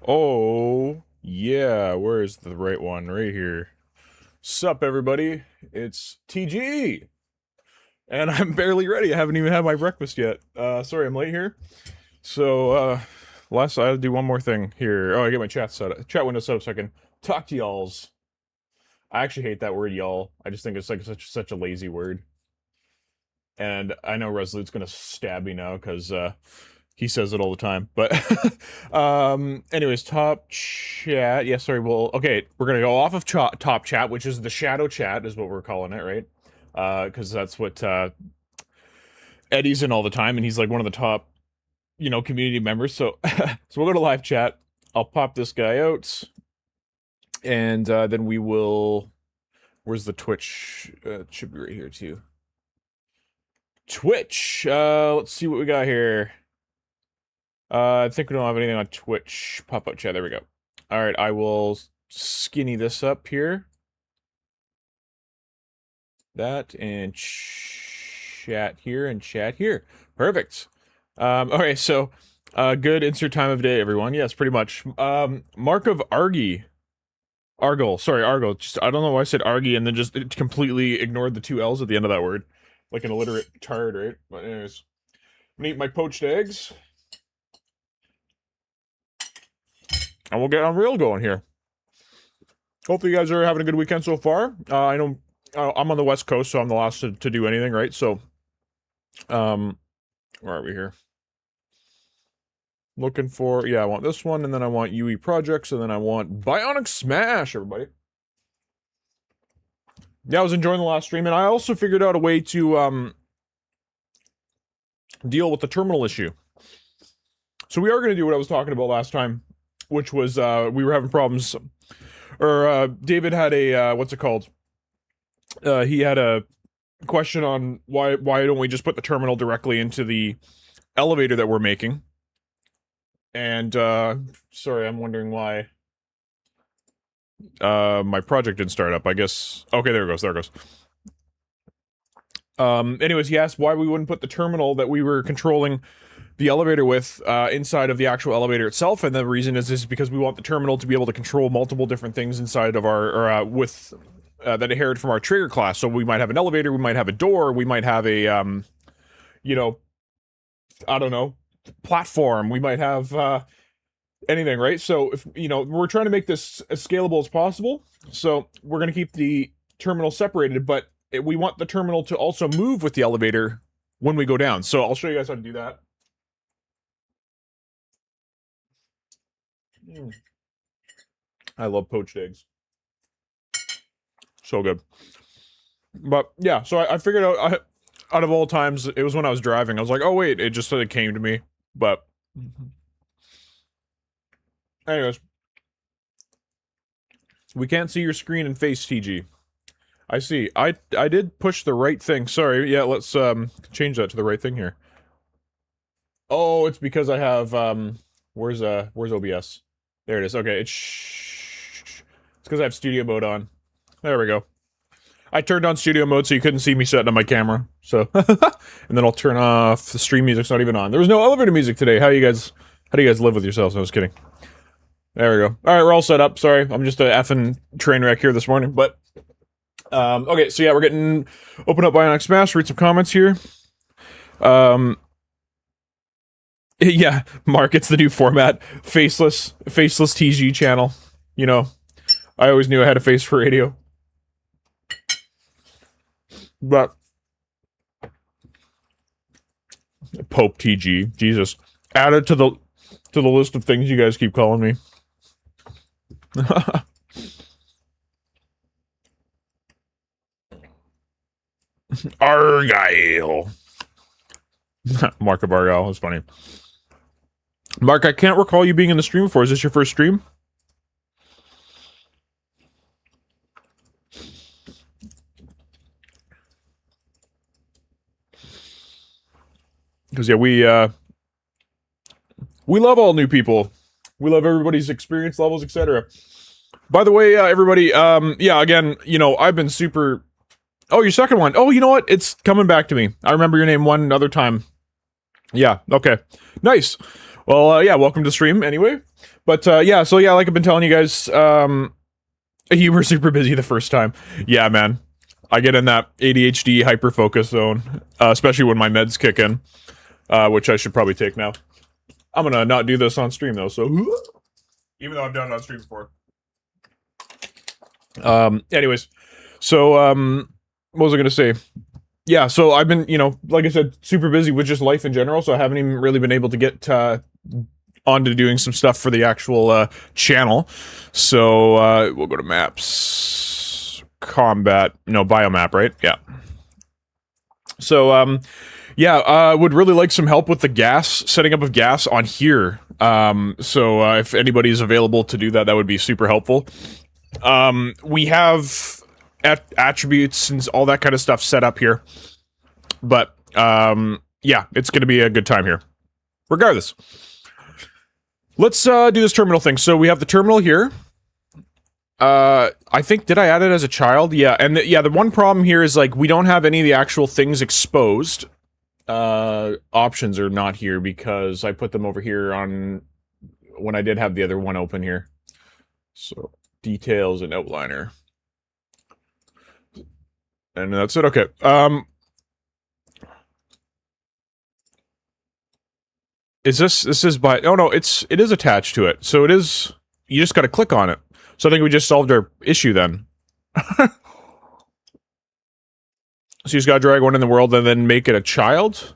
Oh, yeah, where's the right one? Right here. Sup, everybody? It's TG! And I'm barely ready. I haven't even had my breakfast yet. Sorry, I'm late here. So, last I had to do one more thing here. Oh, I get my chat window set up so I can talk to y'alls. I actually hate that word, y'all. I just think it's like such a lazy word. And I know Resolute's gonna stab me now, because, he says it all the time, but anyways, top chat. Yeah, sorry. Well, okay, we're gonna go off of top chat, which is the shadow chat, is what we're calling it, right? Because that's what Eddie's in all the time, and he's like one of the top, community members. So, so we'll go to live chat. I'll pop this guy out, and then we will. Where's the Twitch? It should be right here too. Twitch. Let's see what we got here. I think we don't have anything on Twitch. Pop-up chat, there we go. Alright, I will skinny this up here. That, and chat here, and chat here. Perfect. Okay, so, good insert time of day, everyone. Yes, pretty much. Mark of Argy. Argle, sorry, Argle. Just, I don't know why I said Argy and then just completely ignored the two L's at the end of that word. Like an illiterate tard, right? But anyways. I'm gonna eat my poached eggs. And we'll get Unreal going here. Hopefully you guys are having a good weekend so far. I know I'm on the West Coast, so I'm the last to do anything, right? So, where are we here? Looking for, yeah, I want this one, and then I want UE Projects, and then I want Bionic Smash, everybody. Yeah, I was enjoying the last stream, and I also figured out a way to, deal with the terminal issue. So we are going to do what I was talking about last time, which was, we were having problems, or, David had a, what's it called? He had a question on why don't we just put the terminal directly into the elevator that we're making? And, sorry, I'm wondering why, my project didn't start up, I guess. Okay, there it goes, there it goes. Anyways, he asked why we wouldn't put the terminal that we were controlling the elevator with, inside of the actual elevator itself, and the reason is because we want the terminal to be able to control multiple different things inside of our, or, with, that inherit from our trigger class. So we might have an elevator, we might have a door, we might have a, you know, I don't know, platform, we might have, anything, right? So, if, we're trying to make this as scalable as possible, so we're gonna keep the terminal separated, but we want the terminal to also move with the elevator when we go down. So I'll show you guys how to do that. I love poached eggs. So good. But yeah, so I figured out, out of all times, it was when I was driving. I was like, oh wait, it just sort of came to me. But anyways, we can't see your screen and face, TG. I see. I did push the right thing. Sorry. Yeah, let's change that to the right thing here. Oh, it's because I have where's OBS? There it is. Okay, it's because I have studio mode on. There we go. I turned on studio mode so you couldn't see me setting up my camera. So, and then I'll turn off the stream music's not even on. There was no elevator music today. How do you guys live with yourselves? I was kidding. There we go. All right, we're all set up. Sorry, I'm just a effing train wreck here this morning. But okay, so yeah, we're getting open up Bionic Smash. Read some comments here. Yeah, Mark, it's the new format. Faceless TG channel. You know, I always knew I had a face for radio. But Pope TG, Jesus, add it to the list of things you guys keep calling me. Argyle. Mark of Argyle is funny. Mark, I can't recall you being in the stream before. Is this your first stream? Because yeah, we love all new people. We love everybody's experience levels, etc. By the way, everybody, yeah, again, I've been super... Oh, your second one. Oh, you know what? It's coming back to me. I remember your name one other time. Yeah, okay. Nice. Well, yeah, welcome to stream anyway. But yeah, so yeah, like I've been telling you guys, you were super busy the first time. Yeah, man. I get in that ADHD hyper-focus zone, especially when my meds kick in, which I should probably take now. I'm gonna not do this on stream though, so even though I've done it on stream before. Anyways, so what was I gonna say? Yeah, so I've been, you know, like I said, super busy with just life in general, so I haven't even really been able to get onto doing some stuff for the actual channel. So we'll go to maps, combat, no, biomap, right? Yeah. So yeah, would really like some help with the gas, setting up of gas on here. So if anybody's available to do that, that would be super helpful. We have attributes and all that kind of stuff set up here, but yeah, it's gonna be a good time here regardless. Let's do this terminal thing. So we have the terminal here. I think, did I add it as a child? Yeah, and yeah, the one problem here is, like, we don't have any of the actual things exposed. Options are not here because I put them over here on when I did have the other one open here. So details and outliner. And that's it. Okay. This is by, oh no, it is attached to it. So it is, you just got to click on it. So I think we just solved our issue then. So you just got to drag one in the world and then make it a child?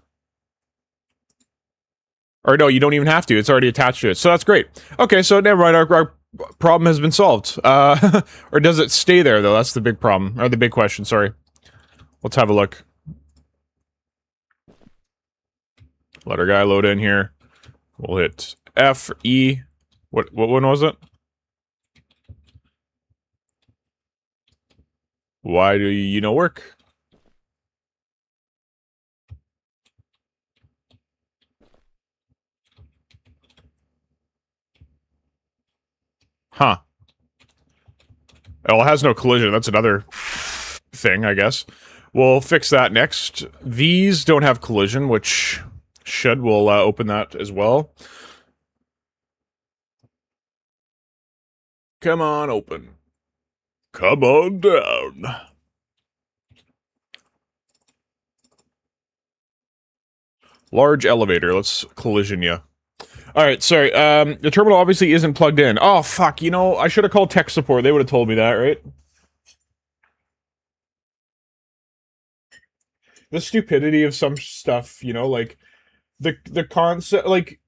Or no, you don't even have to. It's already attached to it. So that's great. Okay, so never mind. Our problem has been solved. Or does it stay there, though? That's the big problem. Or the big question, sorry. Let's have a look. Let our guy load in here. We'll hit F, E. What one was it? Why do you know work? Huh. Well, it has no collision. That's another thing, I guess. We'll fix that next. These don't have collision, which should. We'll open that as well. Come on, open. Come on down. Large elevator. Let's collision you. Alright, sorry. The terminal obviously isn't plugged in. Oh, fuck. You know, I should have called tech support. They would have told me that, right? The stupidity of some stuff, you know, like, the concept, like,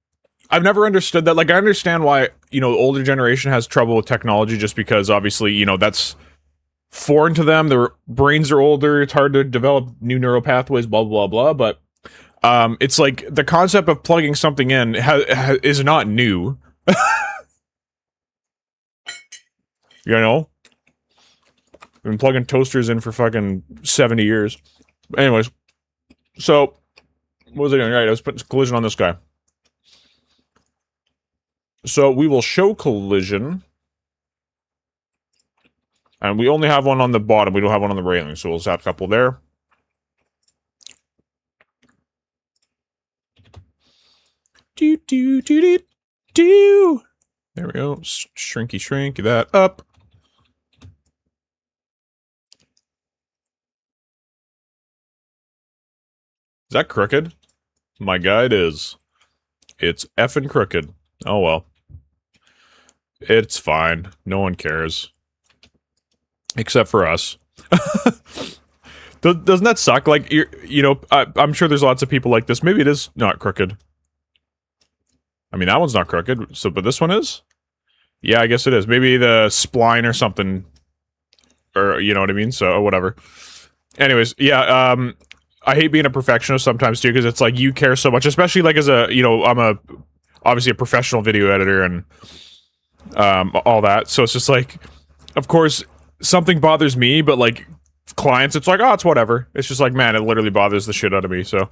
I've never understood that. Like, I understand why, you know, older generation has trouble with technology just because, obviously, you know, that's foreign to them. Their brains are older. It's hard to develop new neural pathways, blah, blah, blah, but it's like the concept of plugging something in is not new. You know? I've been plugging toasters in for fucking 70 years. Anyways. So, what was I doing? Right, I was putting collision on this guy. So, we will show collision. And we only have one on the bottom. We don't have one on the railing. So, we'll just have a couple there. Do, do, do, do, do. There we go. Shrinky shrink that up. Is that crooked? My guy, it is. It's effing crooked. Oh well. It's fine. No one cares. Except for us. Doesn't that suck? Like, you know, I'm sure there's lots of people like this. Maybe it is not crooked. I mean, that one's not crooked, so, but this one is? Yeah, I guess it is. Maybe the spline or something. Or, you know what I mean? So, whatever. Anyways, yeah, I hate being a perfectionist sometimes, too, because it's like, you care so much, especially, like, as a, you know, I'm obviously a professional video editor and, all that, so it's just like, of course, something bothers me, but, like, clients, it's like, oh, it's whatever. It's just like, man, it literally bothers the shit out of me, so...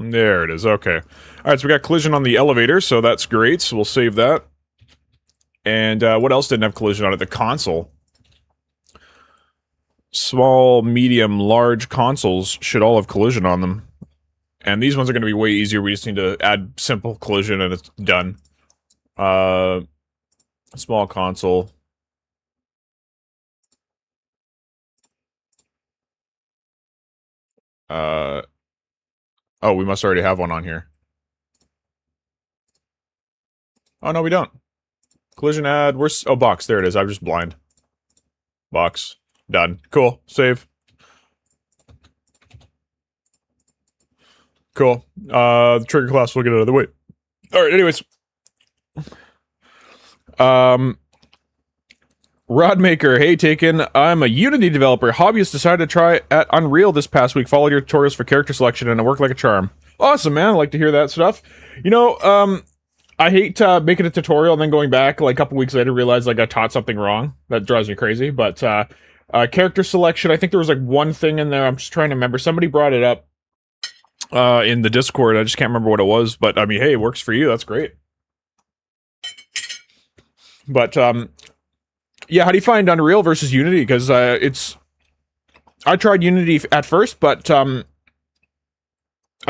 There it is, okay. Alright, so we got collision on the elevator, so that's great, so we'll save that. And, what else didn't have collision on it? The console. small, medium, large consoles should all have collision on them. And these ones are going to be way easier. We just need to add simple collision and it's done. Small console. Oh, we must already have one on here. Oh, no, we don't. Collision add. Where's... Oh, box. There it is. I'm just blind. Box. Done. Cool. Save. Cool. The trigger class will get out of the way. Alright, anyways. Rodmaker, hey Taken, I'm a Unity developer. Hobbyist decided to try at Unreal this past week. Followed your tutorials for character selection and it worked like a charm. Awesome, man. I like to hear that stuff. You know, I hate making a tutorial and then going back like a couple weeks later realize like I taught something wrong. That drives me crazy. But character selection, I think there was like one thing in there. I'm just trying to remember. Somebody brought it up in the Discord. I just can't remember what it was. But I mean, hey, it works for you. That's great. But yeah, how do you find Unreal versus Unity? Because I tried Unity at first, but I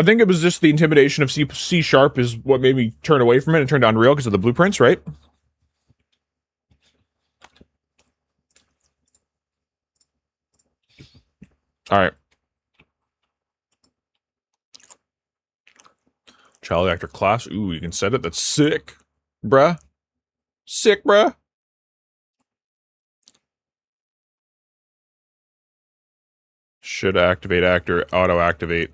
think it was just the intimidation of C# is what made me turn away from it and turn to Unreal because of the blueprints, right? Alright. Child actor class. Ooh, you can set it. That's sick. Bruh. Sick, bruh. Should activate actor. Auto activate.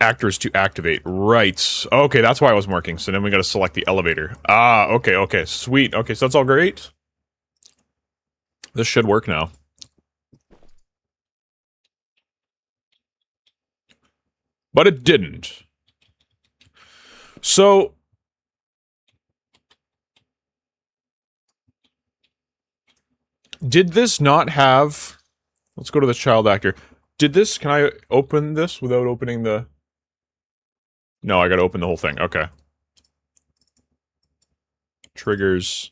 Actors to activate. Right. Okay, that's why I was working. So then we gotta select the elevator. Ah, okay, okay. Sweet. Okay, so that's all great. This should work now. But it didn't. So... did this not have... let's go to the child actor. Did this... can I open this without opening the... no, I gotta open the whole thing. Okay. Triggers.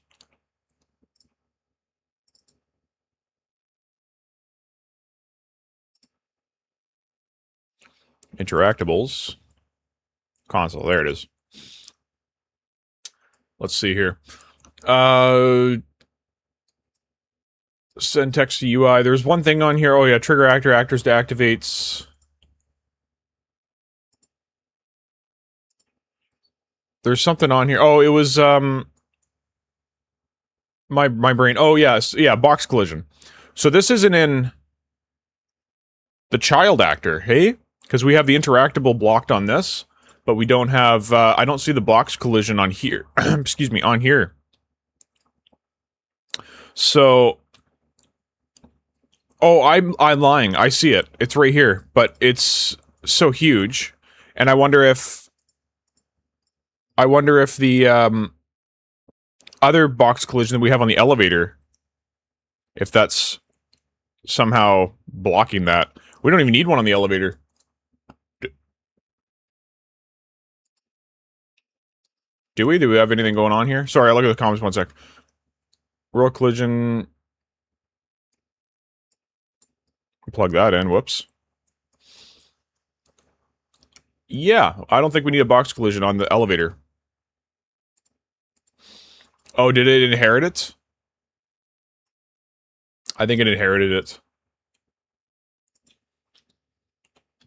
Interactables. Console. There it is. Let's see here. Send text to UI. There's one thing on here. Oh yeah, trigger actor, actors to activates. There's something on here. Oh, it was my brain. Oh yes, yeah, box collision. So this isn't in the child actor, hey? Because we have the interactable blocked on this, but we don't have I don't see the box collision on here. Excuse me, on here. So oh, I'm lying. I see it. It's right here, but it's so huge, and I wonder if the other box collision that we have on the elevator, if that's somehow blocking that. We don't even need one on the elevator. Do we? Do we have anything going on here? Sorry, I'll look at the comments one sec. World collision. Plug that in. Whoops. Yeah, I don't think we need a box collision on the elevator. Oh, did it inherit it? I think it inherited it.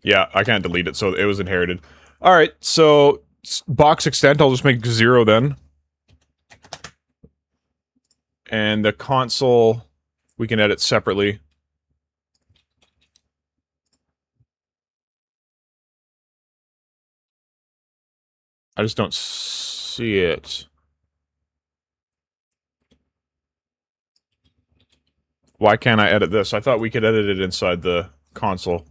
Yeah, I can't delete it, so it was inherited. Alright, so box extent, I'll just make 0 then. And the console, we can edit separately. I just don't see it. Why can't I edit this? I thought we could edit it inside the console.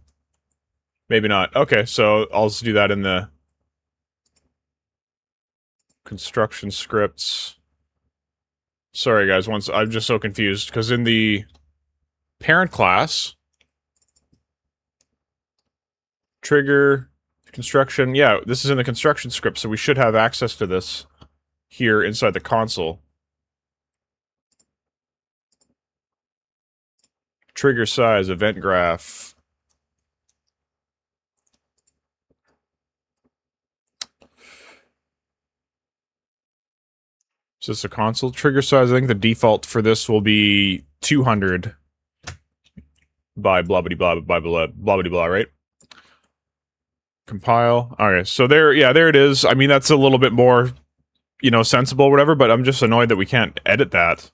Maybe not. Okay, so I'll just do that in the construction scripts. Sorry guys, I'm just so confused, because in the parent class, trigger, construction, yeah, this is in the construction script, so we should have access to this here inside the console. trigger size, event graph. Is this a console? Trigger size, I think the default for this will be 200 by blah blah blah blah blah blah blah, right? Compile. Okay, so there, yeah, there it is. I mean, that's a little bit more, you know, sensible or whatever, but I'm just annoyed that we can't edit that.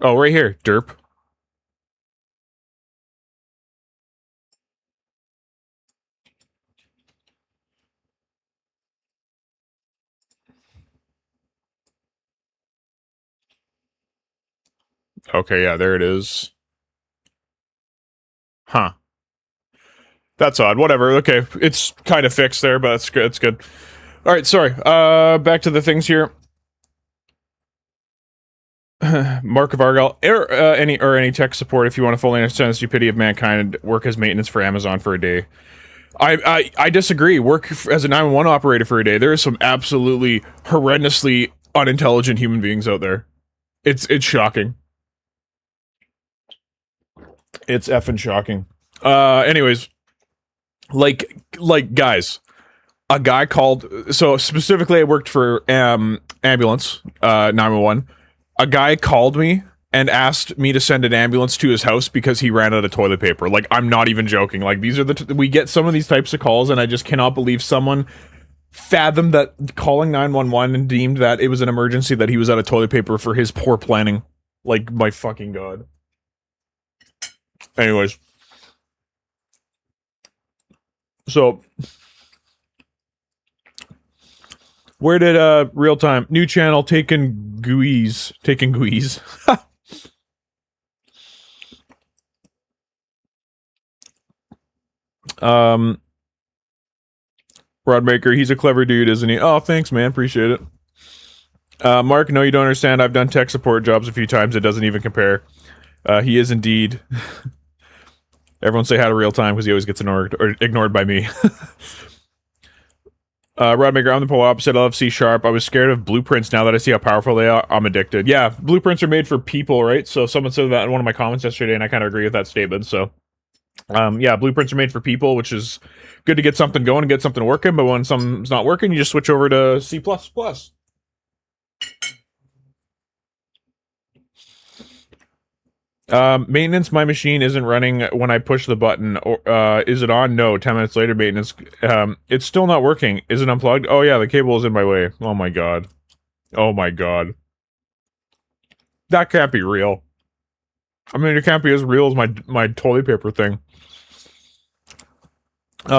Oh, right here, derp. Okay, yeah, there it is. Huh. That's odd. Whatever. Okay, it's kind of fixed there, but that's good. It's good. All right, sorry. Back to the things here. Mark of Argyle, any tech support if you want to fully understand the stupidity of mankind. Work as maintenance for Amazon for a day. I disagree. Work as a 911 operator for a day. There is some absolutely horrendously unintelligent human beings out there. It's shocking. It's effing shocking. Anyways, like guys, a guy called. So specifically, I worked for ambulance 911. A guy called me and asked me to send an ambulance to his house because he ran out of toilet paper. Like, I'm not even joking. Like, these are we get some of these types of calls, and I just cannot believe someone fathomed that calling 911 and deemed that it was an emergency that he was out of toilet paper for his poor planning. Like, my fucking god. Anyways. So, where did real time new channel taken guise Broadmaker, he's a clever dude, isn't he? Oh, thanks, man, appreciate it. Mark, no, you don't understand. I've done tech support jobs a few times. It doesn't even compare. He is indeed. Everyone say hi to real time because he always gets ignored by me. Rodmaker, I'm the polar opposite. I love C#. I was scared of blueprints. Now that I see how powerful they are, I'm addicted. Yeah, blueprints are made for people, right? So someone said that in one of my comments yesterday, and I kind of agree with that statement. So, yeah, blueprints are made for people, which is good to get something going and get something working. But when something's not working, you just switch over to C++. Maintenance, my machine isn't running when I push the button. Or is it on? No. 10 minutes later, maintenance. It's still not working. Is it unplugged? Oh yeah, the cable is in my way. Oh my god. Oh my god. That can't be real. I mean, it can't be as real as my toilet paper thing.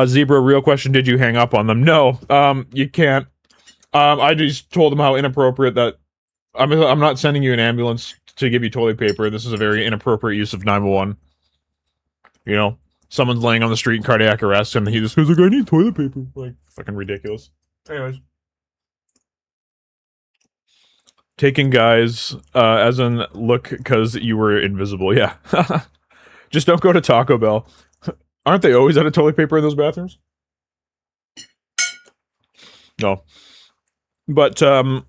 Zebra, real question, did you hang up on them? No, you can't. I just told them how inappropriate that... I'm not sending you an ambulance to give you toilet paper. This is a very inappropriate use of 911. You know, someone's laying on the street in cardiac arrest, and he just goes like, I need toilet paper. Like, fucking ridiculous. Anyways. Taking guys, as in, look, because you were invisible. Yeah. Just don't go to Taco Bell. Aren't they always out of toilet paper in those bathrooms? No. But, I'm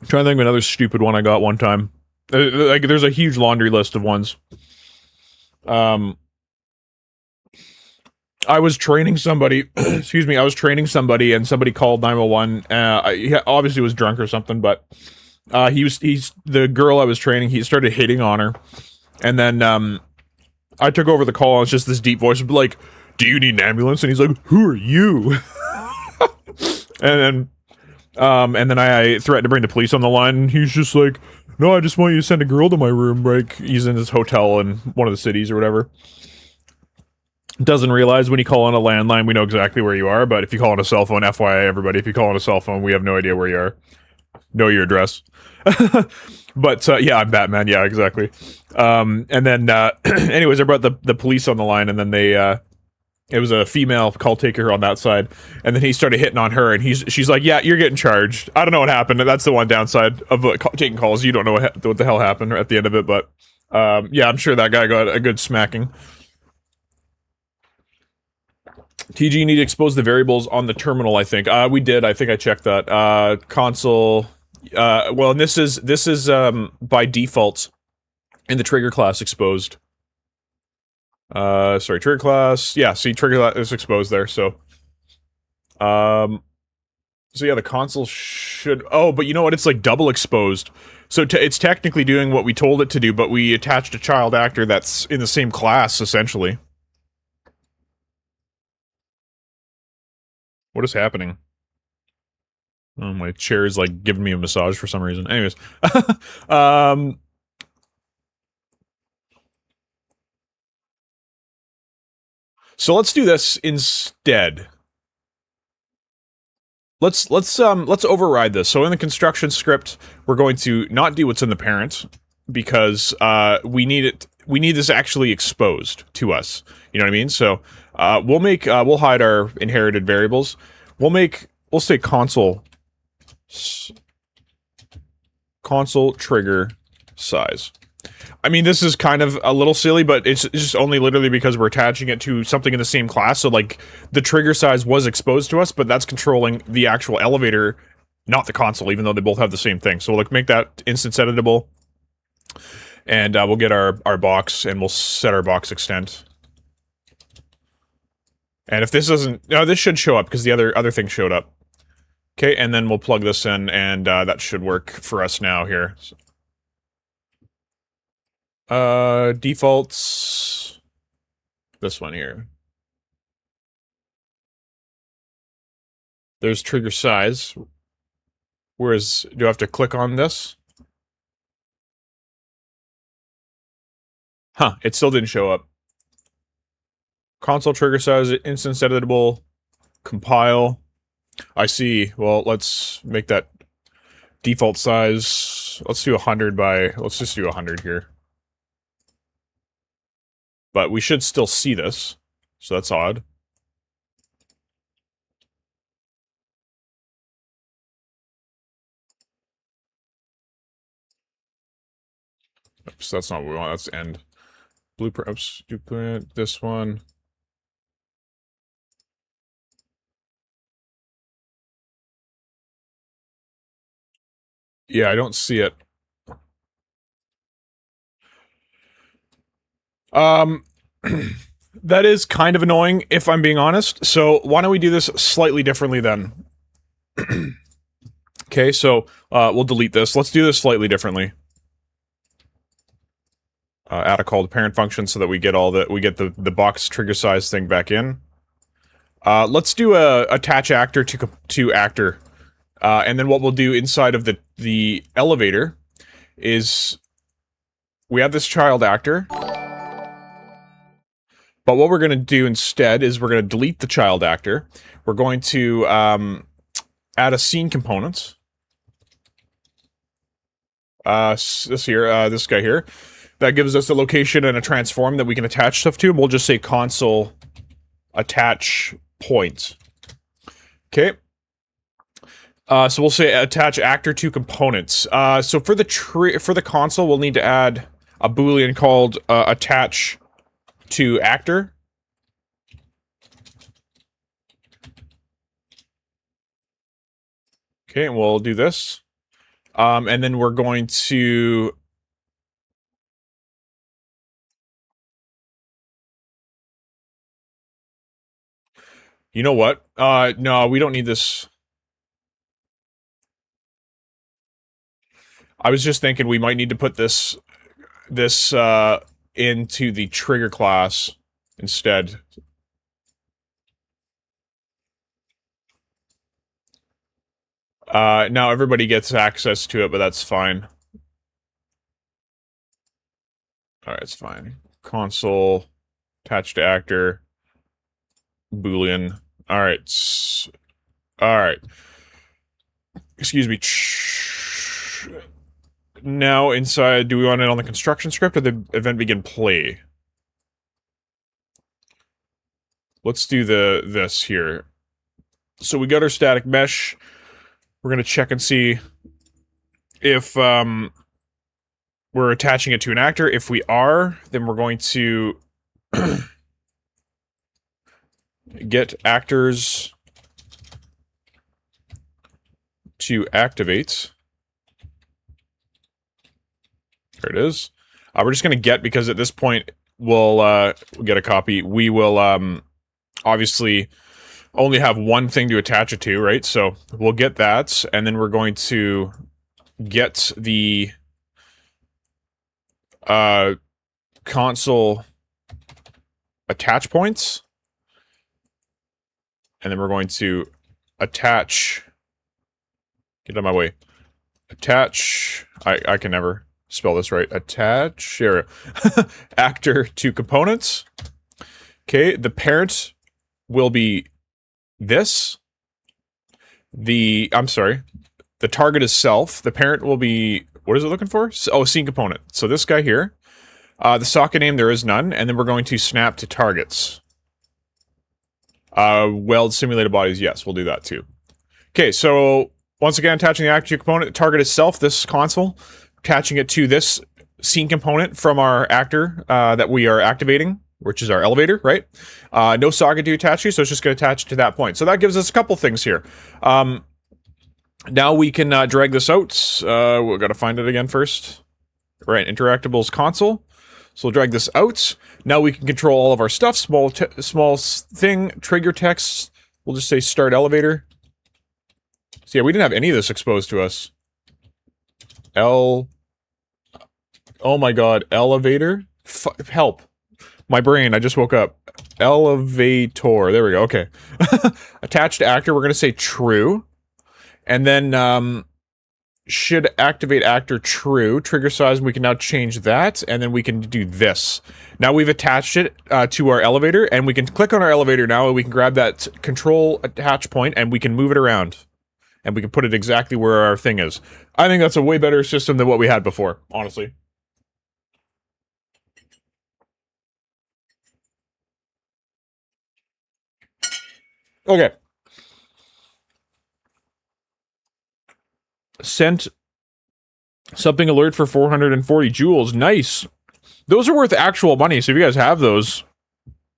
trying to think of another stupid one I got one time. Like, there's a huge laundry list of ones. I was training somebody, excuse me, I was training somebody, and somebody called 911. He obviously was drunk or something, but he's the girl I was training, he started hitting on her. And then I took over the call, and it's just this deep voice, like, do you need an ambulance? And he's like, who are you? And then I threatened to bring the police on the line, and he's just like, no, I just want you to send a girl to my room. Like, he's in his hotel in one of the cities or whatever. Doesn't realize when you call on a landline, we know exactly where you are, but if you call on a cell phone, FYI, everybody, if you call on a cell phone, we have no idea where you are. Know your address. But, yeah, I'm Batman, yeah, exactly. And then, anyways, I brought the police on the line, and then they, it was a female call taker on that side, and then he started hitting on her, and she's like, yeah, you're getting charged. I don't know what happened, and that's the one downside of taking calls. You don't know what the hell happened at the end of it, but, yeah, I'm sure that guy got a good smacking. TG, you need to expose the variables on the terminal, I think. We did. I think I checked that. Console, Well, and this is by default in the trigger class exposed. Sorry, trigger class. Yeah, see, trigger class is exposed there. So, so yeah, the console should. Oh, but you know what? It's like double exposed. So it's technically doing what we told it to do, but we attached a child actor that's in the same class essentially. What is happening? Oh, my chair is like giving me a massage for some reason. Anyways, um, so let's do this instead. Let's override this. So in the construction script, we're going to not do what's in the parent because we need it. We need this actually exposed to us. You know what I mean? So we'll hide our inherited variables. We'll say console trigger size. I mean, this is kind of a little silly, but it's just only literally because we're attaching it to something in the same class. So, like, the trigger size was exposed to us, but that's controlling the actual elevator, not the console, even though they both have the same thing. So, we'll make that instance editable, and we'll get our box, and we'll set our box extent. And if this doesn't... No, this should show up, because the other thing showed up. Okay, and then we'll plug this in, and that should work for us now here. Defaults. This one here. There's trigger size. Whereas, do I have to click on this? Huh, it still didn't show up. Console trigger size, instance editable, compile. I see. Well, let's make that default size. Let's do 100 by, let's just do 100 here. But we should still see this, so that's odd. Oops, that's not what we want, that's end. Blueprint, oops, blueprint, this one. Yeah, I don't see it. That is kind of annoying, if I'm being honest. So why don't we do this slightly differently then? Okay, so we'll delete this. Let's do this slightly differently. Add a call to parent function so that we get the box trigger size thing back in. Let's do a attach actor to actor, and then what we'll do inside of the elevator is we have this child actor. But what we're going to do instead is we're going to delete the child actor. We're going to add a scene component. This guy here. That gives us a location and a transform that we can attach stuff to. And we'll just say console attach point. Okay. So we'll say attach actor to components. So for the console, we'll need to add a boolean called attach to actor. Okay, and we'll do this. And then we're going to... You know what? No, we don't need this. I was just thinking we might need to put this into the trigger class instead. Now everybody gets access to it, but that's fine. Alright, it's fine. Console, attached to actor, boolean. Alright. Alright. Excuse me. Now inside, do we want it on the construction script or the event begin play? Let's do this here. So we got our static mesh. We're gonna check and see if we're attaching it to an actor. If we are, then we're going to get actors to activate. There it is. We're just going to get, because at this point, we'll get a copy. We will, obviously only have one thing to attach it to, right? So we'll get that, and then we're going to get the console attach points, and then we're going to attach, get out of my way, attach, I can never spell this right, attach, here, actor to components. Okay, the parent will be this. I'm sorry, the target is self. The parent will be, what is it looking for? Oh, scene component. So this guy here. The socket name, there is none. And then we're going to snap to targets. Weld simulated bodies, yes, we'll do that too. Okay, so once again, attaching the actor component, target is self, this console. Attaching it to this scene component from our actor that we are activating, which is our elevator, right? No socket to attach to, so it's just going to attach to that point. So that gives us a couple things here. Now we can drag this out. We've got to find it again first. Right, Interactables console. So we'll drag this out. Now we can control all of our stuff. Small thing, trigger text. We'll just say start elevator. So yeah, we didn't have any of this exposed to us. Oh my god, elevator? Help. My brain, I just woke up. Elevator. There we go, okay. Attached to actor, we're going to say true. And then, should activate actor true. Trigger size, we can now change that, and then we can do this. Now we've attached it to our elevator, and we can click on our elevator now, and we can grab that control attach point, and we can move it around. And we can put it exactly where our thing is. I think that's a way better system than what we had before, honestly. Okay. Sent something alert for 440 joules. Nice. Those are worth actual money, so if you guys have those,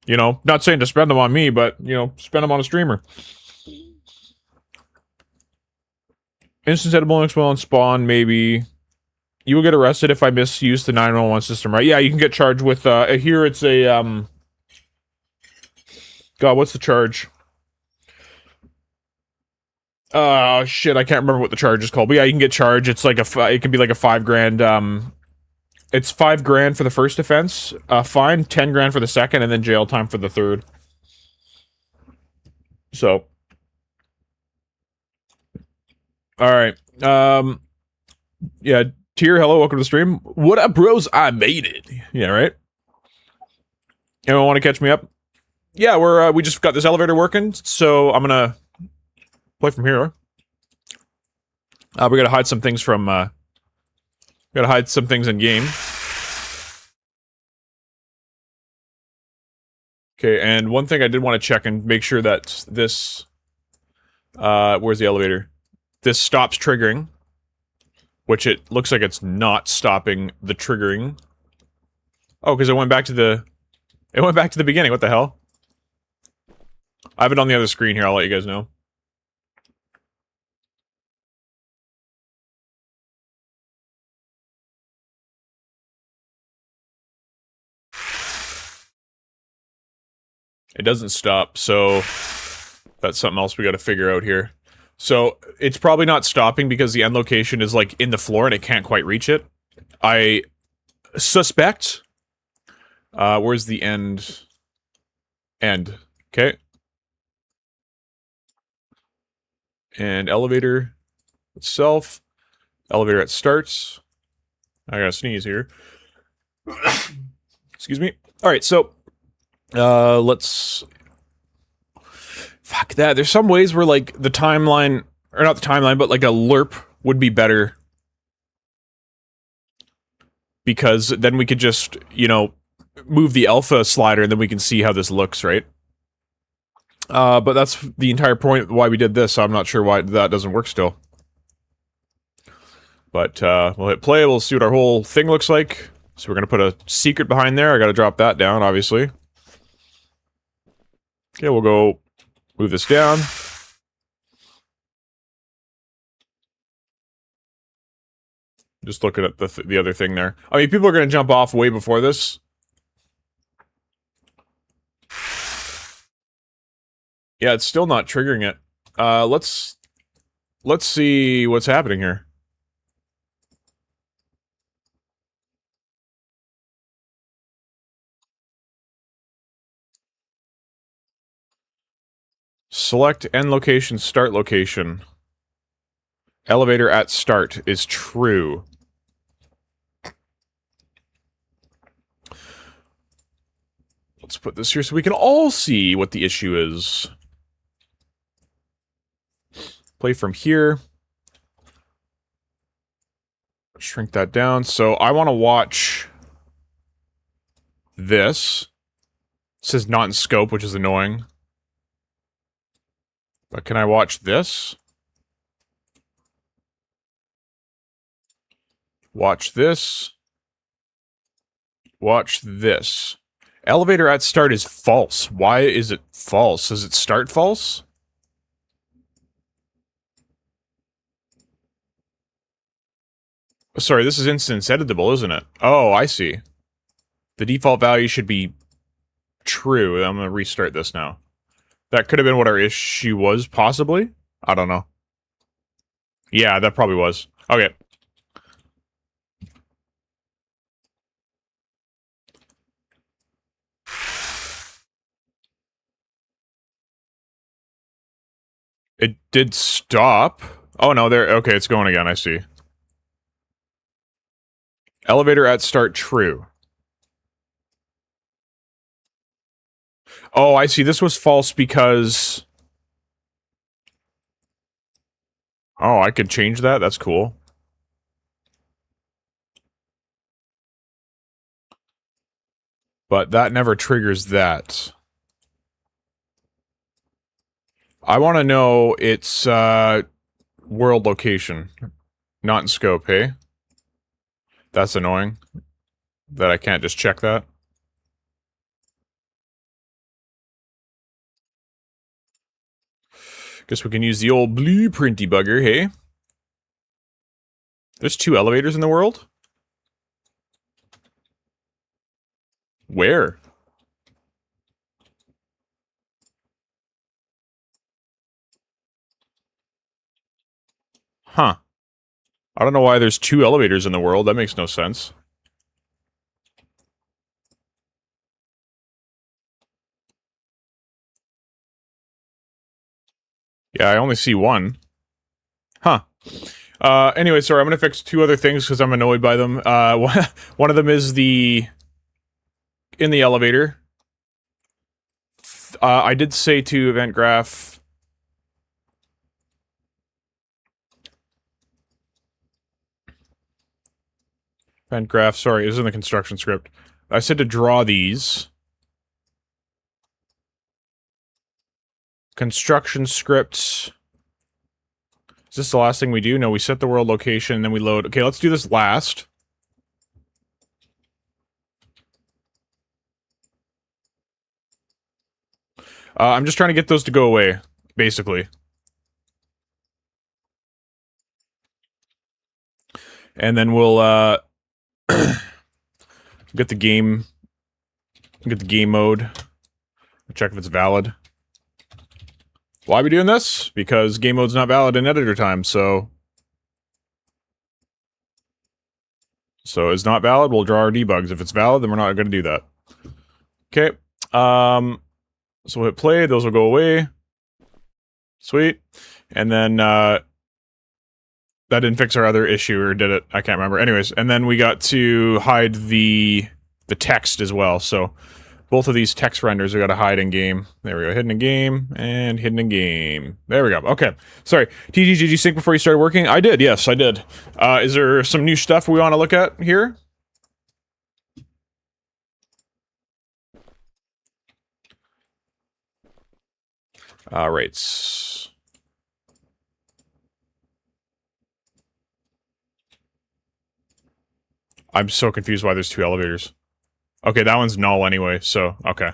you know, not saying to spend them on me, but, you know, spend them on a streamer. Instance edible and on spawn, maybe. You will get arrested if I misuse the 911 system, right? Yeah, you can get charged with, here it's a, God, what's the charge? Shit, I can't remember what the charge is called. But yeah, you can get charged. It's like it can be like a $5,000, it's $5,000 for the first offense, fine, $10,000 for the second, and then jail time for the third. So. Alright, yeah, Tier, hello, welcome to the stream. What up, bros? I made it. Yeah, right? Anyone want to catch me up? Yeah, we just got this elevator working, so I'm gonna play from here. We gotta hide some things from, gotta hide some things in game. Okay, and one thing I did want to check and make sure that this, where's the elevator? This stops triggering, which it looks like it's not stopping the triggering. Oh, because it went back to the beginning. What the hell? I have it on the other screen here. I'll let you guys know. It doesn't stop, so that's something else we got to figure out here. So, it's probably not stopping because the end location is, like, in the floor and it can't quite reach it. I suspect. Where's the end? End. Okay. And elevator itself. Elevator at starts. I gotta sneeze here. Excuse me. Alright, so, let's... Fuck that. There's some ways where, like, the timeline... Or not the timeline, but, like, a lerp would be better. Because then we could just, you know, move the alpha slider and then we can see how this looks, right? But that's the entire point why we did this, so I'm not sure why that doesn't work still. But, we'll hit play, we'll see what our whole thing looks like. So we're gonna put a secret behind there, I gotta drop that down, obviously. Okay, we'll go... Move this down. Just looking at the other thing there. I mean, people are going to jump off way before this. Yeah, it's still not triggering it. Let's see what's happening here. Select end location, start location. Elevator at start is true. Let's put this here so we can all see what the issue is. Play from here. Shrink that down. So I want to watch this. It says not in scope, which is annoying. But can I watch this? Watch this. Watch this. Elevator at start is false. Why is it false? Does it start false? Sorry, this is instance editable, isn't it? Oh, I see. The default value should be true. I'm going to restart this now. That could have been what our issue was, possibly? I don't know. Yeah, that probably was. Okay. It did stop. Oh, no, there. Okay, it's going again. I see. Elevator at start true. Oh, I see. This was false because... Oh, I could change that? That's cool. But that never triggers that. I want to know its, world location. Not in scope, hey? That's annoying. That I can't just check that. Guess we can use the old blueprint debugger, hey? There's 2 elevators in the world? Where? Huh. I don't know why there's 2 elevators in the world. That makes no sense. Yeah, I only see 1. Huh. Anyway, sorry, I'm gonna fix 2 other things because I'm annoyed by them. One of them is in the elevator. I did say to event graph... Event graph, sorry, it was in the construction script. I said to draw these. Construction scripts. Is this the last thing we do? No, we set the world location, and then we load. Okay, let's do this last. I'm just trying to get those to go away, basically. And then we'll, get the game mode. Check if it's valid. Why are we doing this? Because game mode's not valid in editor time, so... So it's not valid, we'll draw our debugs. If it's valid, then we're not going to do that. Okay. So we'll hit play, those will go away. Sweet. And then, that didn't fix our other issue, or did it? I can't remember. Anyways, and then we got to hide the text as well, so... Both of these text renders we gotta hide in game. There we go. Hidden in game and hidden in game. There we go. Okay. Sorry. TG, did you sync before you started working? I did. Yes, I did. Is there some new stuff we want to look at here? Rates. I'm so confused why there's 2 elevators. Okay, that one's null anyway, so, okay.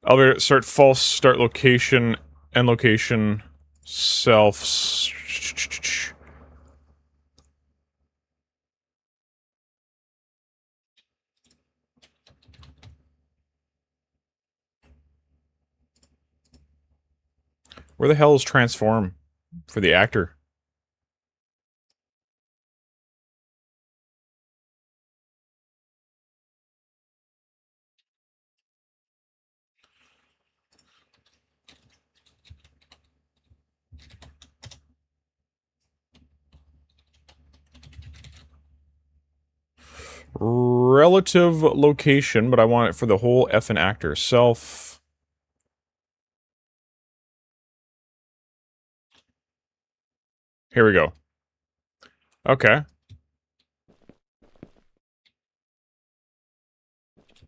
Elevator, start false, start location, end location. self. Where the hell is transform for the actor? Relative location, but I want it for the whole effing actor. Self. Here we go. Okay.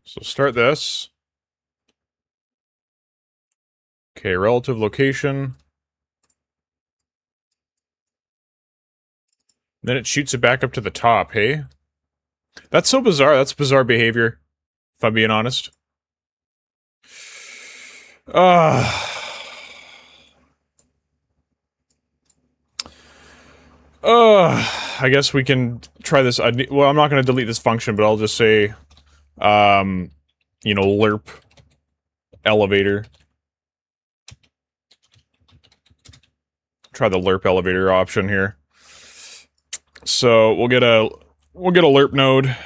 So start this. Okay, relative location. Then it shoots it back up to the top, hey? That's so bizarre. That's bizarre behavior, if I'm being honest. I guess we can try this. Well, I'm not going to delete this function, but I'll just say, you know, lerp elevator. Try the lerp elevator option here. So we'll get a lerp node.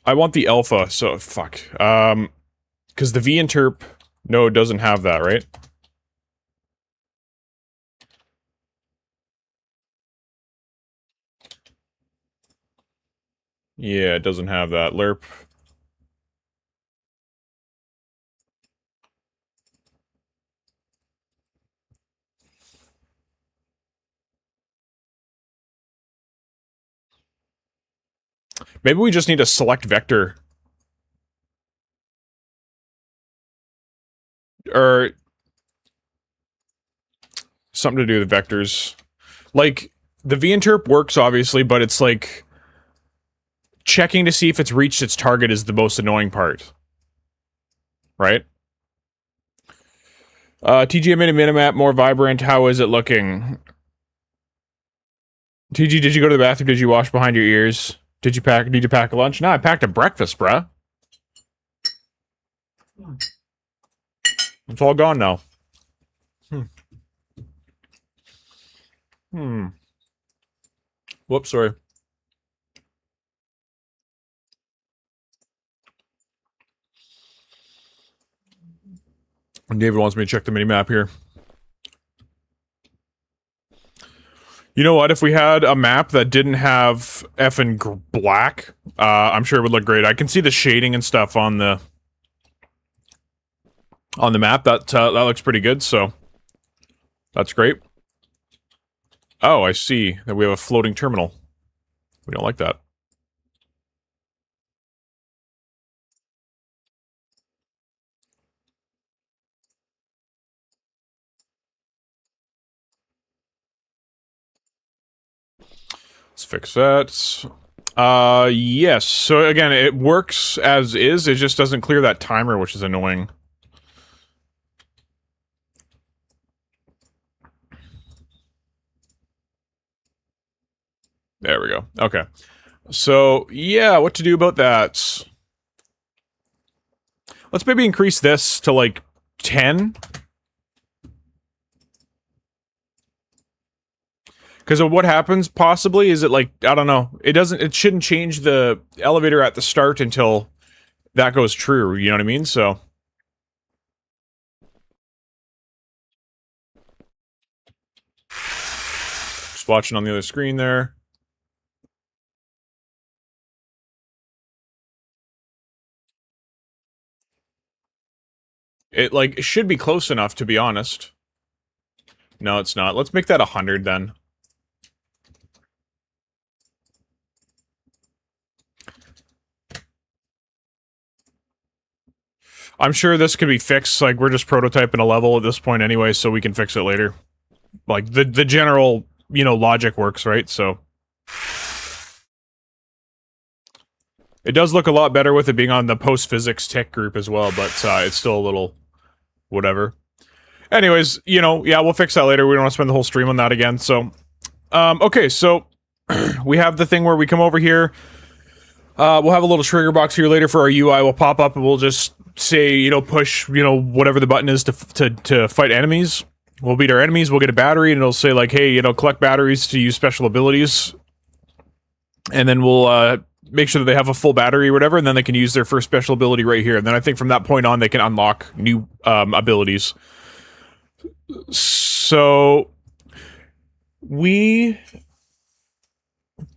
I want the alpha, so fuck. Because the vinterp node doesn't have that, right? Yeah, it doesn't have that. Lerp. Maybe we just need a select vector. Or something to do with vectors. Like, the vinterp works, obviously, but it's like... checking to see if it's reached its target is the most annoying part. Right? TG, I made a minimap more vibrant. How is it looking? TG, did you go to the bathroom? Did you wash behind your ears? Did you need to pack a lunch? No, I packed a breakfast, bruh. It's all gone now. Whoops, sorry. David wants me to check the minimap here. You know what? If we had a map that didn't have effing black, I'm sure it would look great. I can see the shading and stuff on the map. That looks pretty good, so that's great. Oh, I see that we have a floating terminal. We don't like that. Let's fix that. Yes. So again, it works as is. It just doesn't clear that timer, which is annoying. There we go. Okay. So, yeah, what to do about that? Let's maybe increase this to, like, 10. Because what happens, possibly, is it, like, I don't know. It shouldn't change the elevator at the start until that goes true, you know what I mean? So... just watching on the other screen there. It should be close enough, to be honest. No, it's not. Let's make that 100, then. I'm sure this could be fixed, like, we're just prototyping a level at this point anyway, so we can fix it later. Like, the general, you know, logic works, right? So... It does look a lot better with it being on the post-physics tech group as well, but it's still a little whatever. Anyways, you know, yeah, we'll fix that later. We don't want to spend the whole stream on that again. So, okay, so we have the thing where we come over here. We'll have a little trigger box here later for our UI. Will pop up and we'll just say, you know, push, you know, whatever the button is to fight enemies. We'll beat our enemies. We'll get a battery, and it'll say like, hey, you know, collect batteries to use special abilities. And then we'll make sure that they have a full battery or whatever, and then they can use their first special ability right here. And then I think from that point on, they can unlock new abilities. So we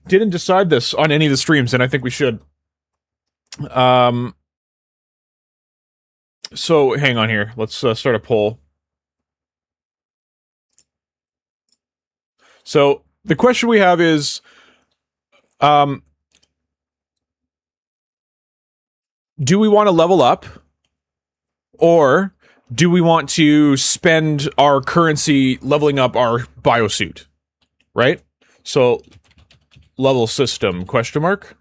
didn't decide this on any of the streams, and I think we should. So hang on here. Let's start a poll. So the question we have is, do we want to level up, or do we want to spend our currency leveling up our biosuit? Right? So level system, question mark.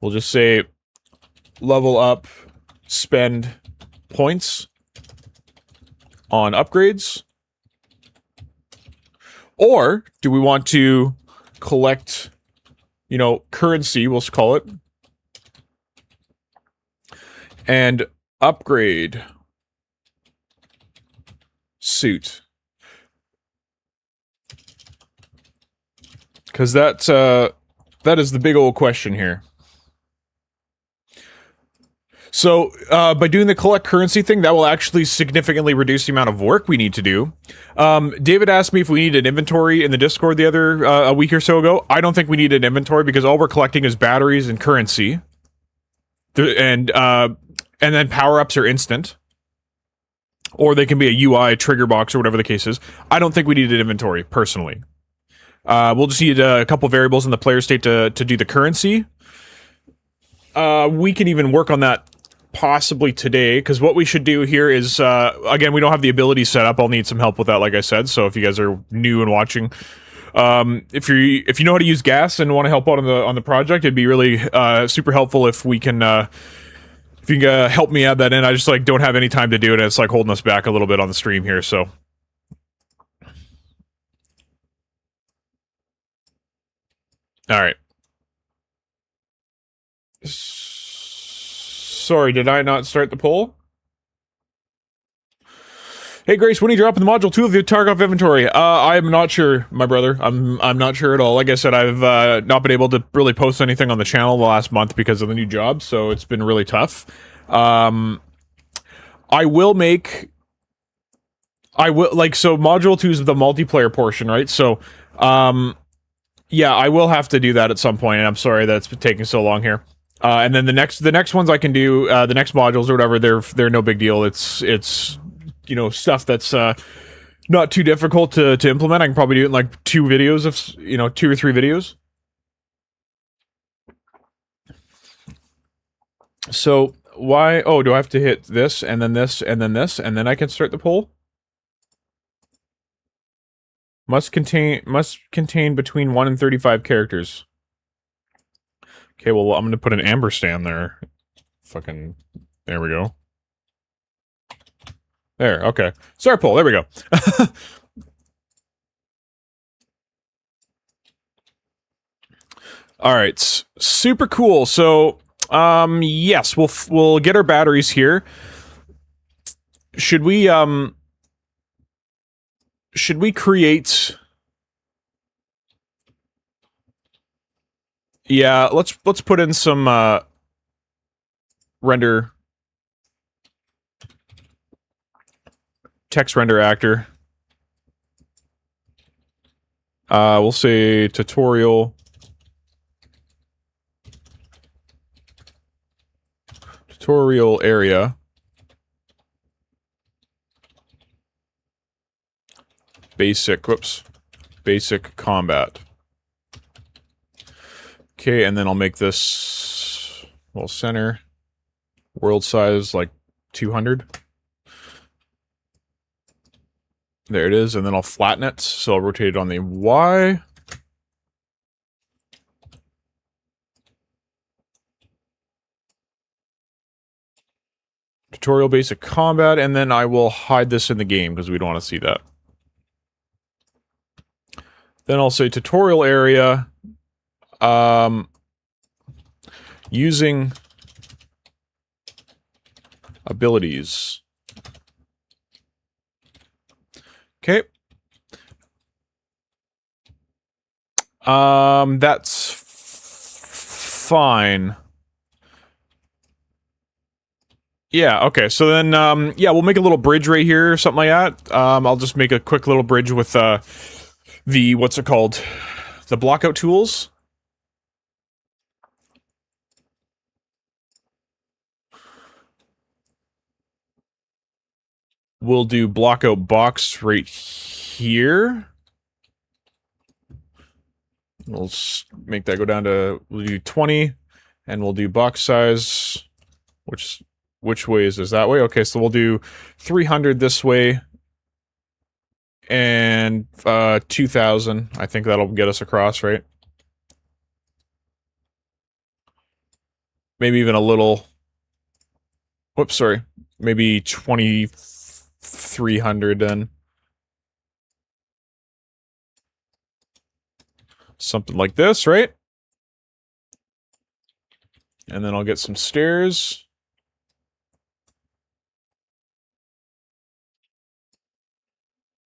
We'll just say level up, spend points on upgrades. Or do we want to collect, you know, currency, we'll call it, and upgrade suit? Because that is the big old question here. So, by doing the collect currency thing, that will actually significantly reduce the amount of work we need to do. David asked me if we need an inventory in the Discord the other, a week or so ago. I don't think we need an inventory because all we're collecting is batteries and currency. And then power-ups are instant. Or they can be a UI, trigger box, or whatever the case is. I don't think we need an inventory, personally. We'll just need a couple variables in the player state to do the currency. We can even work on that possibly today, because what we should do here is, again, we don't have the ability set up. I'll need some help with that, like I said. So if you guys are new and watching, if you know how to use gas and want to help out on the project, it'd be really super helpful if we can if you can help me add that in. I just like don't have any time to do it. It's like holding us back a little bit on the stream here. So. All right. Sorry, did I not start the poll? Hey Grace, when are you dropping the module 2 of the Tarkov inventory? I'm not sure, my brother. I'm not sure at all. Like I said, I've not been able to really post anything on the channel the last month because of the new job, so it's been really tough. I will like, so module 2 is the multiplayer portion, right? So, yeah, I will have to do that at some point, and I'm sorry that it's been taking so long here. And then the next ones I can do, the next modules or whatever, they're no big deal. It's you know, stuff that's not too difficult to implement. I can probably do it in like 2 videos of, you know, 2 or 3 videos. So why? Oh, do I have to hit this and then this and then this and then I can start the poll? Must contain between 1 and 35 characters. Okay, well, I'm gonna put an ampersand there. Fucking, there we go. There, okay. Start poll, there we go. Alright, super cool. So, yes, we'll get our batteries here. Should we create... Yeah, let's put in some render text render actor. We'll say tutorial area. Basic combat. Okay, and then I'll make this, well, center, world size, like 200. There it is, and then I'll flatten it, so I'll rotate it on the Y. Tutorial basic combat, and then I will hide this in the game because we don't want to see that. Then I'll say tutorial area, using abilities. Okay. That's fine. Yeah, okay, so then, yeah, we'll make a little bridge right here, or something like that. I'll just make a quick little bridge with, the, what's it called? The blockout tools. We'll do blockout box right here. We'll make that go down to, we'll do 20, and we'll do box size, which way is this? That way? Okay, so we'll do 300 this way, and 2,000. I think that'll get us across, right? Maybe even a little... Whoops, sorry. Maybe 2,300 then. Something like this, right? And then I'll get some stairs.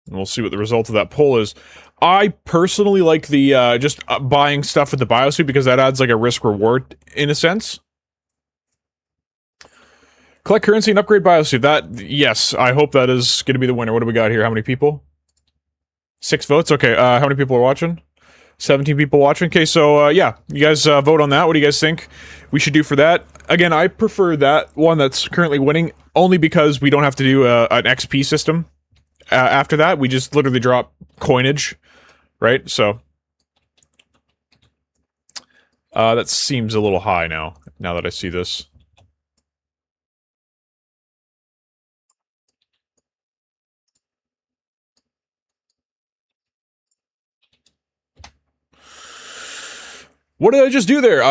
And we'll see what the result of that poll is. I personally like the, just buying stuff with the biosuit because that adds, like, a risk-reward, in a sense. Collect currency and upgrade biosuit. That, yes, I hope that is going to be the winner. What do we got here? How many people? 6 votes? Okay, how many people are watching? 17 people watching. Okay, so, yeah, you guys vote on that. What do you guys think we should do for that? Again, I prefer that one that's currently winning, only because we don't have to do an XP system. After that, we just literally drop coinage, right? So, that seems a little high now that I see this. What did I just do there?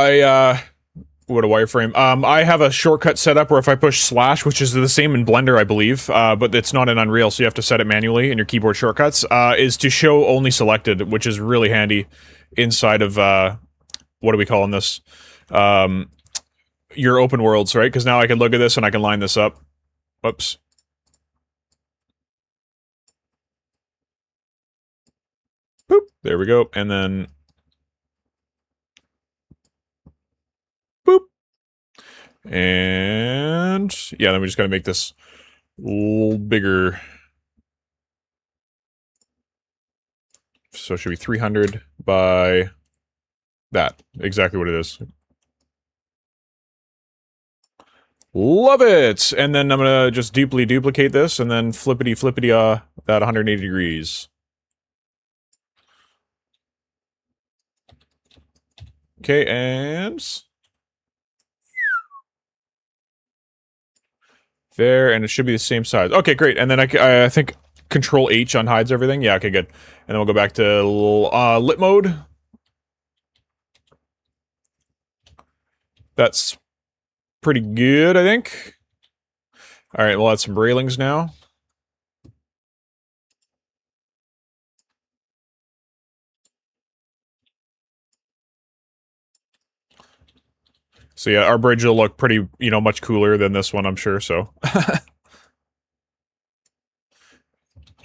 What a wireframe. I have a shortcut set up where if I push slash, which is the same in Blender, I believe, but it's not in Unreal, so you have to set it manually in your keyboard shortcuts, is to show only selected, which is really handy inside of, what are we calling this? Your open worlds, right? Because now I can look at this and I can line this up. Whoops. Boop. There we go. And then... boop. And... yeah, then we just gotta make this a little bigger. So it should be 300 by... that. Exactly what it is. Love it! And then I'm gonna just deeply duplicate this, and then flippity that 180 degrees. Okay, and... there, and it should be the same size. Okay, great, and then I think Control H unhides everything. Yeah, okay, good. And then we'll go back to a little, lit mode. That's pretty good, I think. Alright, we'll add some railings now. So yeah, our bridge will look pretty, you know, much cooler than this one, I'm sure, so.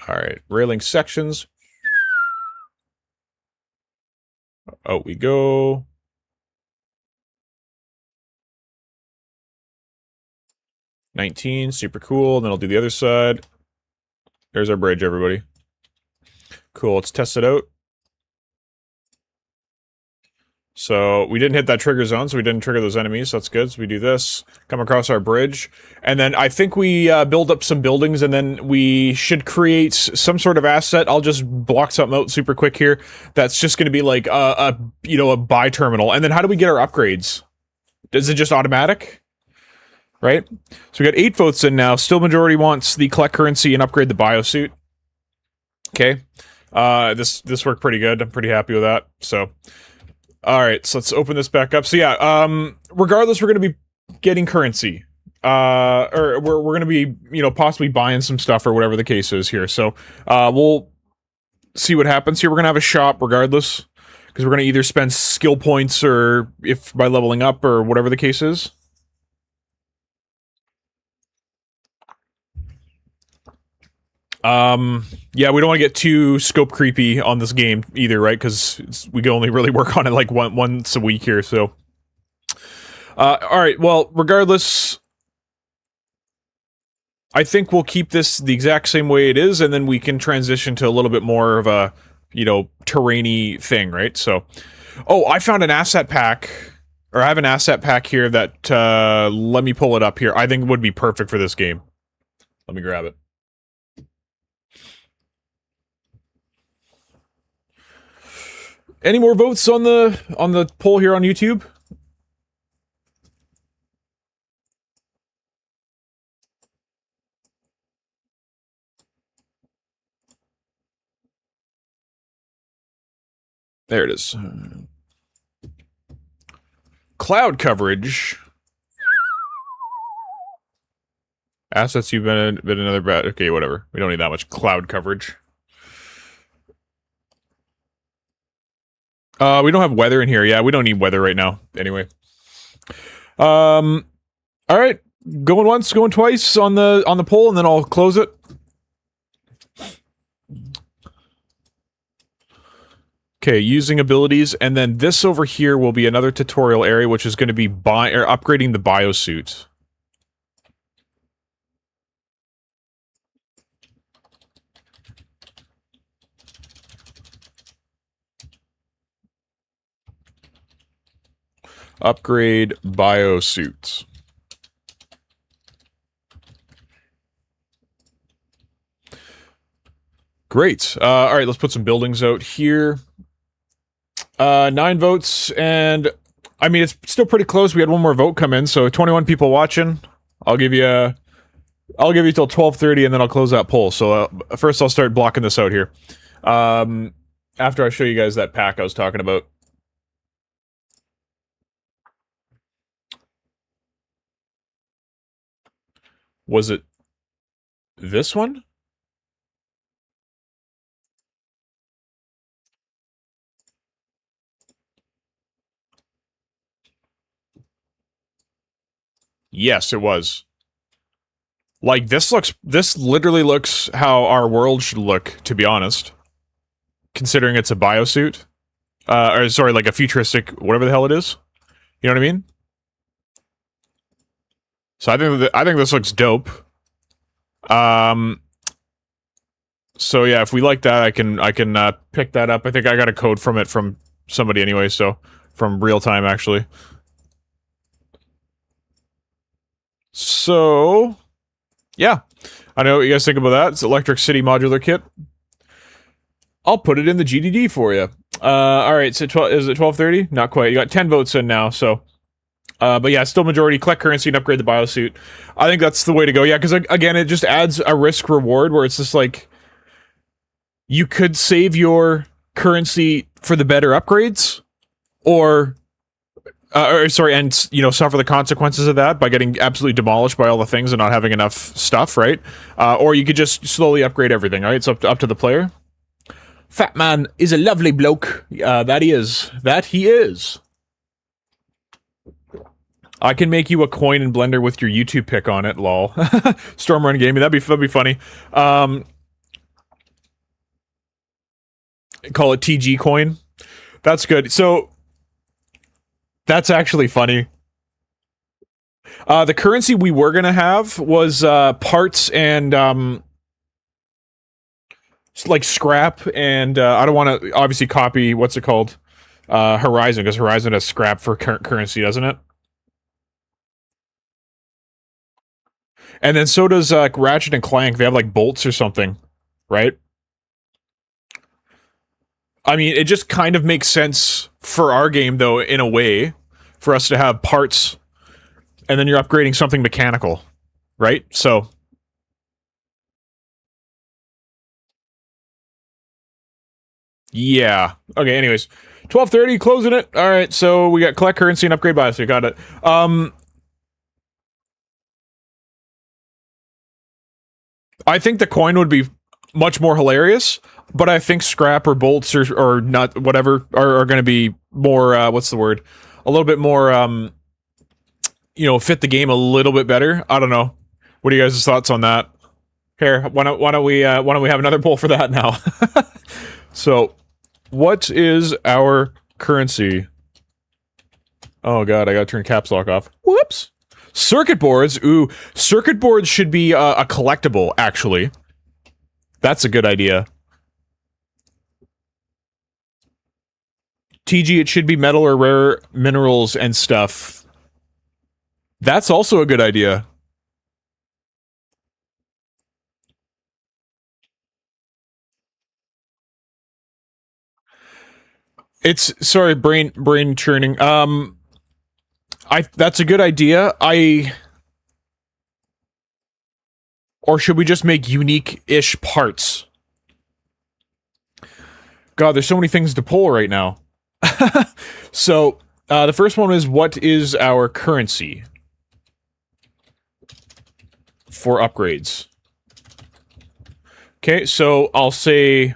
Alright, railing sections. Out we go. $19, super cool. And then I'll do the other side. There's our bridge, everybody. Cool, let's test it out. So, we didn't hit that trigger zone, so we didn't trigger those enemies, so that's good. So we do this, come across our bridge, and then I think we build up some buildings, and then we should create some sort of asset. I'll just block something out super quick here. That's just going to be like a buy terminal. And then how do we get our upgrades? Is it just automatic? Right? So we got 8 votes in now. Still majority wants the collect currency and upgrade the biosuit. Okay. This worked pretty good. I'm pretty happy with that. So... alright, so let's open this back up. So yeah, regardless, we're going to be getting currency. or we're gonna be, you know, possibly buying some stuff or whatever the case is here. So, we'll see what happens here. We're gonna have a shop regardless, because we're gonna either spend skill points or if by leveling up or whatever the case is. Yeah, we don't want to get too scope creepy on this game either, right? Because we can only really work on it like once a week here, so. Alright, well, regardless, I think we'll keep this the exact same way it is, and then we can transition to a little bit more of a, you know, terrain-y thing, right? So, oh, I found an asset pack, or I have an asset pack here that, let me pull it up here. I think it would be perfect for this game. Let me grab it. Any more votes on the poll here on YouTube? There it is. Cloud coverage. Assets you've been another bad. Okay, whatever. We don't need that much cloud coverage. We don't have weather in here. Yeah, we don't need weather right now. Anyway. All right. Going once, going twice on the poll, and then I'll close it. Okay, using abilities, and then this over here will be another tutorial area, which is going to be upgrading the biosuit. Upgrade biosuits. Great. All right, let's put some buildings out here. 9 votes, and I mean, it's still pretty close. We had one more vote come in, so 21 people watching. I'll give you till 12:30, and then I'll close that poll. So first, I'll start blocking this out here. After I show you guys that pack I was talking about. Was it this one? Yes, it was. Like, this literally looks how our world should look, to be honest. Considering it's a biosuit. Or sorry, like a futuristic, whatever the hell it is. You know what I mean? So I think this looks dope. So yeah, if we like that, I can pick that up. I think I got a code from it from somebody anyway, so from real time actually. So yeah, I know what you guys think about that. It's Electric City Modular Kit. I'll put it in the GDD for you. All right, so is it 12:30? Not quite. You got 10 votes in now, so. But yeah, still majority. Collect currency and upgrade the biosuit. I think that's the way to go. Yeah, because again, it just adds a risk reward where it's just like you could save your currency for the better upgrades, or sorry, and you know, suffer the consequences of that by getting absolutely demolished by all the things and not having enough stuff, right? Or you could just slowly upgrade everything. Right, it's up to the player. Fat Man is a lovely bloke. That he is. That he is. I can make you a coin in Blender with your YouTube pic on it, lol. Stormrun Gaming, that'd be funny. Call it TG coin. That's good. So, that's actually funny. The currency we were gonna have was parts and like scrap, and I don't want to obviously copy what's it called, Horizon, because Horizon has scrap for currency, doesn't it? And then so does Ratchet and Clank. They have like bolts or something, right? I mean, it just kind of makes sense for our game, though, in a way, for us to have parts, and then you're upgrading something mechanical, right? So, yeah. Okay, anyways. 12:30, closing it. Alright, so we got collect currency and upgrade biosuit. Got it. I think the coin would be much more hilarious, but I think scrap or bolts or not whatever are going to be more what's the word? A little bit more you know, fit the game a little bit better. I don't know. What are you guys' thoughts on that? Here, why don't we have another poll for that now? So, what is our currency? Oh god, I gotta turn caps lock off. Whoops. Circuit boards. Ooh, circuit boards should be a collectible. Actually, that's a good idea. TG, it should be metal or rare minerals and stuff. That's also a good idea. It's sorry, brain churning. That's a good idea. Or should we just make unique-ish parts? God, there's so many things to pull right now. So, the first one is, what is our currency for upgrades? Okay, so I'll say,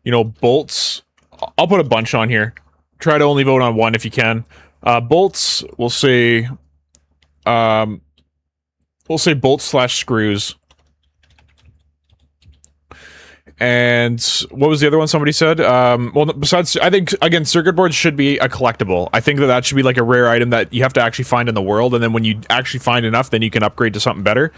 you know, bolts. I'll put a bunch on here. Try to only vote on one if you can. Bolts, we'll say bolts/screws. And what was the other one somebody said? Well, besides, I think, again, circuit boards should be a collectible. I think that should be like a rare item that you have to actually find in the world, and then when you actually find enough, then you can upgrade to something better.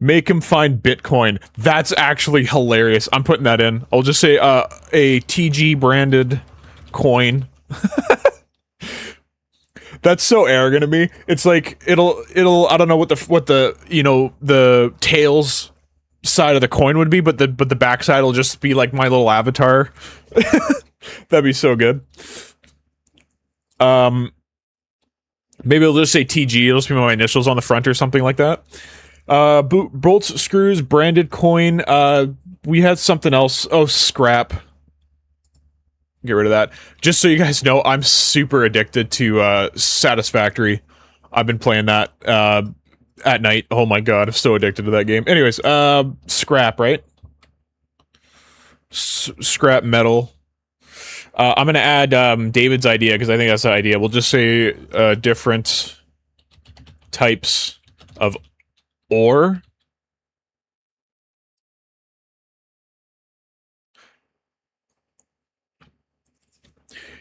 Make him find Bitcoin. That's actually hilarious. I'm putting that in. I'll just say a TG branded coin. That's so arrogant of me. It's like it'll I don't know what the you know, the tails side of the coin would be, but the back side will just be like my little avatar. That'd be so good. Maybe I'll just say TG. It'll just be my initials on the front or something like that. Bolts, screws, branded coin. We had something else. Oh, scrap. Get rid of that. Just so you guys know, I'm super addicted to Satisfactory. I've been playing that at night. Oh my god, I'm so addicted to that game. Anyways, scrap, right? Scrap metal. I'm gonna add David's idea, because I think that's the idea. We'll just say different types of ore.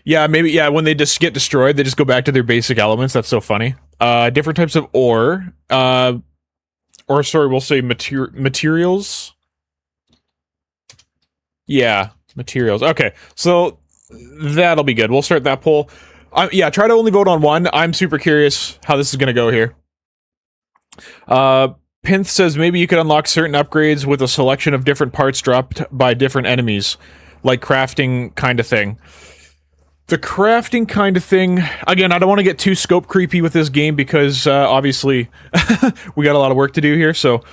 Yeah, maybe, yeah, when they just get destroyed, they just go back to their basic elements. That's so funny. Different types of ore. Or, sorry, we'll say materials. Yeah, materials. Okay, so that'll be good. We'll start that poll. Yeah, try to only vote on one. I'm super curious how this is gonna go here. Pinth says maybe you could unlock certain upgrades with a selection of different parts dropped by different enemies, like crafting kind of thing. The crafting kind of thing, again, I don't want to get too scope creepy with this game because, obviously, we got a lot of work to do here, so,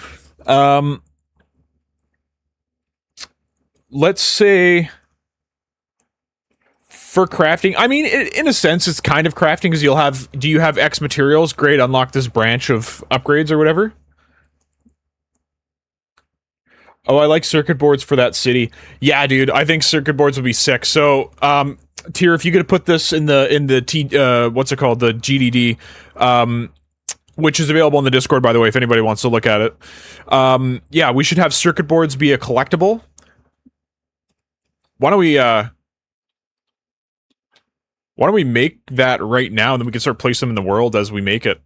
let's say, for crafting, I mean, in a sense, it's kind of crafting, because you'll have, do you have X materials? Great, unlock this branch of upgrades or whatever. Oh, I like circuit boards for that city. Yeah, dude, I think circuit boards would be sick. So, Tier, if you could put this in the what's it called? The GDD, which is available on the Discord, by the way, if anybody wants to look at it. Yeah, we should have circuit boards be a collectible. Why don't we make that right now, and then we can start placing them in the world as we make it.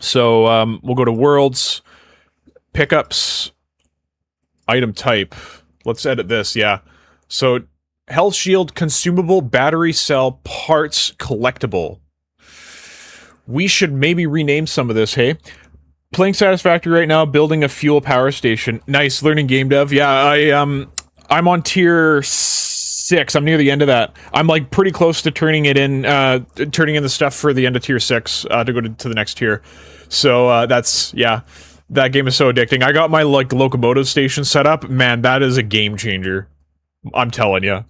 So, we'll go to worlds, pickups, item type. Let's edit this, yeah. So, health shield, consumable, battery cell, parts, collectible. We should maybe rename some of this, hey? Playing Satisfactory right now, building a fuel power station. Nice, learning game dev. Yeah, I'm on tier 6. I'm near the end of that. I'm like pretty close to turning in the stuff for the end of tier 6 to go to the next tier. So that's, yeah, that game is so addicting. I got my like locomotive station set up. Man, that is a game changer. I'm telling you.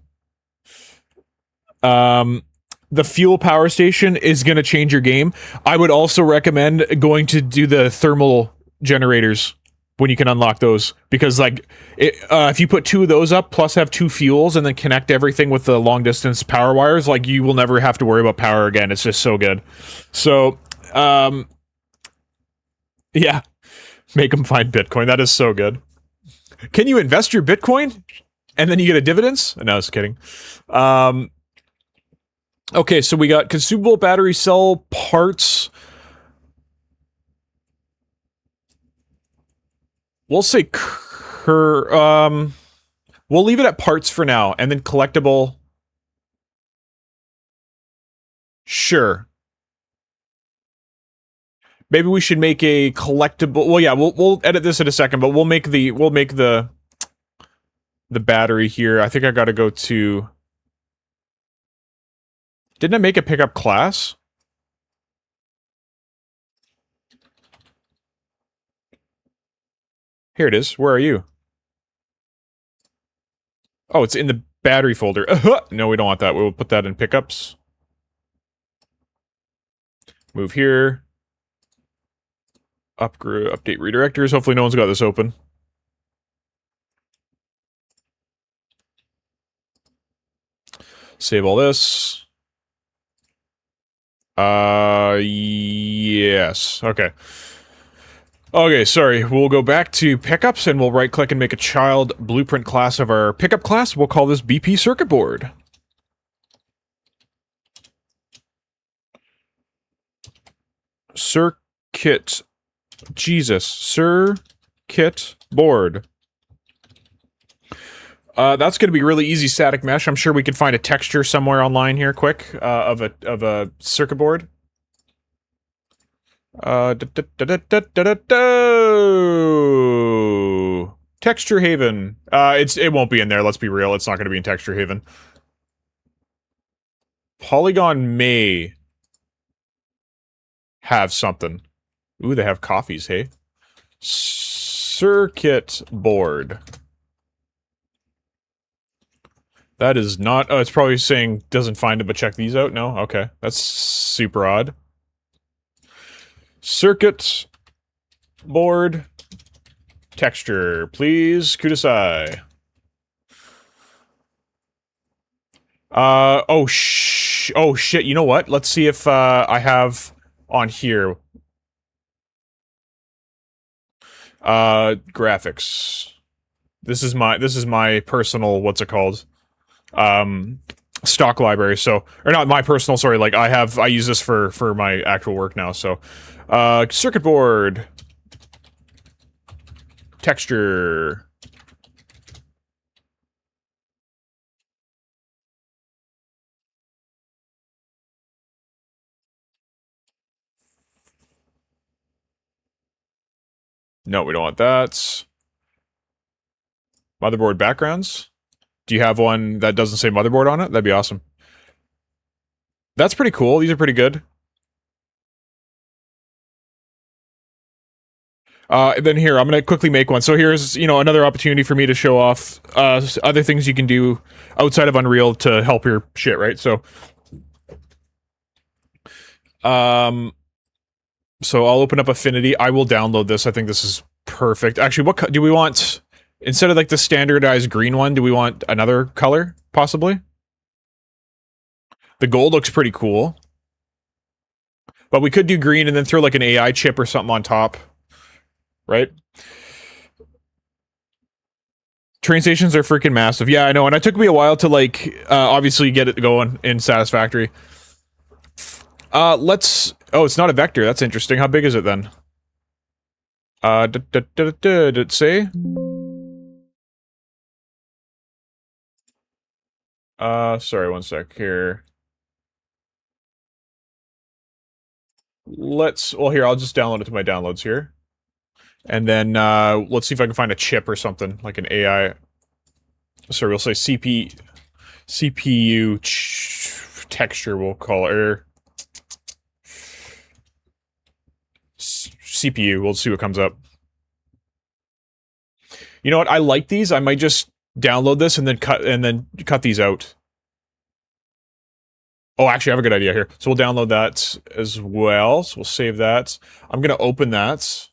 the fuel power station is going to change your game. I would also recommend going to do the thermal generators when you can unlock those, because like if you put 2 of those up plus have 2 fuels and then connect everything with the long distance power wires, like you will never have to worry about power again. It's just so good. So yeah, make them find Bitcoin. That is so good. Can you invest your Bitcoin and then you get a dividends? No, I was kidding. Okay, so we got consumable battery cell parts. We'll say we'll leave it at parts for now, and then collectible. Sure. Maybe we should make a collectible. Well, yeah, we'll edit this in a second, but we'll make the battery here. I think I got to go to. Didn't I make a pickup class? Here it is. Where are you? Oh, it's in the battery folder. No, we don't want that. We'll put that in pickups. Move here. Update redirectors. Hopefully no one's got this open. Save all this. Yes. Okay. Okay, sorry. We'll go back to pickups and we'll right-click and make a child blueprint class of our pickup class. We'll call this BP circuit board. Circuit. Jesus. Circuit board. That's going to be really easy static mesh. I'm sure we could find a texture somewhere online here, quick, of a circuit board. Texture Haven. It won't be in there. Let's be real. It's not going to be in Texture Haven. Polygon may have something. Ooh, they have coffees. Hey, circuit board. That is not... Oh, it's probably saying doesn't find it, but check these out. No? Okay. That's super odd. Circuit board texture, please. Kudasai. Oh shit, you know what? Let's see if I have on here. Graphics. This is my personal, what's it called? Stock library, so, or not my personal, sorry, like I use this for my actual work now, so circuit board texture. No, we don't want that. Motherboard backgrounds. Do you have one that doesn't say motherboard on it? That'd be awesome. That's pretty cool. These are pretty good. Then here, I'm going to quickly make one. So here's, another opportunity for me to show off other things you can do outside of Unreal to help your shit, right? So, so I'll open up Affinity. I will download this. I think this is perfect. Actually, what do we want? Instead of like the standardized green one, do we want another color, possibly? The gold looks pretty cool. But we could do green and then throw like an AI chip or something on top. Right? Train stations are freaking massive. Yeah, I know. And it took me a while to like, obviously get it going in Satisfactory. Let's... Oh, it's not a vector. That's interesting. How big is it then? Did it say? Sorry, one sec here. Well, here, I'll just download it to my downloads here. And then, let's see if I can find a chip or something, like an AI. Sorry, we'll say CPU texture, we'll call it. CPU, we'll see what comes up. You know what, I like these, I might just download this and then cut these out. Oh, actually, I have a good idea here. So we'll download that as well. So we'll save that. I'm going to open that.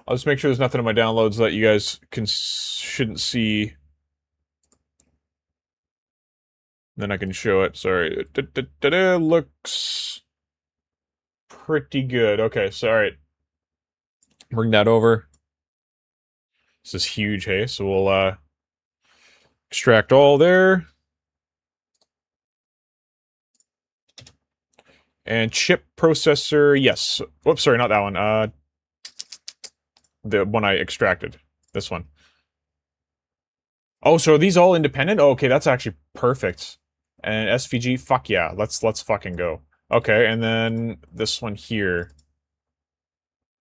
I'll just make sure there's nothing in my downloads that you guys shouldn't see. Then I can show it. Sorry. Looks pretty good. Okay, so alright. Bring that over. This is huge, hey? So we'll extract all there. And chip processor, yes. Whoops, sorry, not that one. The one I extracted. This one. Oh, so are these all independent? Oh, okay, that's actually perfect. And SVG, fuck yeah, let's fucking go. Okay, and then this one here.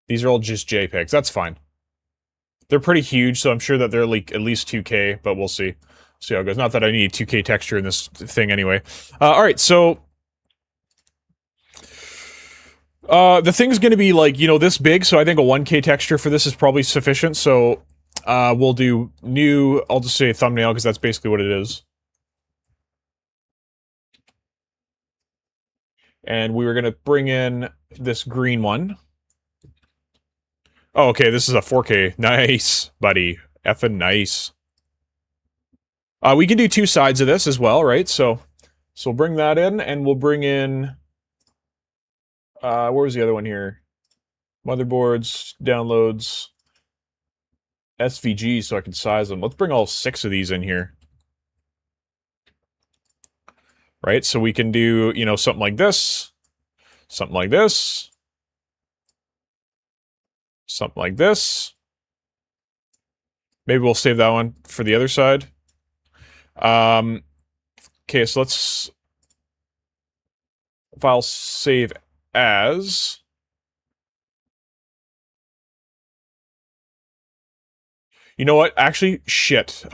These are all just JPEGs, that's fine. They're pretty huge, so I'm sure that they're like at least 2K, but we'll see. See how it goes. Not that I need 2K texture in this thing anyway. Alright, so... the thing's gonna be like, you know, this big, so I think a 1K texture for this is probably sufficient, so... we'll do new, I'll just say thumbnail, because that's basically what it is. And we were gonna bring in this green one. Oh, okay, this is a 4K. Nice, buddy. Effing nice. We can do two sides of this as well, right? So we'll bring that in, and we'll bring in... where was the other one here? Motherboards, downloads... SVG so I can size them. Let's bring all 6 of these in here. Right, so we can do, you know, something like this. Something like this. Something like this. Maybe we'll save that one for the other side. Okay, so let's... File save as... You know what? Actually, shit.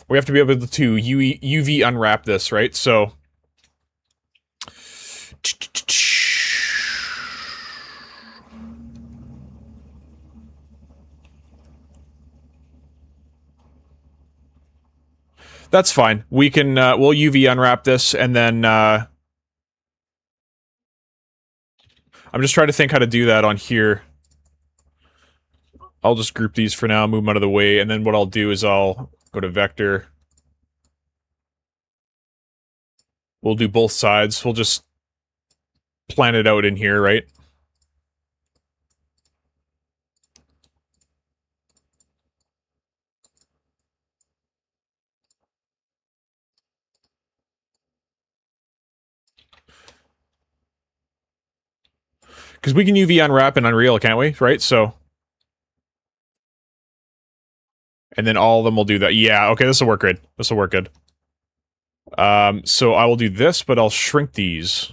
We have to be able to UV unwrap this, right? So... That's fine. We can, we'll UV unwrap this, and then, I'm just trying to think how to do that on here. I'll just group these for now, move them out of the way, and then what I'll do is I'll go to vector. We'll do both sides. We'll just plan it out in here, right? Because we can UV unwrap in Unreal, can't we? Right? So... And then all of them will do that. Yeah, okay, this will work good. This will work good. So I will do this, but I'll shrink these.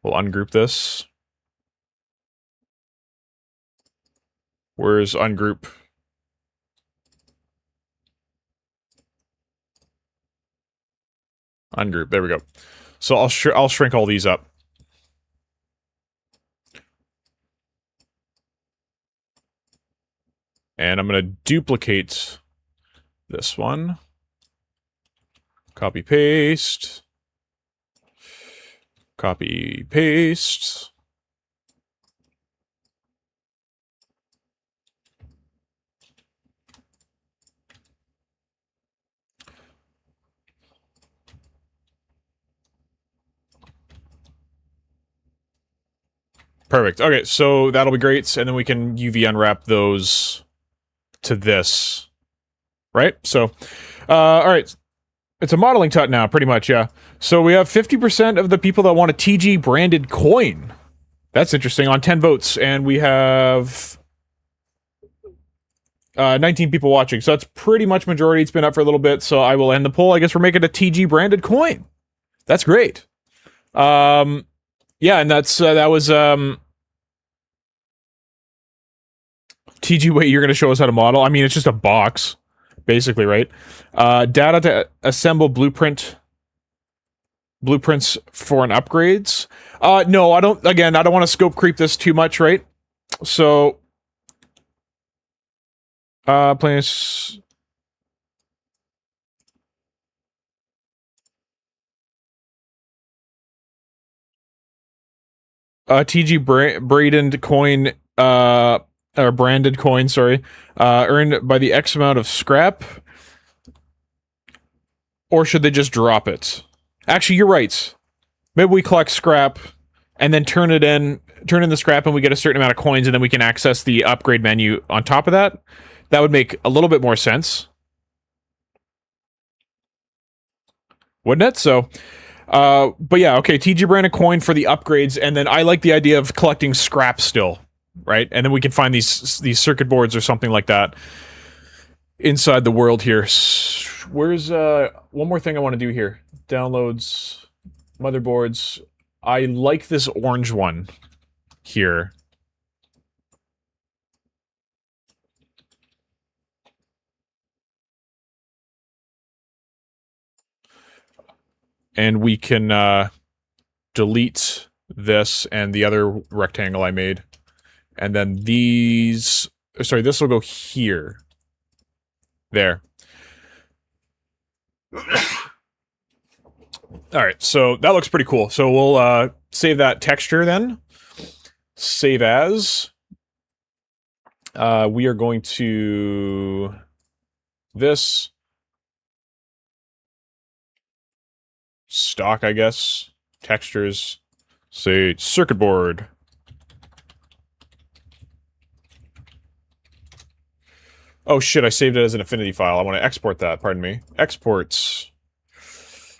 We'll ungroup this. Where's ungroup? Ungroup, there we go. So I'll shrink all these up. And I'm going to duplicate this one. Copy, paste. Copy, paste. Perfect. Okay, so that'll be great, and then we can UV unwrap those to this. Right? So, alright. It's a modeling tut now, pretty much, yeah. So we have 50% of the people that want a TG branded coin. That's interesting, on 10 votes, and we have 19 people watching, so that's pretty much majority. It's been up for a little bit, so I will end the poll. I guess we're making a TG branded coin. That's great. Yeah, and that's, that was, TG, wait, you're gonna show us how to model? I mean, it's just a box, basically, right? Data to assemble blueprint. Blueprints for an upgrades. No, I don't. Again, I don't want to scope creep this too much, right? So, plans. TG Bradened coin, or branded coin, sorry, earned by the X amount of scrap, or should they just drop it? Actually, you're right. Maybe we collect scrap and then turn in the scrap, and we get a certain amount of coins, and then we can access the upgrade menu on top of that. That would make a little bit more sense, wouldn't it? So, but yeah, okay, TG branded coin for the upgrades, and then I like the idea of collecting scrap still, right? And then we can find these circuit boards or something like that inside the world here. Where's one more thing I want to do here? Downloads, motherboards. I like this orange one here. And we can delete this and the other rectangle I made. And then these... Sorry, this will go here. There. Alright, so that looks pretty cool. So we'll save that texture then. Save as. We are going to... This. Stock, I guess. Textures. Say circuit board. Oh shit, I saved it as an Affinity file. I want to export that, pardon me. Exports.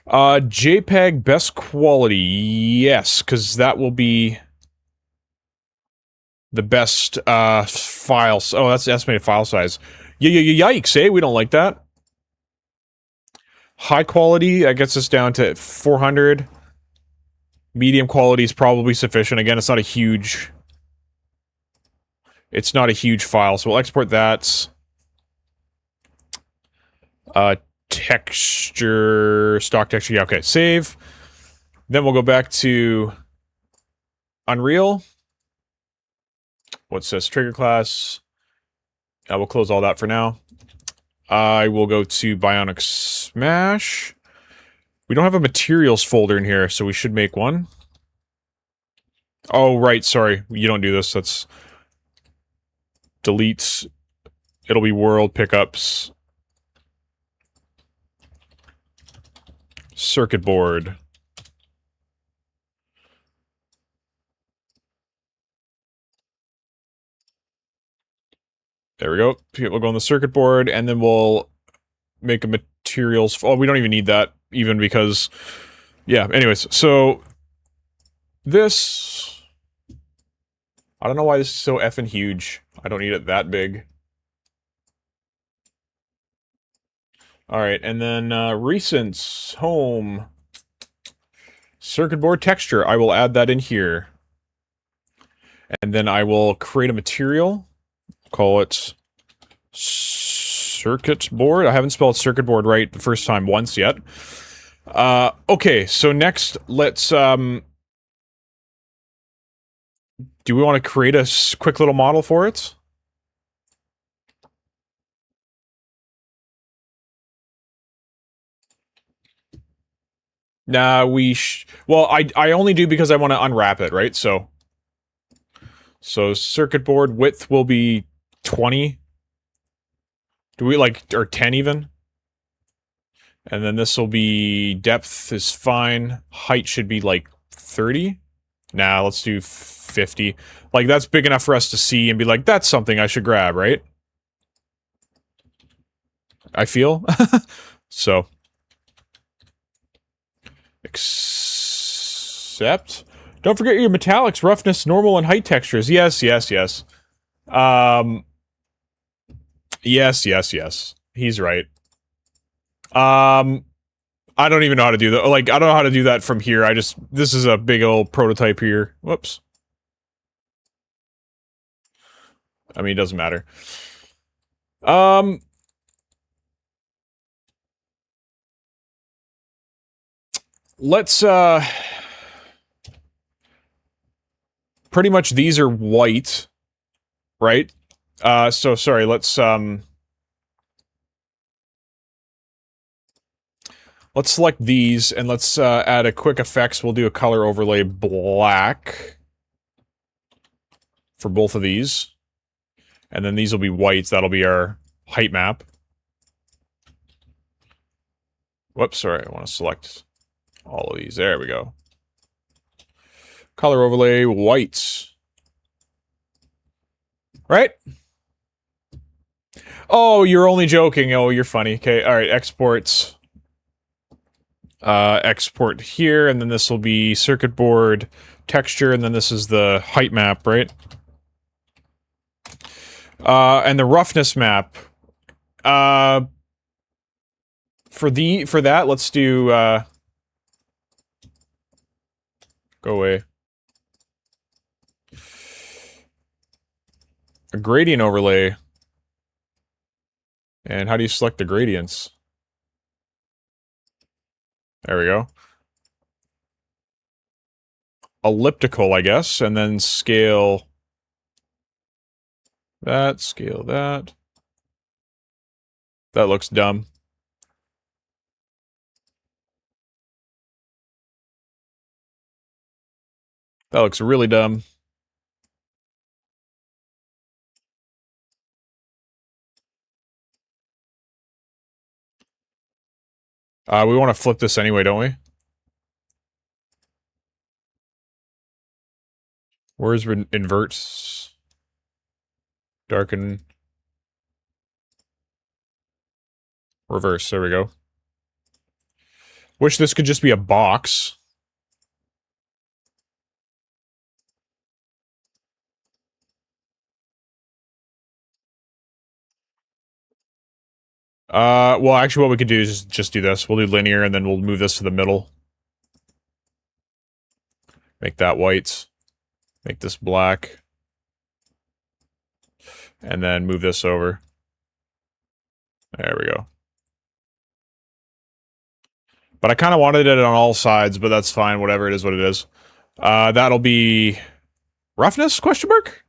JPEG best quality. Yes, because that will be the best files. Oh, that's the estimated file size. Yikes, eh? We don't like that. High quality, that gets us down to 400. Medium quality is probably sufficient. Again, it's not a huge... It's not a huge file, so we'll export that. Texture... Stock texture, yeah, okay. Save. Then we'll go back to... Unreal. What's this? Trigger class. We'll close all that for now. I will go to Bionic Smash. We don't have a materials folder in here, so we should make one. Oh, right, sorry. You don't do this. That's... Delete. It'll be world pickups. Circuit board. There we go. We'll go on the circuit board, and then we'll make a materials... Oh, we don't even need that, even because... Yeah, anyways, so... This... I don't know why this is so effing huge. I don't need it that big. Alright, and then, recents, home... Circuit board texture, I will add that in here. And then I will create a material. Call it circuit board. I haven't spelled circuit board right the first time once yet. Okay, so next, let's, do we want to create a quick little model for it? Nah, well, I only do because I want to unwrap it, right? So circuit board width will be 20. Do we like, or 10 even? And then this will be, depth is fine. Height should be like 30. Nah, let's do 50. Like, that's big enough for us to see and be like, that's something I should grab, right? I feel. So. Accept. Don't forget your metallics, roughness, normal, and height textures. Yes, yes, yes. Yes. He's right. I don't even know how to do that. Like, I don't know how to do that from here. This is a big old prototype here. Whoops. I mean, it doesn't matter. let's, pretty much these are white, right? So sorry, let's select these, and let's, add a quick effects. We'll do a color overlay black for both of these. And then these will be whites. That'll be our height map. Whoops, sorry, I want to select all of these. There we go. Color overlay whites. Right? Oh, you're only joking. Oh, you're funny. Okay, alright, exports. Export here, and then this will be circuit board texture, and then this is the height map, right? And the roughness map. For that, let's do, go away. A gradient overlay. And how do you select the gradients? There we go. Elliptical, I guess, and then scale that, scale that. That looks dumb. That looks really dumb. We want to flip this anyway, don't we? Where's inverts? Darken. Reverse, there we go. Wish this could just be a box. Well, actually what we could do is just do this. We'll do linear, and then we'll move this to the middle. Make that white. Make this black. And then move this over. There we go. But I kind of wanted it on all sides, but that's fine. Whatever, it is what it is. That'll be... roughness, question mark?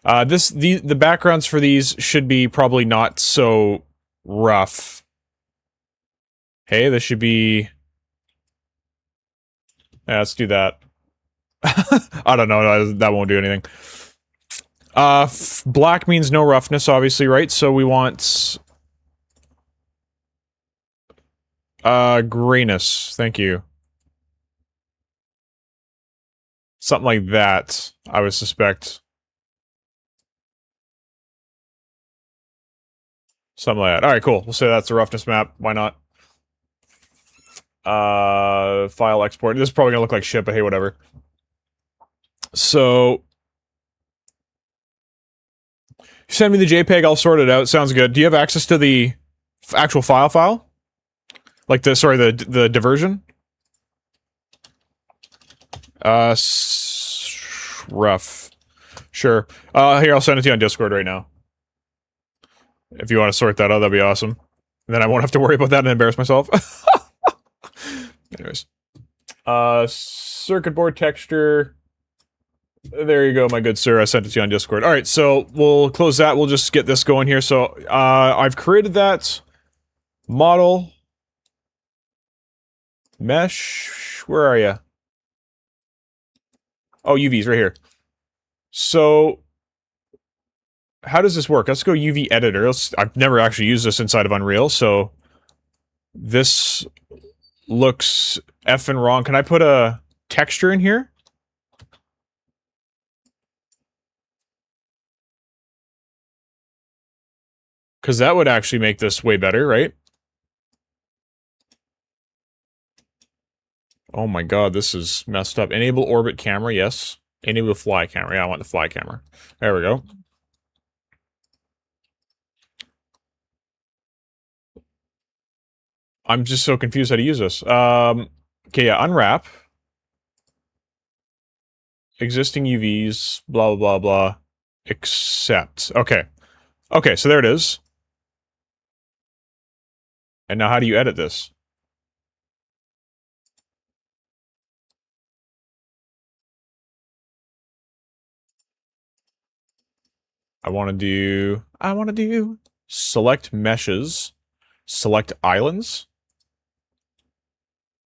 The backgrounds for these should be probably not so rough. Hey, this should be... yeah, let's do that. I don't know, that won't do anything. Black means no roughness, obviously, right? So we want... grayness. Thank you. Something like that, I would suspect. Something like that. Alright, cool. We'll say that's a roughness map. Why not? File export. This is probably gonna look like shit, but hey, whatever. So... send me the JPEG, I'll sort it out. Sounds good. Do you have access to the actual file? Like the, sorry, the diversion? Rough. Sure. Here, I'll send it to you on Discord right now. If you want to sort that out, that'd be awesome. And then I won't have to worry about that and embarrass myself. Anyways. Circuit board texture. There you go, my good sir. I sent it to you on Discord. Alright, so we'll close that. We'll just get this going here. So, I've created that model. Mesh. Where are you? Oh, UV's right here. So, how does this work? Let's go UV editor. I've never actually used this inside of Unreal, so this looks effing wrong. Can I put a texture in here? Because that would actually make this way better, right? Oh my god, this is messed up. Enable orbit camera, yes. Enable fly camera. Yeah, I want the fly camera. There we go. I'm just so confused how to use this. Okay, yeah, unwrap. Existing UVs, blah, blah, blah, blah. Accept. Okay. Okay, so there it is. And now how do you edit this? I want to do select meshes, select islands.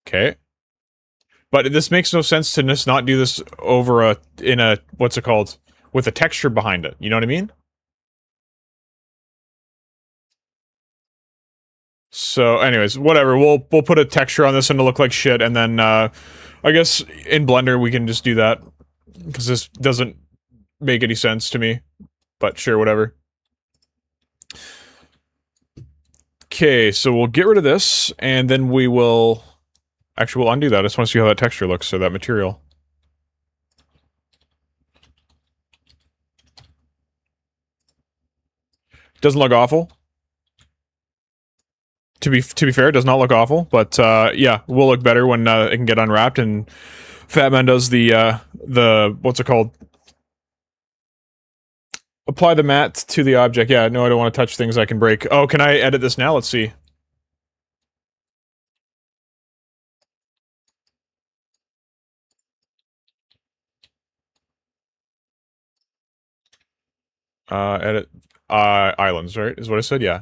Okay. But this makes no sense to just not do this over what's it called? With a texture behind it. You know what I mean? So anyways, whatever. We'll put a texture on this and it'll look like shit, and then I guess in Blender we can just do that. Because this doesn't make any sense to me. But sure, whatever. Okay, so we'll get rid of this, and then we will... Actually, we'll undo that. I just want to see how that texture looks, or that material. Doesn't look awful. To be fair, it does not look awful, but yeah, will look better when it can get unwrapped, and Fatman does the what's it called? Apply the mat to the object. Yeah, no, I don't want to touch things I can break. Oh, can I edit this now? Let's see. Edit islands, right? Is what I said, yeah.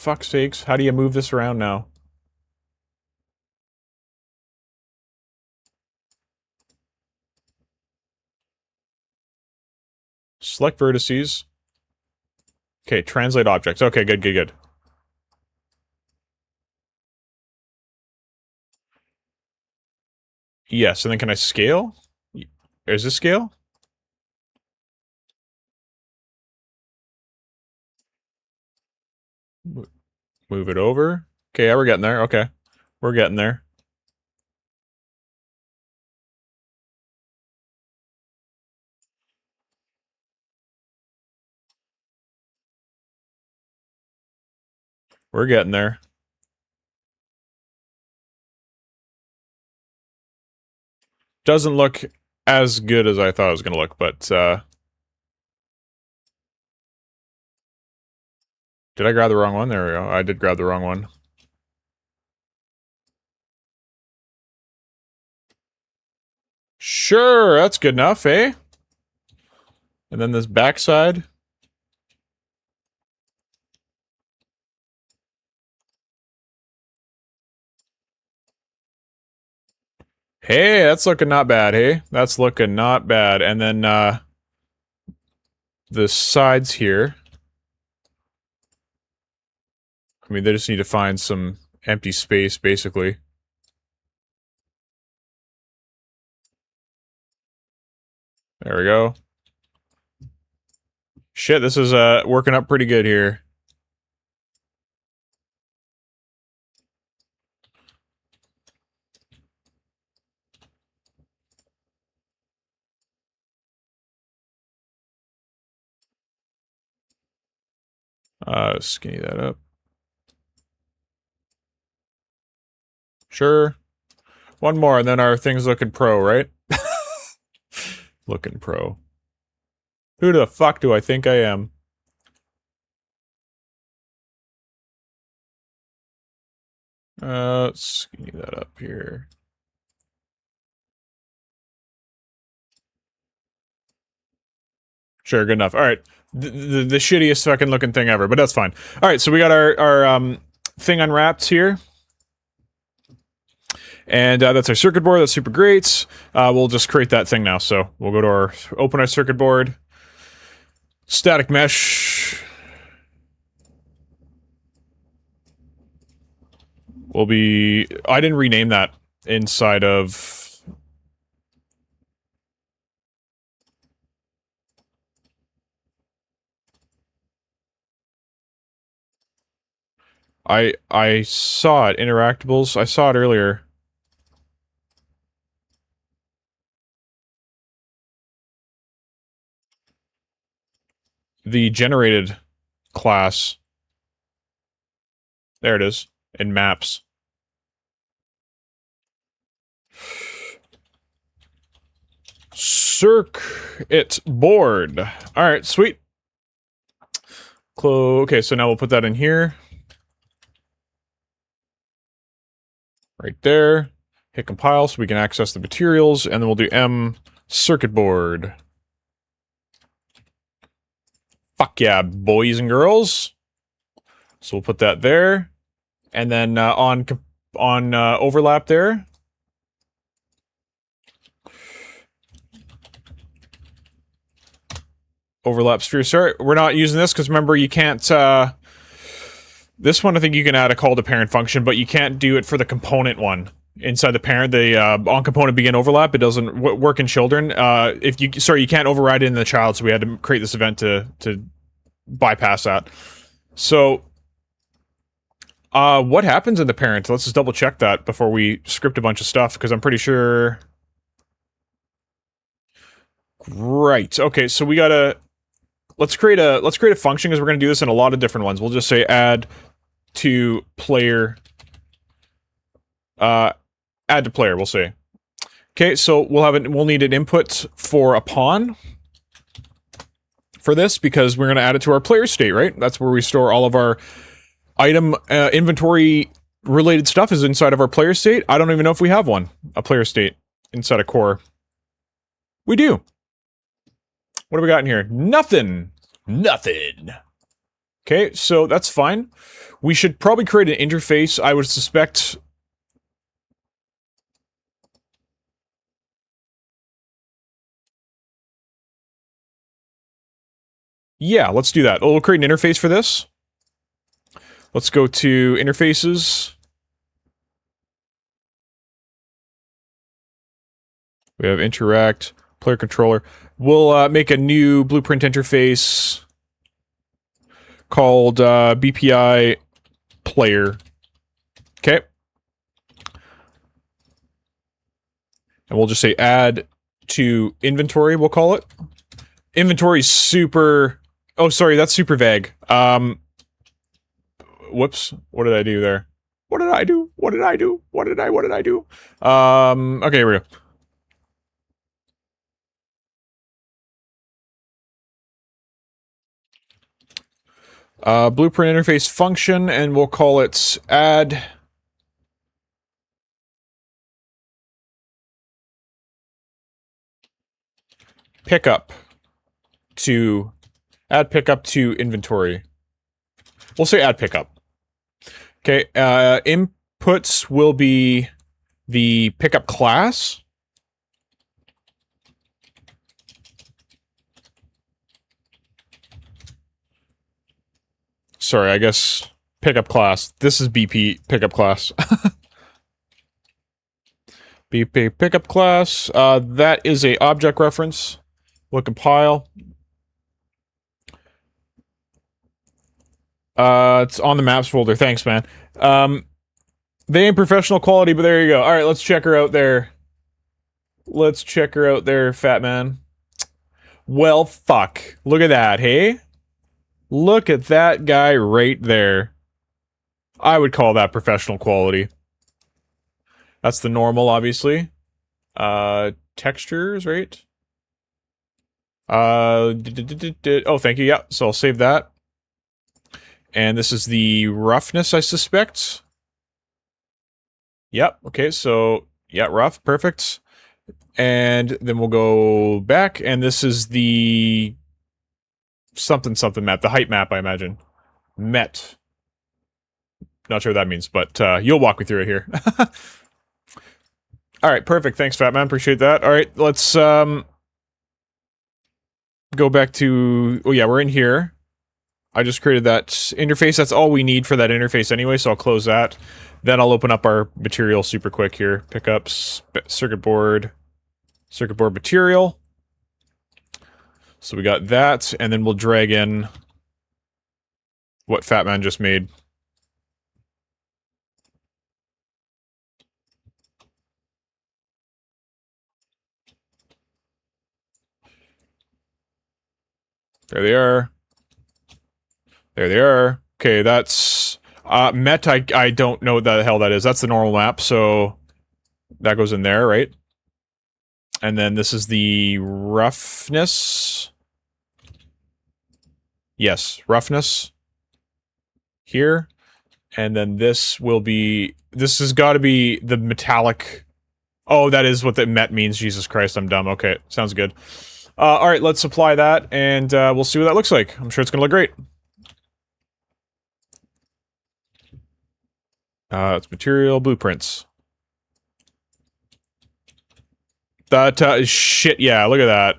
Fuck's sakes, how do you move this around now? Select vertices. Okay, translate objects. Okay, good, good, good. Yes, and then can I scale? Is this scale? Move it over. Okay, yeah, we're getting there. Okay. We're getting there. We're getting there. Doesn't look as good as I thought it was gonna look, but, did I grab the wrong one? There we go. I did grab the wrong one. Sure, that's good enough, eh? And then this backside. Hey, that's looking not bad, hey? That's looking not bad. And then, the sides here. I mean, they just need to find some empty space, basically. There we go. Shit, this is, working up pretty good here. Skinny that up. Sure. One more, and then our thing's looking pro, right? Looking pro. Who the fuck do I think I am? Let's skinny that up here. Sure, good enough. Alright. The shittiest fucking looking thing ever, but that's fine. Alright, so we got our thing unwrapped here. And that's our circuit board. That's super great. We'll just create that thing now. So we'll go to open our circuit board. Static mesh. Will be... I didn't rename that inside of... I saw it. Interactables. I saw it earlier. The generated class. There it is. In maps. circuit board. All right, sweet. Okay, so now we'll put that in here. Right there. Hit compile so we can access the materials, and then we'll do M circuit board. Fuck yeah, boys and girls. So we'll put that there. And then on overlap there. Overlap sphere. Sorry, we're not using this because remember you can't, this one I think you can add a call to parent function, but you can't do it for the component one. Inside the parent, the on component begin overlap, it doesn't work in children. You can't override it in the child, so we had to create this event to bypass that. So, what happens in the parent? Let's just double check that before we script a bunch of stuff, because I'm pretty sure... Right, okay, so we gotta... Let's create a function, because we're gonna do this in a lot of different ones. We'll just say add to player... add to player, we'll say. Okay, so we'll need an input for a pawn for this, because we're going to add it to our player state, right? That's where we store all of our item inventory related stuff is inside of our player state. I don't even know if we have one, a player state inside a core. We do. What do we got in here? Nothing. Nothing. Okay, so that's fine. We should probably create an interface, I would suspect. Yeah, let's do that. We'll create an interface for this. Let's go to interfaces. We have interact, player controller. We'll make a new blueprint interface called BPI player. Okay. And we'll just say add to inventory, we'll call it. Inventory's super... Oh, sorry, that's super vague. Whoops. What did I do there? What did I do? What did I do? What did I do? Okay, here we go. Blueprint interface function, and we'll call it add... pickup to... add pickup to inventory. We'll say add pickup. Okay, inputs will be the pickup class. Sorry, I guess pickup class. This is BP pickup class. BP pickup class. That is a object reference. We'll compile. It's on the maps folder. Thanks, man. They ain't professional quality, but there you go. Alright, let's check her out there. Let's check her out there, fat man. Well, fuck. Look at that, hey? Look at that guy right there. I would call that professional quality. That's the normal, obviously. Textures, right? Oh, thank you, yeah. So I'll save that. And this is the roughness, I suspect. Yep, okay, so, yeah, rough, perfect. And then we'll go back, and this is the... something map, the height map, I imagine. Met. Not sure what that means, but you'll walk me through it here. Alright, perfect, thanks, fat man, appreciate that. Alright, let's, go back to... oh yeah, we're in here. I just created that interface. That's all we need for that interface anyway, so I'll close that. Then I'll open up our material super quick here. Pickups, circuit board material. So we got that, and then we'll drag in what Fatman just made. There they are. There they are. Okay, that's... Met, I don't know what the hell that is. That's the normal map, so... that goes in there, right? And then this is the roughness. Yes, roughness. Here. And then this will be... This has got to be the metallic... Oh, that is what the met means. Jesus Christ, I'm dumb. Okay, sounds good. Alright, let's apply that, and we'll see what that looks like. I'm sure it's gonna look great. It's material blueprints. That, shit, yeah, look at that.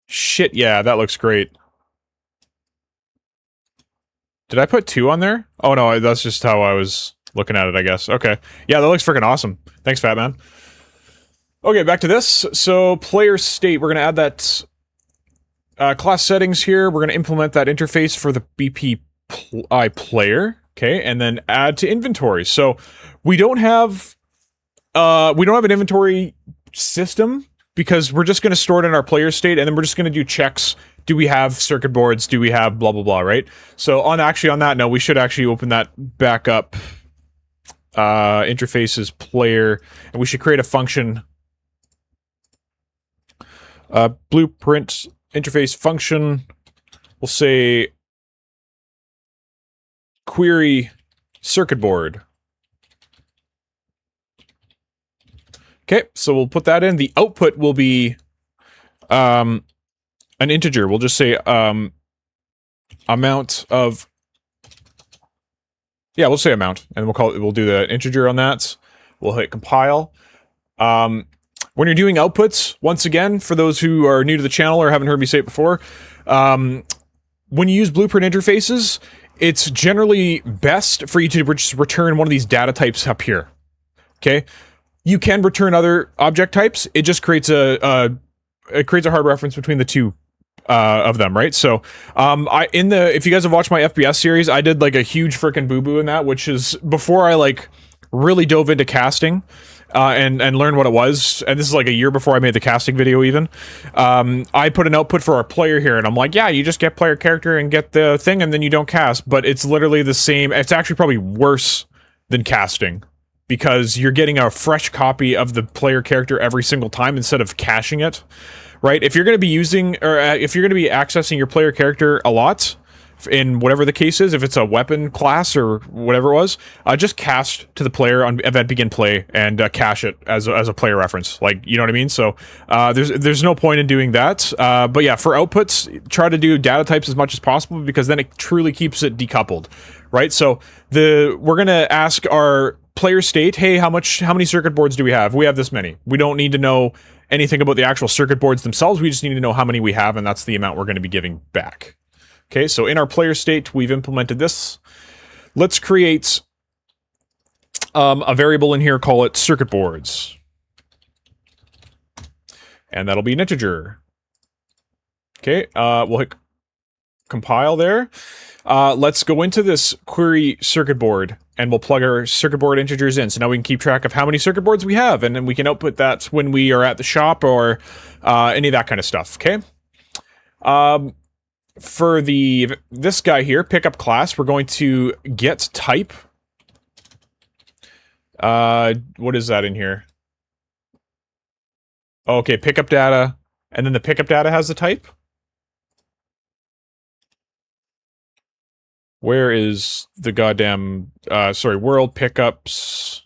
Shit, yeah, that looks great. Did I put 2 on there? Oh no, that's just how I was looking at it, I guess. Okay. Yeah, that looks freaking awesome. Thanks, Fat Man. Okay, back to this. So, player state, we're gonna add that class settings here. We're gonna implement that interface for the BPI player. Okay, and then add to inventory. So, we don't have an inventory system because we're just gonna store it in our player state, and then we're just gonna do checks. Do we have circuit boards? Do we have blah, blah, blah, right? So, on that note, we should actually open that back up. Interfaces player, and we should create a function. Blueprint interface function. We'll say query circuit board. Okay, so we'll put that in. The output will be an integer. We'll just say amount of... Yeah, we'll say amount, and we'll do the integer on that. We'll hit compile. When you're doing outputs, once again, for those who are new to the channel or haven't heard me say it before, when you use blueprint interfaces, it's generally best for you to just return one of these data types up here. Okay? You can return other object types. It just creates a hard reference between the two of them, right? So, if you guys have watched my FBS series, I did like a huge freaking boo-boo in that, which is before I like really dove into casting and learned what it was. And this is like a year before I made the casting video even. I put an output for our player here, and I'm like, yeah, you just get player character and get the thing, and then you don't cast. But it's literally the same. It's actually probably worse than casting, because you're getting a fresh copy of the player character every single time instead of caching it. Right, if you're going to be using, or if you're going to be accessing your player character a lot, in whatever the case is, if it's a weapon class or whatever it was, just cast to the player on event begin play and cache it as a player reference. Like, you know what I mean? So there's no point in doing that. But yeah, for outputs, try to do data types as much as possible, because then it truly keeps it decoupled. Right, so we're going to ask our player state, hey, how many circuit boards do we have? We have this many. We don't need to know anything about the actual circuit boards themselves. We just need to know how many we have, and that's the amount we're going to be giving back. Okay, so in our player state, we've implemented this. Let's create a variable in here, call it circuit boards. And that'll be an integer. Okay, we'll hit compile there. Let's go into this query circuit board, and we'll plug our circuit board integers in. So now we can keep track of how many circuit boards we have, and then we can output that when we are at the shop or any of that kind of stuff, okay? For this guy here, pickup class, we're going to get type. What is that in here? Okay, pickup data, and then the pickup data has the type. Where is the goddamn, world pickups?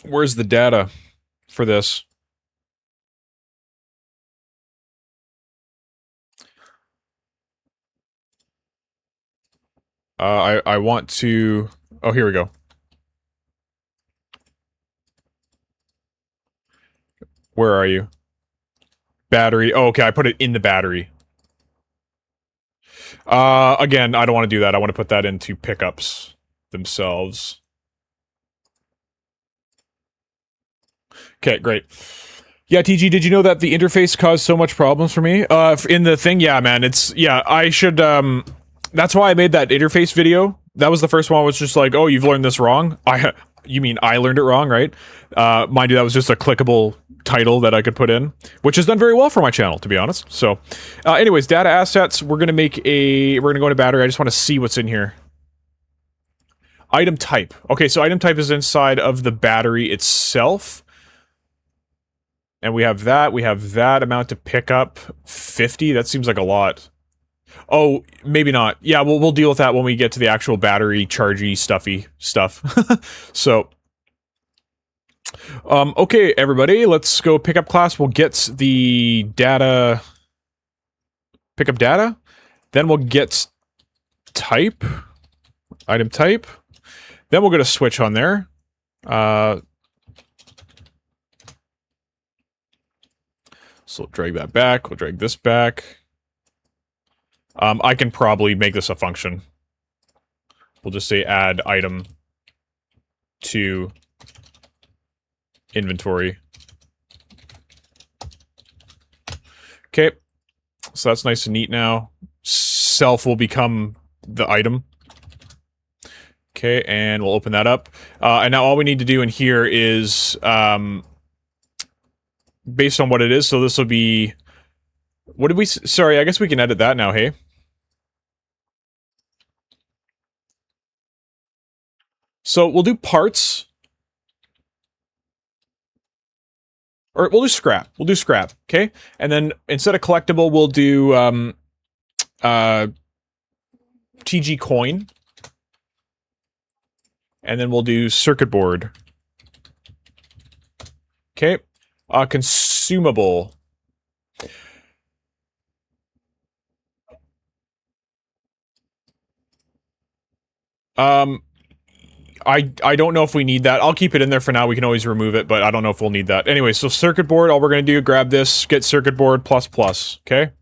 Where's the data for this? I want to... Oh, here we go. Where are you? Battery. Oh, okay, I put it in the battery. Again, I don't want to do that. I want to put that into pickups themselves. Okay, great. Yeah, TG, did you know that the interface caused so much problems for me? In the thing, yeah, man, I should, that's why I made that interface video. That was the first one, was just like, oh, you've learned this wrong? You mean I learned it wrong, right? Mind you, that was just a clickable title that I could put in, which has done very well for my channel, to be honest. So, anyways, data assets, we're gonna go into battery. I just want to see what's in here. Item type. Okay, so item type is inside of the battery itself. And we have that amount to pick up. 50? That seems like a lot. Oh, maybe not. Yeah, we'll deal with that when we get to the actual battery chargy stuffy stuff. So, okay, everybody, let's go pick up class. We'll get the data. Pick up data. Then we'll get type. Item type. Then we'll get a switch on there. So we'll drag that back. We'll drag this back. I can probably make this a function. We'll just say add item to inventory. Okay. So that's nice and neat now. Self will become the item. Okay, and we'll open that up. And now all we need to do in here is, based on what it is, so this will be... What did we... Sorry, I guess we can edit that now, hey? So we'll do parts. Or we'll do scrap. We'll do scrap, okay? And then instead of collectible, we'll do TG coin. And then we'll do circuit board. Okay. Consumable. I don't know if we need that. I'll keep it in there for now. We can always remove it, but I don't know if we'll need that. Anyway, so circuit board, all we're going to do, grab this, get circuit board plus plus, okay?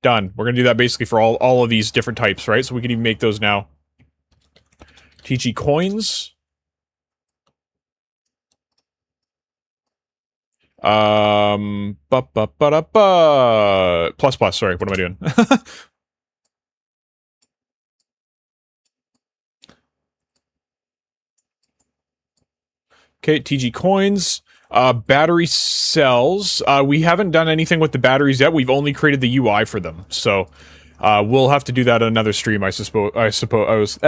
Done. We're going to do that basically for all of these different types, right? So we can even make those now. TG coins. Plus plus, sorry, what am I doing? Okay, TG coins. Battery cells. We haven't done anything with the batteries yet. We've only created the UI for them. So, we'll have to do that on another stream, I suppose. I suppose.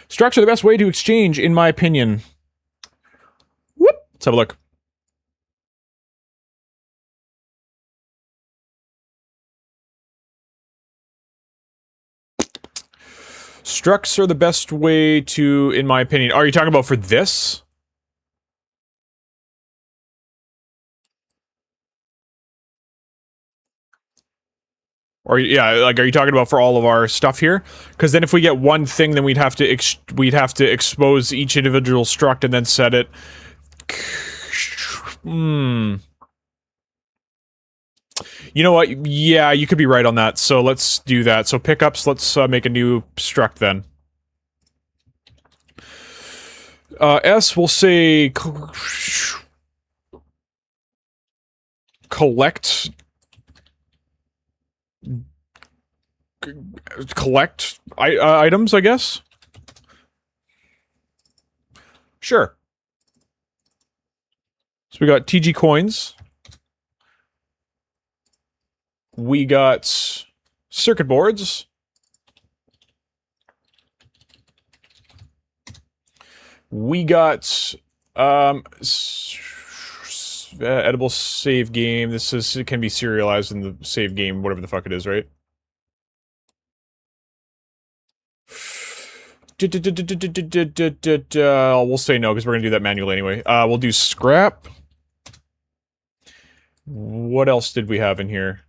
Structure the best way to exchange, in my opinion. Whoop. Let's have a look. Structs are the best way to, in my opinion. Are you talking about for this? Or yeah, like, are you talking about for all of our stuff here? Because then if we get one thing, then we'd have to expose each individual struct and then set it. You know what? Yeah, you could be right on that. So let's do that. So pickups, let's make a new struct then. S, we'll say collect items, I guess. Sure. So we got TG coins. We got circuit boards. We got edible save game. This is, it can be serialized in the save game, whatever the fuck it is, right? We'll say no because we're gonna do that manually anyway. We'll do scrap. What else did we have in here?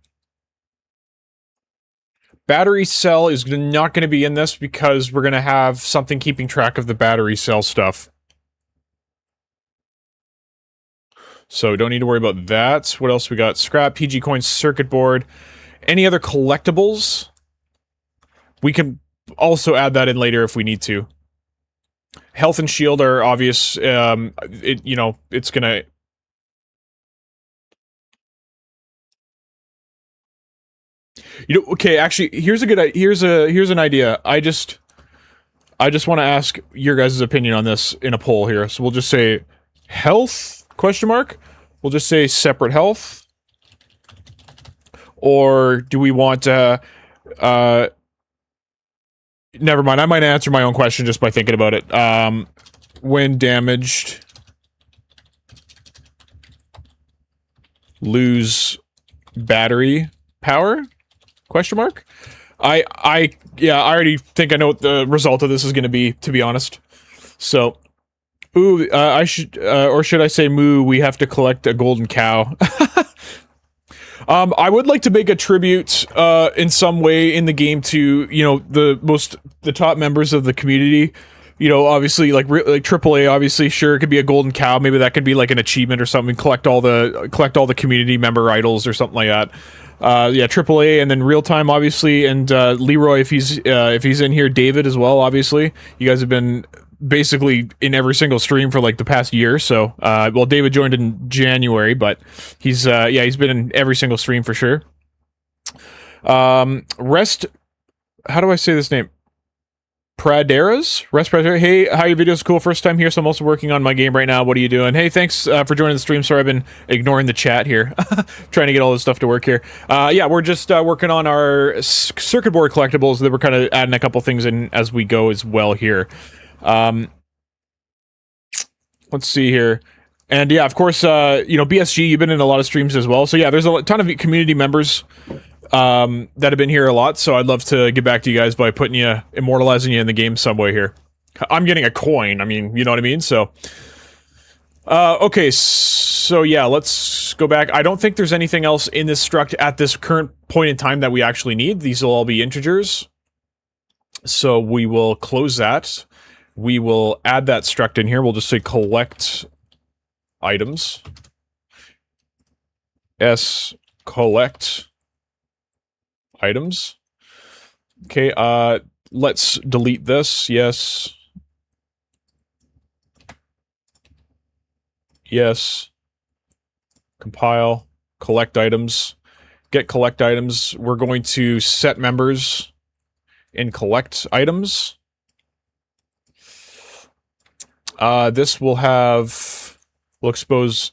Battery cell is not going to be in this because we're going to have something keeping track of the battery cell stuff. So don't need to worry about that. What else we got? Scrap, PG coins, circuit board. Any other collectibles? We can also add that in later if we need to. Health and shield are obvious. You know, it's going to... You know, okay, actually, here's a good here's an idea. I just want to ask your guys' opinion on this in a poll here. So we'll just say health question mark. We'll just say separate health. Or do we want Never mind. I might answer my own question just by thinking about it. When damaged, lose battery power? Question mark? Yeah, I already think I know what the result of this is going to be honest. So, ooh, I should, or should I say moo, we have to collect a golden cow. I would like to make a tribute, in some way in the game to, you know, the top members of the community. You know, obviously, like AAA, obviously, sure, it could be a golden cow. Maybe that could be like an achievement or something. Collect all the community member idols or something like that. Yeah, AAA, and then real time, obviously, and Leroy, if he's in here, David as well, obviously. You guys have been basically in every single stream for like the past year. So, well, David joined in January, but he's he's been in every single stream for sure. Rest, how do I say this name? Rest Praderas. Hey, how your video's cool. First time here, so I'm also working on my game right now. What are you doing? Hey, thanks for joining the stream. Sorry, I've been ignoring the chat here. Trying to get all this stuff to work here. Yeah, we're just working on our circuit board collectibles. That we're kind of adding a couple things in as we go as well here. Let's see here. And yeah, of course, you know, BSG, you've been in a lot of streams as well. So yeah, there's a ton of community members that have been here a lot, so I'd love to get back to you guys by immortalizing you in the game some way here. I'm getting a coin, I mean, you know what I mean? So, okay, so yeah, let's go back. I don't think there's anything else in this struct at this current point in time that we actually need. These will all be integers. So we will close that. We will add that struct in here. We'll just say collect items. Collect items. Okay, let's delete this. Yes. Yes. Compile. Collect items. Get collect items. We're going to set members in collect items. This will have... We'll expose...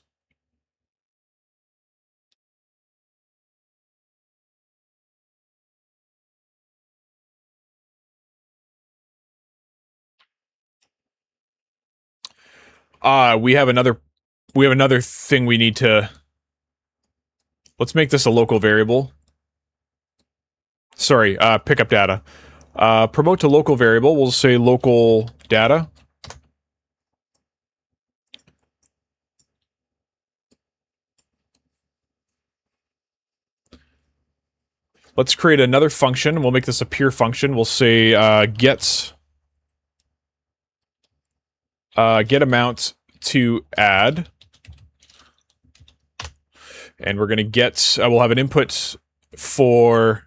we have another thing we need to... Let's make this a local variable. Sorry, pickup data. Promote to local variable, we'll say local data. Let's create another function, we'll make this a pure function, we'll say, get amount to add. And we're gonna get, we'll have an input for,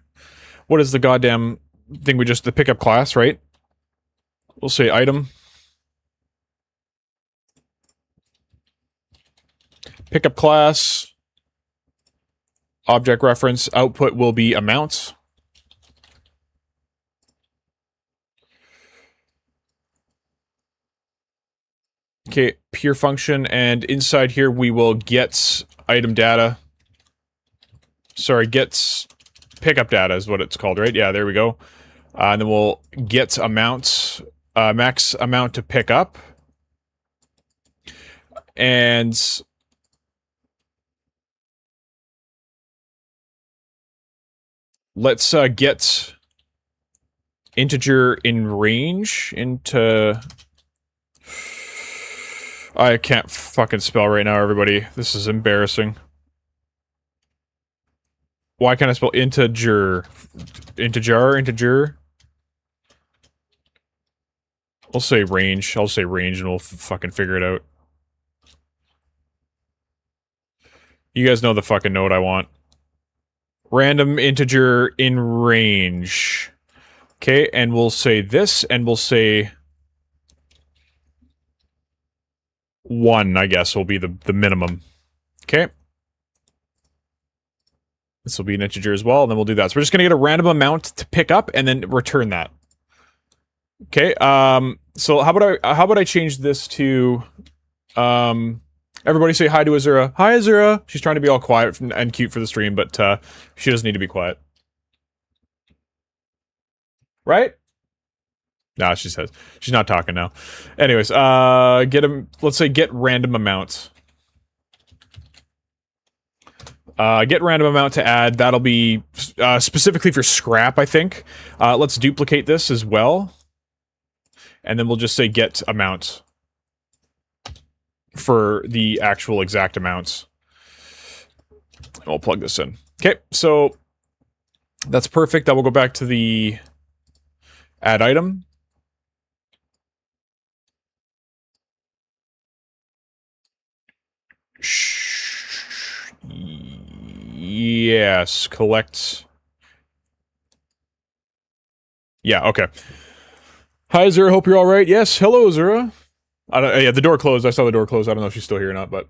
what is the goddamn thing the pickup class, right? We'll say item. Pickup class. Object reference, output will be amounts. Okay, pure function, and inside here we will get item data. Sorry, get pickup data is what it's called, right? Yeah, there we go. And then we'll get amounts, max amount to pick up. And let's get integer in range into... I can't fucking spell right now, everybody. This is embarrassing. Why can't I spell integer? Integer? I'll say range. I'll say range and we'll fucking figure it out. You guys know the fucking note I want. Random integer in range. Okay, and we'll say this, and we'll say 1, I guess, will be the minimum. Okay. This will be an integer as well, and then we'll do that. So we're just gonna get a random amount to pick up, and then return that. Okay, so how about I change this to, everybody say hi to Azura. Hi, Azura! She's trying to be all quiet and cute for the stream, but, she doesn't need to be quiet. Right? Nah, she says she's not talking now. Anyways, get him. Let's say get random amount. Get random amount to add. That'll be specifically for scrap, I think. Let's duplicate this as well, and then we'll just say get amount for the actual exact amounts. And we'll plug this in. Okay, so that's perfect. That will go back to the add item. Yes, collect. Yeah, okay. Hi, Zura. Hope you're all right. Yes, hello, Zura. Yeah, the door closed. I saw the door closed. I don't know if she's still here or not, but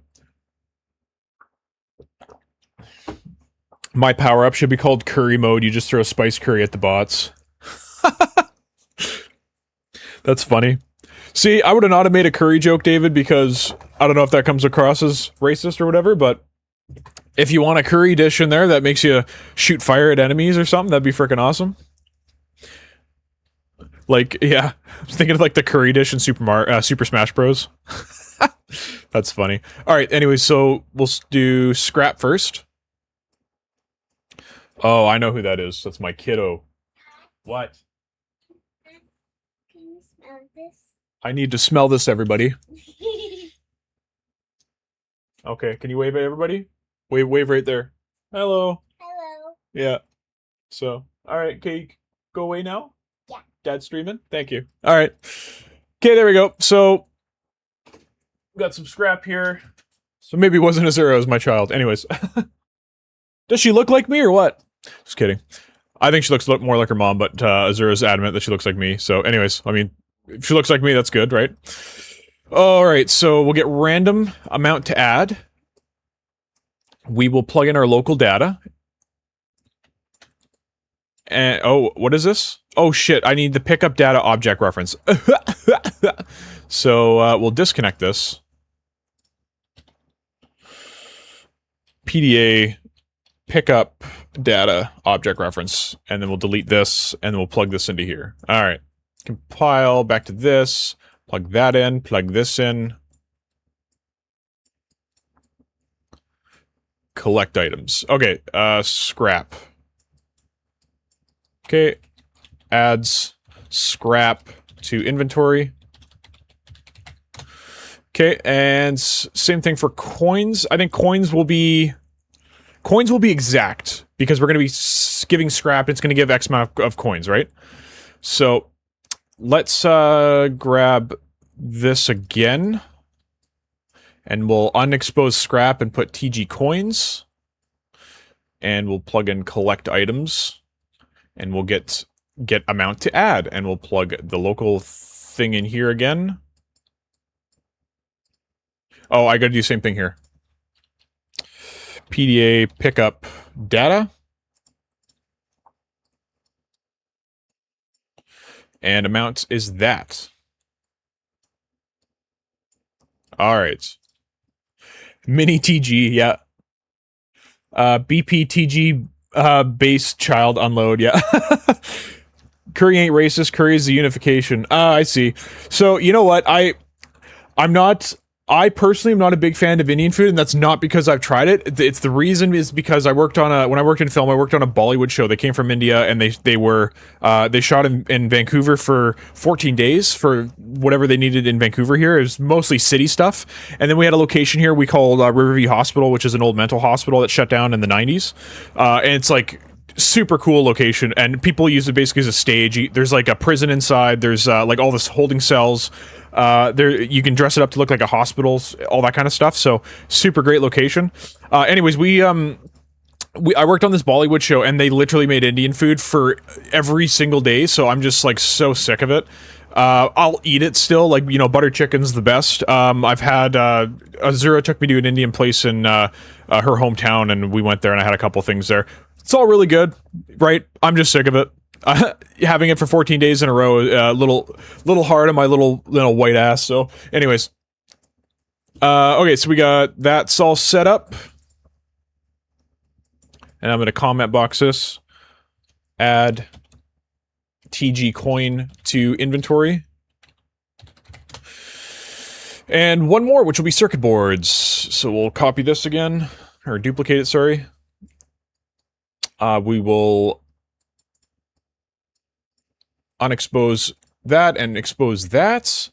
my power up should be called curry mode. You just throw spice curry at the bots. That's funny. See, I would have not have made a curry joke, David, because I don't know if that comes across as racist or whatever, but if you want a curry dish in there that makes you shoot fire at enemies or something, that'd be freaking awesome. Like, yeah, I was thinking of like the curry dish in Super Smash Bros. That's funny. Alright, anyway, so we'll do scrap first. Oh, I know who that is. That's my kiddo. What? Can you smell this? I need to smell this, everybody. Okay, can you wave at everybody? Wave right there. Hello. Hello. Yeah. So, alright, Cake, go away now? Yeah. Dad's streaming? Thank you. Alright. Okay, there we go. So, got some scrap here. So maybe it wasn't Azura as my child. Anyways. Does she look like me or what? Just kidding. I think she looks more like her mom, but Azura's adamant that she looks like me. So anyways, I mean, if she looks like me, that's good, right? Alright, so we'll get random amount to add. We will plug in our local data. And, oh, what is this? Oh shit, I need the pickup data object reference. So, we'll disconnect this. PDA pickup data object reference, and then we'll delete this, and then we'll plug this into here. Alright. Compile back to this, plug that in, plug this in. Collect items. Okay, scrap. Okay, adds scrap to inventory. Okay, and same thing for coins. I think coins will be exact because we're going to be giving scrap. It's going to give X amount of coins, right? So let's grab this again. And we'll unexpose scrap and put TG coins. And we'll plug in collect items. And we'll get amount to add. And we'll plug the local thing in here again. Oh, I gotta do the same thing here. PDA pickup data. And amount is that. Alright. Mini TG, yeah. BPTG base child unload, yeah. Curry ain't racist, curry is the unification. I see. So, you know what? I personally am not a big fan of Indian food, and that's not because I've tried it. It's the reason is because when I worked in film, I worked on a Bollywood show. They came from India, and they shot in Vancouver for 14 days for whatever they needed in Vancouver here. It was mostly city stuff. And then we had a location here we called Riverview Hospital, which is an old mental hospital that shut down in the 90s. And it's like super cool location, and people use it basically as a stage. There's like a prison inside. There's like all this holding cells. There you can dress it up to look like a hospital, all that kind of stuff. So super great location. Anyways, I worked on this Bollywood show, and they literally made Indian food for every single day. So I'm just like so sick of it. I'll eat it still, like, you know, butter chicken's the best. I've had Azura took me to an Indian place in her hometown, and we went there, and I had a couple things there. It's all really good, right? I'm just sick of it. Having it for 14 days in a row, little hard on my little white ass. So, anyways, okay, so we got that's all set up, and I'm gonna comment box this, add TG coin to inventory. And one more, which will be circuit boards. So we'll copy this again, or duplicate it, sorry. We will unexpose that and expose that.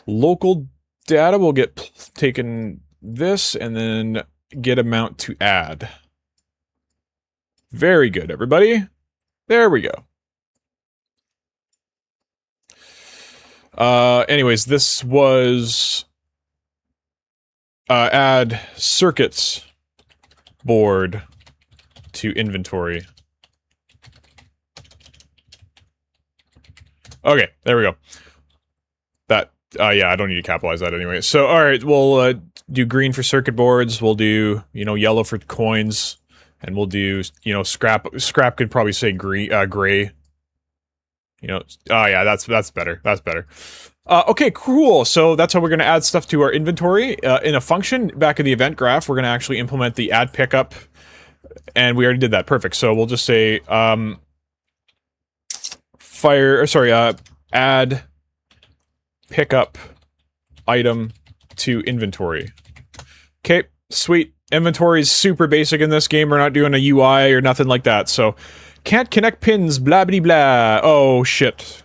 Local data will get taken this, and then get amount to add. Very good, everybody. There we go. Anyways, this was add circuits board to inventory. Okay, there we go. That, yeah, I don't need to capitalize that anyway. So, alright, we'll do green for circuit boards, we'll do, you know, yellow for coins, and we'll do, you know, scrap could probably say gray. You know, oh yeah, that's better, that's better. Okay, cool, so that's how we're gonna add stuff to our inventory. In a function, back in the event graph, we're gonna actually implement the add pickup, and we already did that, perfect. So we'll just say, add pickup item to inventory. Okay, sweet. Inventory is super basic in this game. We're not doing a UI or nothing like that, so can't connect pins, blah blah blah. Oh shit.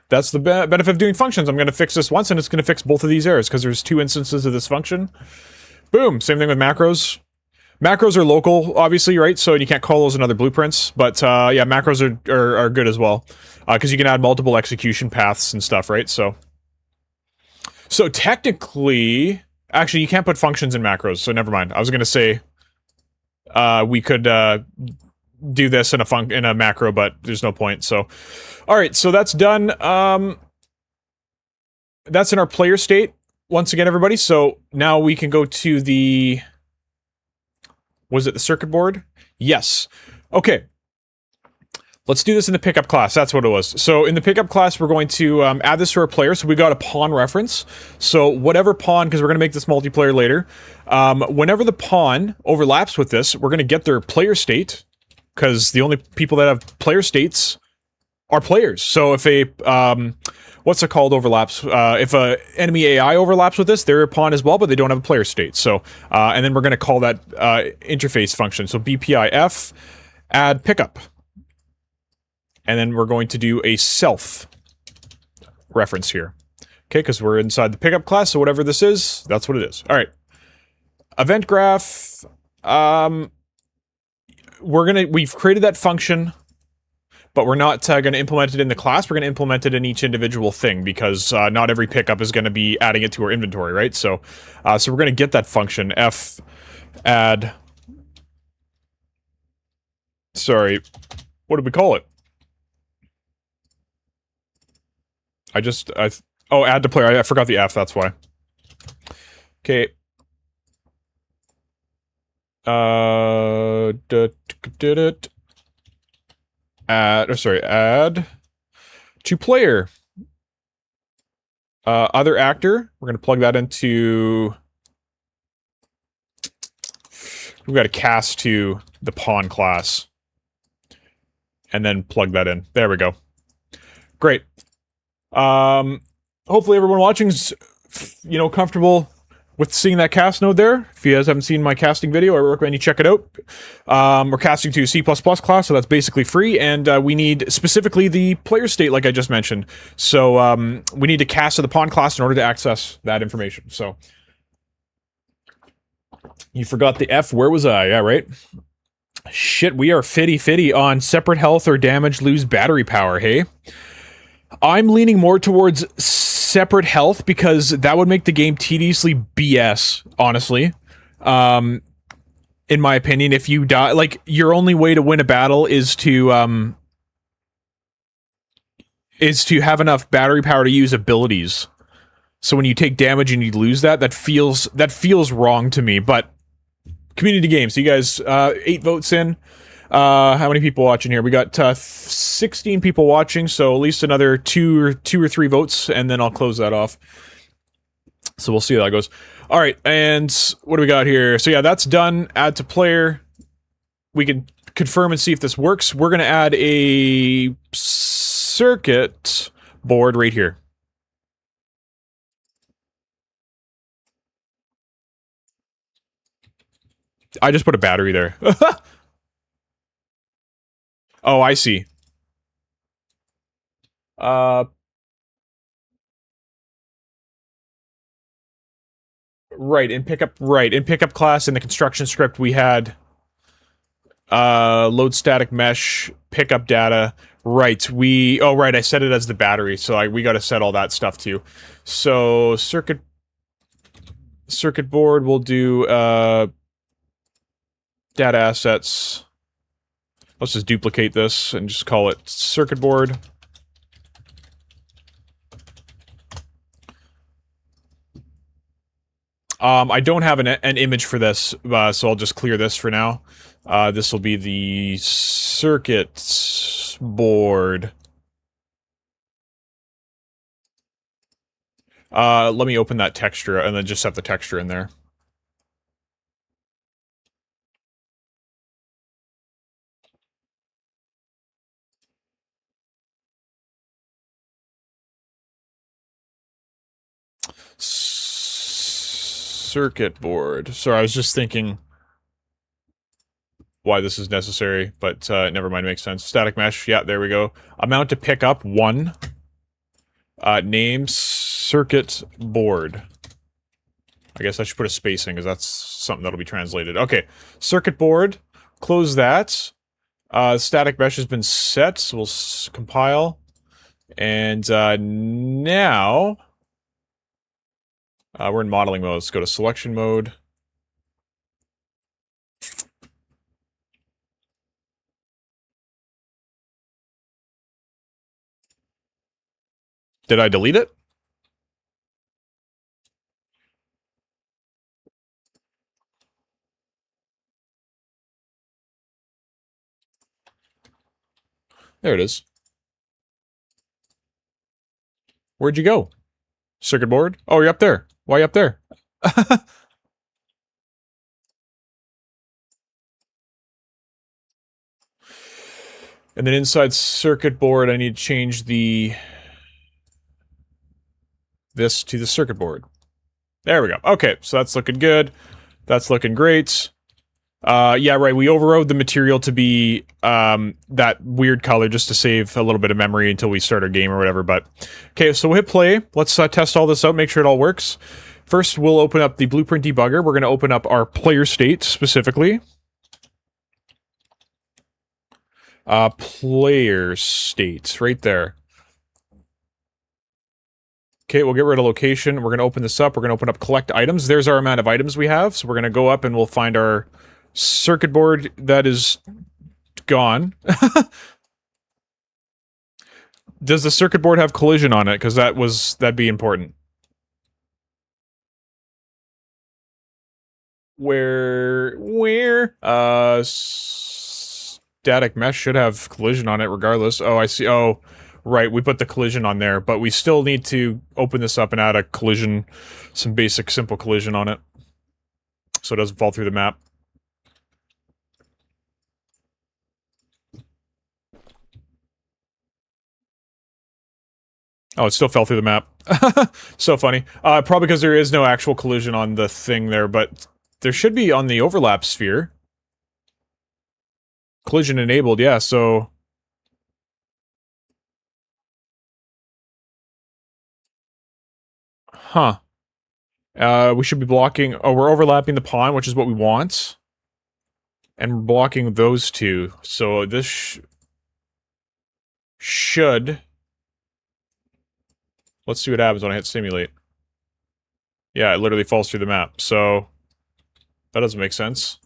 That's the benefit of doing functions. I'm going to fix this once, and it's going to fix both of these errors, because there's 2 instances of this function. Boom! Same thing with macros. Macros are local, obviously, right? So you can't call those in other blueprints, but yeah, macros are good as well, because you can add multiple execution paths and stuff, right? So technically, actually, you can't put functions in macros, so never mind. I was going to say we could do this in a macro, but there's no point. So, all right, so that's done. That's in our player state once again, everybody. So now we can go to the. Was it the circuit board? Yes. Okay. Let's do this in the pickup class. That's what it was. So in the pickup class, we're going to add this to our player. So we got a pawn reference. So whatever pawn, because we're going to make this multiplayer later. Whenever the pawn overlaps with this, we're going to get their player state, because the only people that have player states are players. So if a what's it called overlaps? If a enemy AI overlaps with this, they're a pawn as well, but they don't have a player state. So and then we're going to call that interface function. So bpif add pickup. And then we're going to do a self reference here. Okay, because we're inside the pickup class, so whatever this is, that's what it is. All right. Event graph. We've created that function, but we're not going to implement it in the class. We're going to implement it in each individual thing, because not every pickup is going to be adding it to our inventory, right? So, so we're going to get that function f add. Sorry, what did we call it? Oh, add to player. I forgot the F, that's why. Okay. Add to player. Other actor. We're gonna plug that into. We've got to cast to the pawn class. And then plug that in. There we go. Great. Hopefully everyone watching's, you know, comfortable with seeing that cast node there. If you guys haven't seen my casting video, I recommend you check it out. We're casting to C++ class, so that's basically free, and we need specifically the player state, like I just mentioned. So we need to cast to the pawn class in order to access that information. So you forgot the F. Where was I? Yeah, right. Shit, we are fitty on separate health or damage, lose battery power. Hey. I'm leaning more towards separate health, because that would make the game tediously BS, honestly. In my opinion, if you die, like, your only way to win a battle is to have enough battery power to use abilities. So when you take damage and you lose that, that feels wrong to me. But community game. So you guys, 8 votes in. How many people watching here? We got 16 people watching, so at least another two or three votes, and then I'll close that off. So we'll see how that goes. All right, and what do we got here? So yeah, that's done. Add to player. we can confirm and see if this works. We're going to add a circuit board right here. I just put a battery there. Oh, I see. Right, in pickup class in the construction script we had load static mesh, pickup data. Right, I set it as the battery, so we gotta set all that stuff too. So circuit board will do data assets. Let's just duplicate this and just call it circuit board. I don't have an image for this, so I'll just clear this for now. This will be the circuit board. Let me open that texture and then just set the texture in there. Circuit board. Sorry, I was just thinking why this is necessary, but never mind, makes sense. Static mesh, yeah, there we go. Amount to pick up 1. Name circuit board. I guess I should put a spacing, because that's something that'll be translated. Okay, circuit board. Close that. Static mesh has been set, so we'll compile. And now... we're in modeling mode. Let's go to selection mode. Did I delete it? There it is. Where'd you go? Circuit board? Oh, you're up there. Why are you up there? And then inside circuit board, I need to change this to the circuit board. There we go. Okay, so that's looking good. That's looking great. Yeah, right, we overrode the material to be that weird color just to save a little bit of memory until we start our game or whatever, but... Okay, so we'll hit play. Let's test all this out, make sure it all works. First, we'll open up the Blueprint debugger. We're going to open up our player state, specifically. Player state, right there. Okay, we'll get rid of location. We're going to open this up. We're going to open up collect items. There's our amount of items we have. So we're going to go up and we'll find our circuit board that is gone. Does the circuit board have collision on it? Because that'd be important. Where? Static mesh should have collision on it regardless. Oh, I see. Oh, right, we put the collision on there, but we still need to open this up and add a collision, some basic simple collision on it, so it doesn't fall through the map. Oh, it still fell through the map. So funny. Probably because there is no actual collision on the thing there, but there should be on the overlap sphere. Collision enabled, yeah, so... Huh. We should be blocking... Oh, we're overlapping the pawn, which is what we want. And we're blocking those two. So this should... Let's see what happens when I hit simulate. Yeah, it literally falls through the map, so... That doesn't make sense.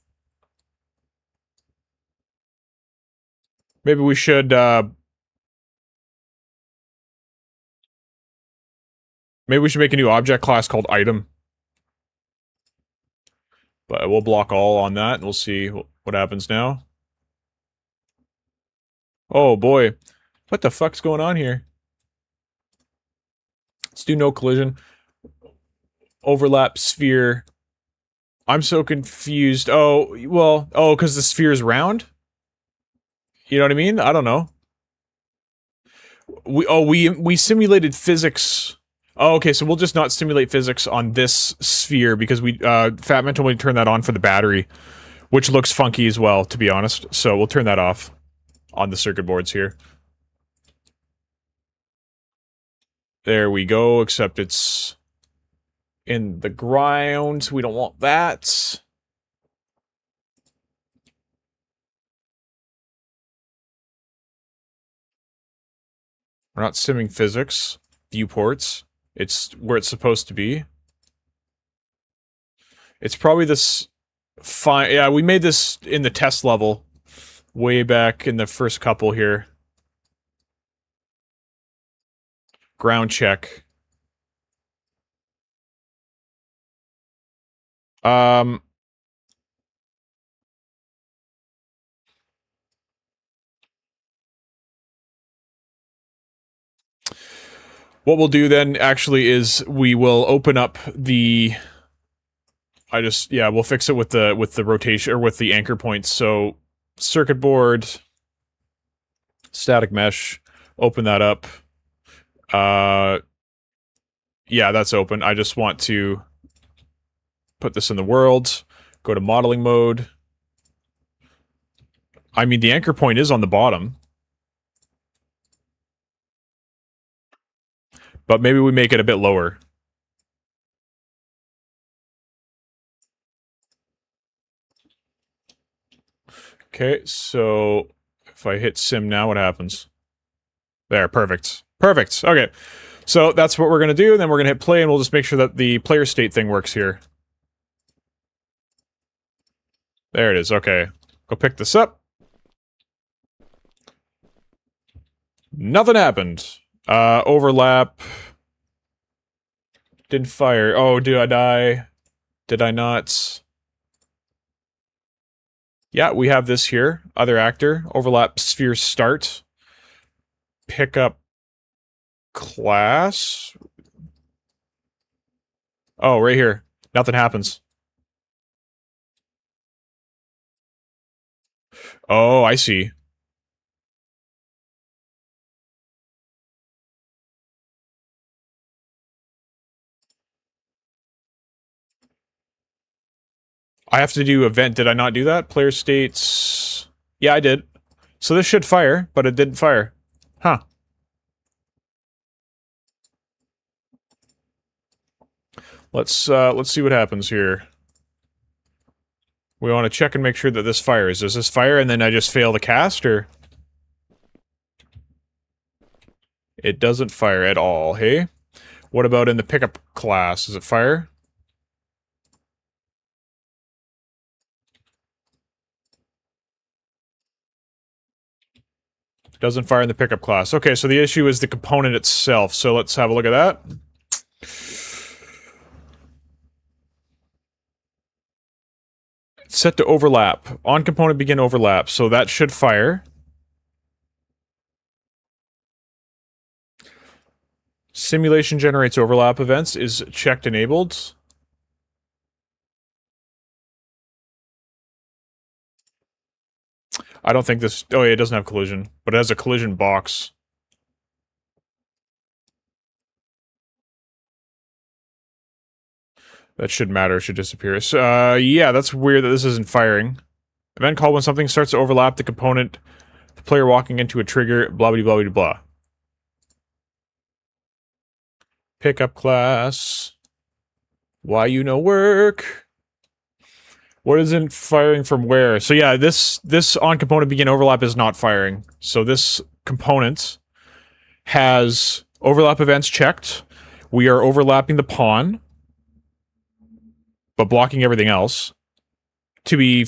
Maybe we should, maybe we should make a new object class called item. But we'll block all on that, and we'll see what happens now. Oh boy. What the fuck's going on here? Let's do no collision. Overlap sphere. I'm so confused. Oh, well, oh, because the sphere is round? You know what I mean? I don't know. We simulated physics. Oh, okay, so we'll just not simulate physics on this sphere because Fatman told me to turn that on for the battery, which looks funky as well, to be honest. So we'll turn that off on the circuit boards here. There we go, except it's in the ground. We don't want that. We're not simming physics. Viewports. It's where it's supposed to be. It's probably this fine. Yeah, we made this in the test level way back in the first couple here. Ground check. Um, what we'll do then actually is we will open up the. We'll fix it with the rotation or with the anchor points. So circuit board, static mesh, open that up. Yeah, that's open. I just want to put this in the world, go to modeling mode. I mean, the anchor point is on the bottom. But maybe we make it a bit lower. Okay, so if I hit sim now, what happens? There, perfect. Perfect. Okay. So that's what we're going to do, then we're going to hit play, and we'll just make sure that the player state thing works here. There it is, okay. Go pick this up. Nothing happened. Overlap. Didn't fire. Oh, did I die? Did I not? Yeah, we have this here. Other actor. Overlap sphere start. Pick up class. Oh, right here. Nothing happens. Oh, I see. I have to do event. Did I not do that? Player states... Yeah, I did. So this should fire, but it didn't fire. Huh. Let's see what happens here. We want to check and make sure that this fires. Does this fire and then I just fail the cast, or...? It doesn't fire at all, hey? What about in the pickup class? Does it fire? Doesn't fire in the pickup class. Okay, so the issue is the component itself, so let's have a look at that. It's set to overlap. On component begin overlap, so that should fire. Simulation generates overlap events is checked enabled. I don't think this... Oh, yeah, it doesn't have collision, but it has a collision box. That should matter, should disappear. So, yeah, that's weird that this isn't firing. Event called when something starts to overlap the component, the player walking into a trigger, blah blah blah blah blah. Pickup class. Why you no work? What isn't firing from where? So yeah, this on component begin overlap is not firing. So this component has overlap events checked. We are overlapping the pawn, but blocking everything else. To be...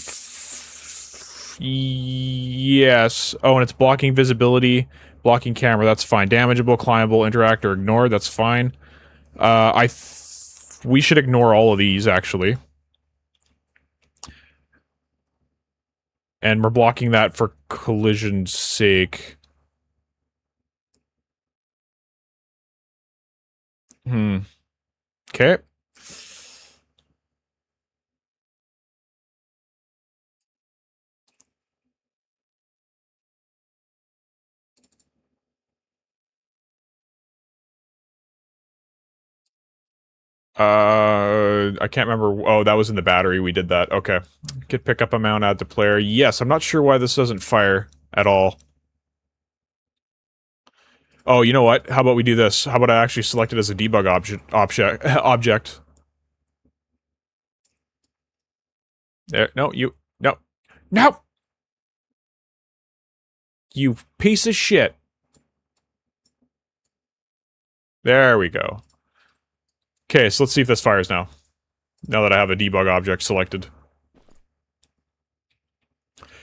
yes. Oh, and it's blocking visibility, blocking camera, that's fine. Damageable, climbable, interact, or ignore, that's fine. We should ignore all of these, actually. And we're blocking that for collision's sake. Okay. I can't remember. Oh, that was in the battery. We did that. Okay. Get pickup amount, add to player. Yes, I'm not sure why this doesn't fire at all. Oh, you know what? How about we do this? How about I actually select it as a debug object? There. No, you. No. No! You piece of shit. There we go. Okay, so let's see if this fires now. Now that I have a debug object selected.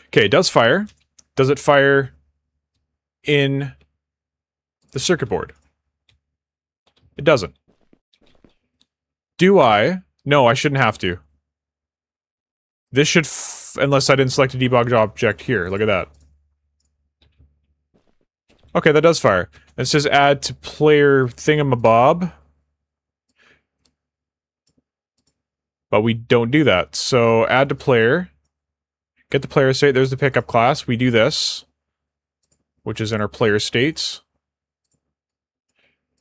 Okay, it does fire. Does it fire in the circuit board? It doesn't. Do I? No, I shouldn't have to. This should unless I didn't select a debug object here. Look at that. Okay, that does fire. It says add to player thingamabob. But we don't do that. So add to player. Get the player state. There's the pickup class. We do this, which is in our player states.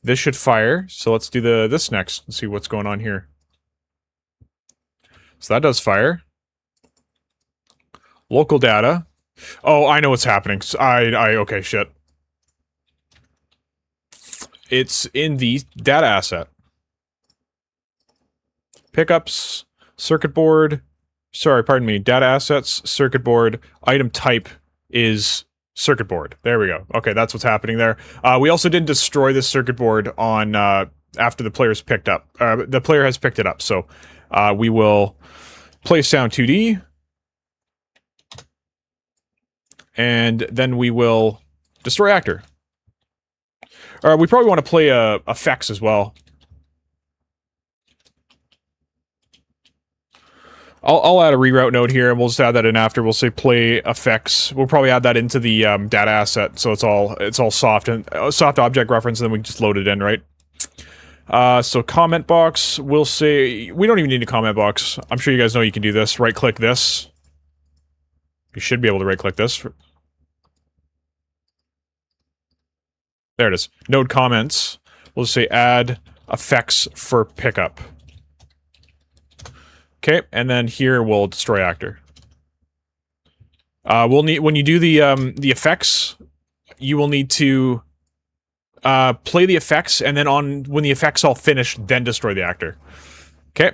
This should fire. So let's do this next and see what's going on here. So that does fire. Local data. Oh, I know what's happening. Okay, shit. It's in the data asset. Pickups, circuit board. Sorry, pardon me. Data assets, circuit board. Item type is circuit board. There we go. Okay, that's what's happening there. We also didn't destroy this circuit board on after the player's picked up. The player has picked it up. So we will play sound 2D. And then we will destroy actor. We probably want to play effects as well. I'll add a reroute node here, and we'll just add that in after. We'll say play effects. We'll probably add that into the data asset, so it's all soft and soft object reference, and then we can just load it in, right? So comment box. We'll say we don't even need a comment box. I'm sure you guys know you can do this. Right click this. You should be able to right click this. There it is. Node comments. We'll just say add effects for pickup. Okay, and then here we'll destroy actor. We'll need when you do the effects, you will need to play the effects, and then when the effects all finish, then destroy the actor. Okay.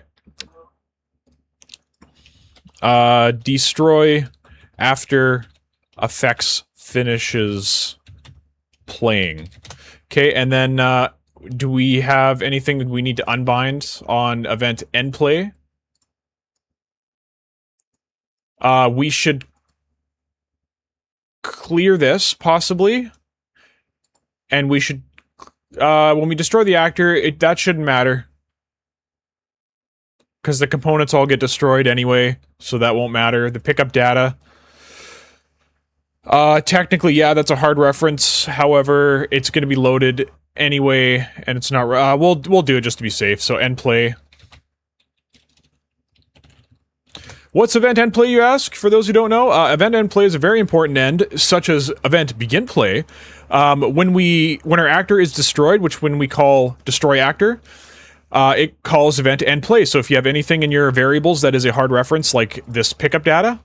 Destroy after effects finishes playing. Okay, and then do we have anything that we need to unbind on event end play? We should clear this, possibly. And we should, when we destroy the actor, that shouldn't matter. Because the components all get destroyed anyway, so that won't matter. The pickup data. Technically, yeah, that's a hard reference. However, it's going to be loaded anyway, and it's not, we'll do it just to be safe. So end play. What's event end play, you ask? For those who don't know, event end play is a very important end, such as event begin play. When our actor is destroyed, when we call destroy actor, it calls event end play. So if you have anything in your variables that is a hard reference, like this pickup data,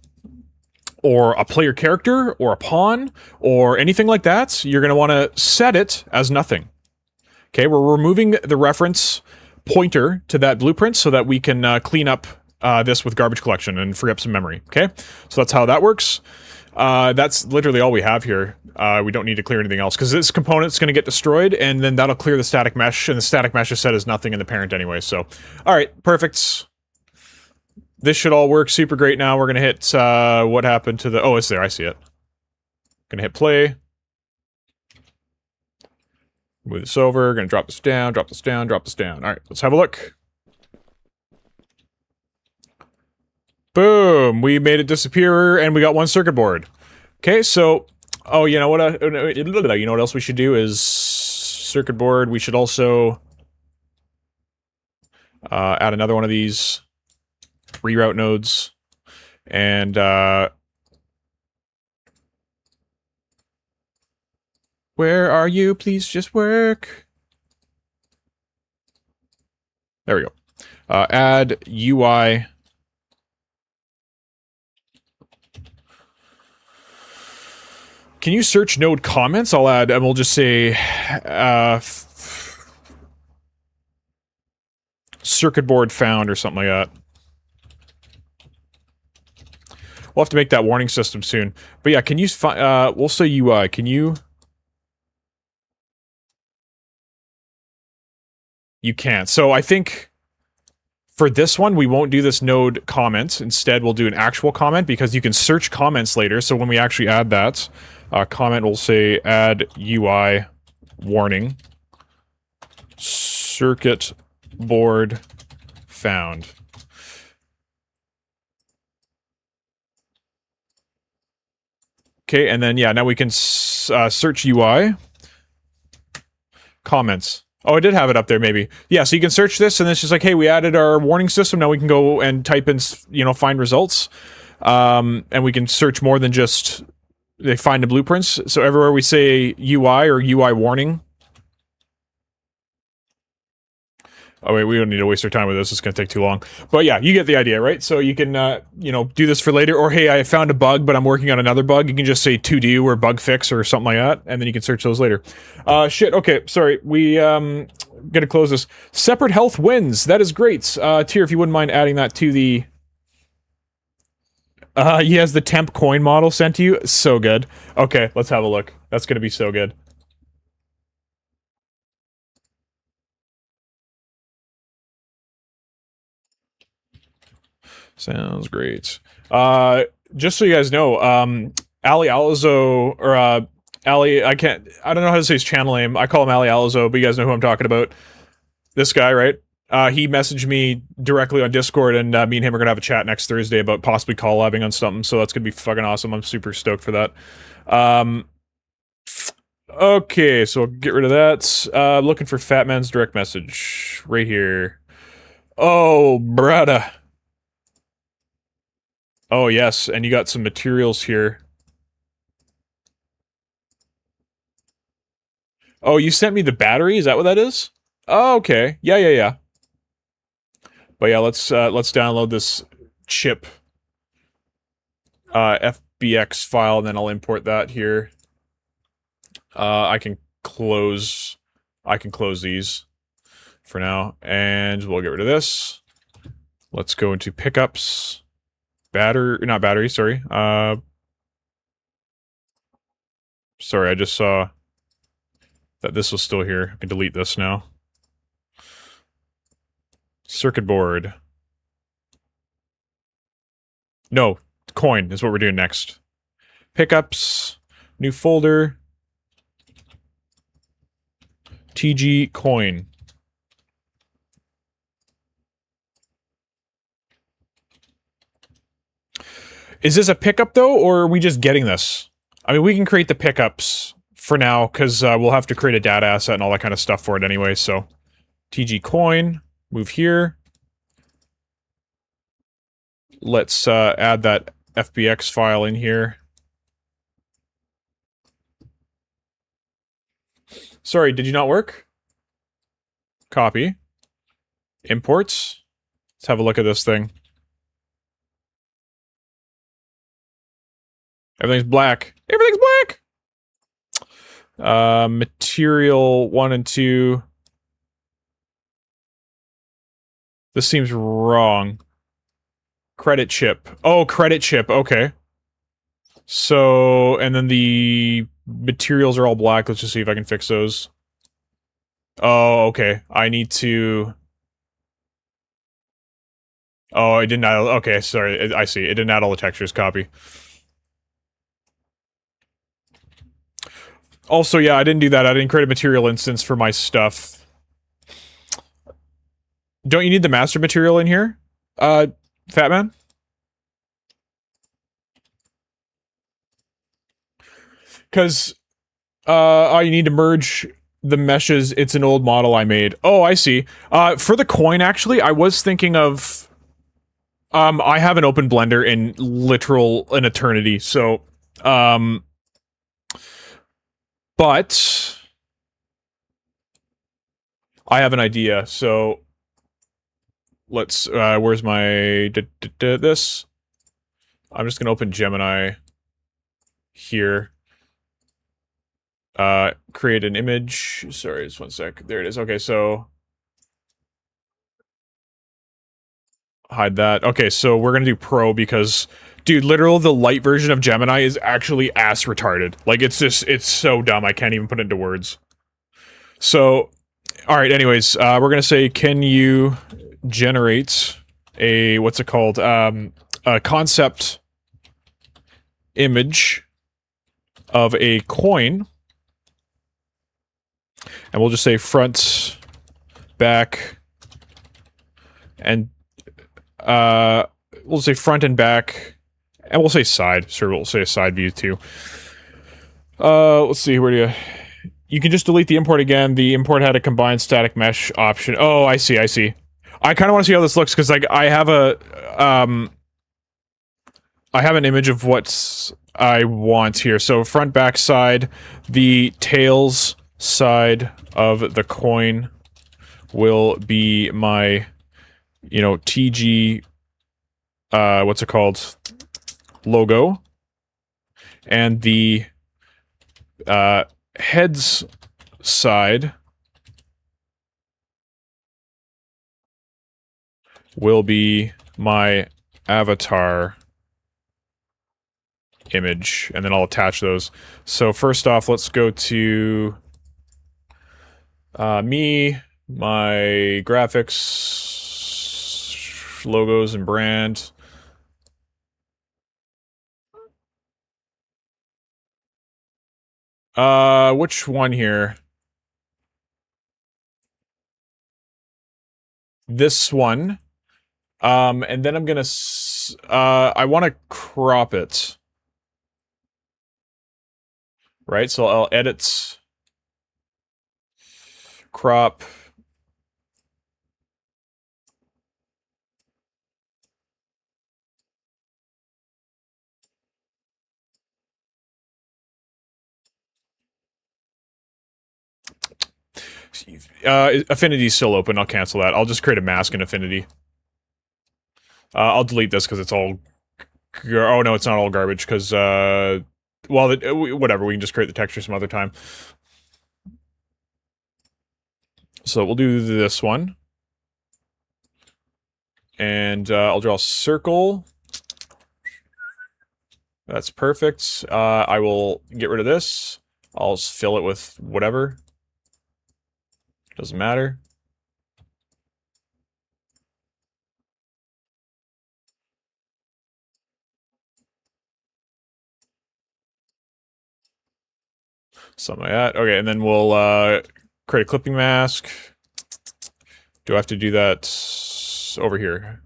or a player character, or a pawn, or anything like that, you're going to want to set it as nothing. Okay, we're removing the reference pointer to that blueprint so that we can clean up this with garbage collection and free up some memory, okay? So that's how that works. That's literally all we have here. We don't need to clear anything else, because this component's going to get destroyed, and then that'll clear the static mesh, and the static mesh is set as nothing in the parent anyway, so... Alright, perfect. This should all work super great now. We're going to hit, what happened to the... Oh, it's there, I see it. Gonna hit play. Move this over, gonna drop this down, drop this down, drop this down. Alright, let's have a look. Boom! We made it disappear, and we got one circuit board. Okay, so... Oh, you know what else we should do is... Circuit board, we should also... add another one of these... reroute nodes. And, where are you? Please just work. There we go. Add UI. Can you search node comments? I'll add, and we'll just say, circuit board found or something like that. We'll have to make that warning system soon. But yeah, can you find, we'll say UI, can you? You can't. So I think for this one, we won't do this node comment. Instead, we'll do an actual comment because you can search comments later. So when we actually add that, comment will say add UI warning. Circuit board found. Okay, and then, yeah, now we can search UI. Comments. Oh, I did have it up there, maybe. Yeah, so you can search this, and it's just like, hey, we added our warning system, now we can go and type in, you know, find results. And we can search more than just, they find the blueprints. So everywhere we say UI or UI warning. Oh wait, we don't need to waste our time with this, it's gonna take too long. But yeah, you get the idea, right? So you can, you know, do this for later, or hey, I found a bug, but I'm working on another bug. You can just say to do or bug fix or something like that, and then you can search those later. Shit, okay, sorry, we, gonna close this. Separate health wins, that is great. Tier, if you wouldn't mind adding that to the... he has the temp coin model sent to you, so good. Okay, let's have a look. That's gonna be so good. Sounds great. Just so you guys know, Ali Alizo, or, Ali, I don't know how to say his channel name. I call him Ali Alizo, but you guys know who I'm talking about. This guy, right? He messaged me directly on Discord, and me and him are gonna have a chat next Thursday about possibly collabing on something, so that's gonna be fucking awesome. I'm super stoked for that. Okay, so I'll get rid of that. Looking for Fat Man's direct message. Right here. Oh, brother. Oh, yes, and you got some materials here. Oh, you sent me the battery? Is that what that is? Oh, okay. Yeah. But yeah, let's download this chip FBX file, and then I'll import that here. I can close these for now, and we'll get rid of this. Let's go into pickups. Not battery, sorry. Sorry, I just saw that this was still here. I can delete this now. Circuit board. No, coin is what we're doing next. Pickups, new folder. TG coin. Is this a pickup, though, or are we just getting this? I mean, we can create the pickups for now, because we'll have to create a data asset and all that kind of stuff for it anyway, so... TG coin, move here. Let's add that FBX file in here. Sorry, did you not work? Copy. Imports. Let's have a look at this thing. Everything's black. Everything's black! Material 1 and 2. This seems wrong. Credit chip. Oh, credit chip, okay. So, and then the materials are all black. Let's just see if I can fix those. Oh, okay. I need to... Oh, I didn't add... Okay, sorry. I see. It didn't add all the textures. Copy. Also, yeah, I didn't do that. I didn't create a material instance for my stuff. Don't you need the master material in here? Fat Man? Because, you need to merge the meshes. It's an old model I made. Oh, I see. For the coin, actually, I was thinking of... I haven't opened Blender in an eternity, so, but I have an idea, so let's, where's my, this? I'm just gonna open Gemini here. Create an image. Sorry, just one sec. There it is. Okay, so hide that. Okay, so we're gonna do Pro because, dude, literal the light version of Gemini is actually ass retarded. Like, it's just, it's so dumb. I can't even put it into words. So, all right. Anyways, we're gonna say, can you generate a what's it called? A concept image of a coin, and we'll just say front, back, and we'll say front and back, and we'll say side. Sure, we'll say a side view too. Let's see. Where do you? You can just delete the import again. The import had a combined static mesh option. Oh, I see. I see. I kind of want to see how this looks because, like, I have an image of what I want here. So front, back, side. The tails side of the coin will be my, you know, TG, what's it called? Logo. And the, heads side will be my avatar image, and then I'll attach those. So first off, let's go to me, my graphics, logos, and brand. Which one here? This one. And then I'm gonna, I want to crop it. Right, so I'll edit, crop. Affinity's still open, I'll cancel that. I'll just create a mask in Affinity. I'll delete this because it's all... Oh no, it's not all garbage, because, well, whatever, we can just create the texture some other time. So we'll do this one. And I'll draw a circle. That's perfect. I will get rid of this. I'll just fill it with whatever. Doesn't matter. Something like that. Okay, and then we'll create a clipping mask. Do I have to do that over here?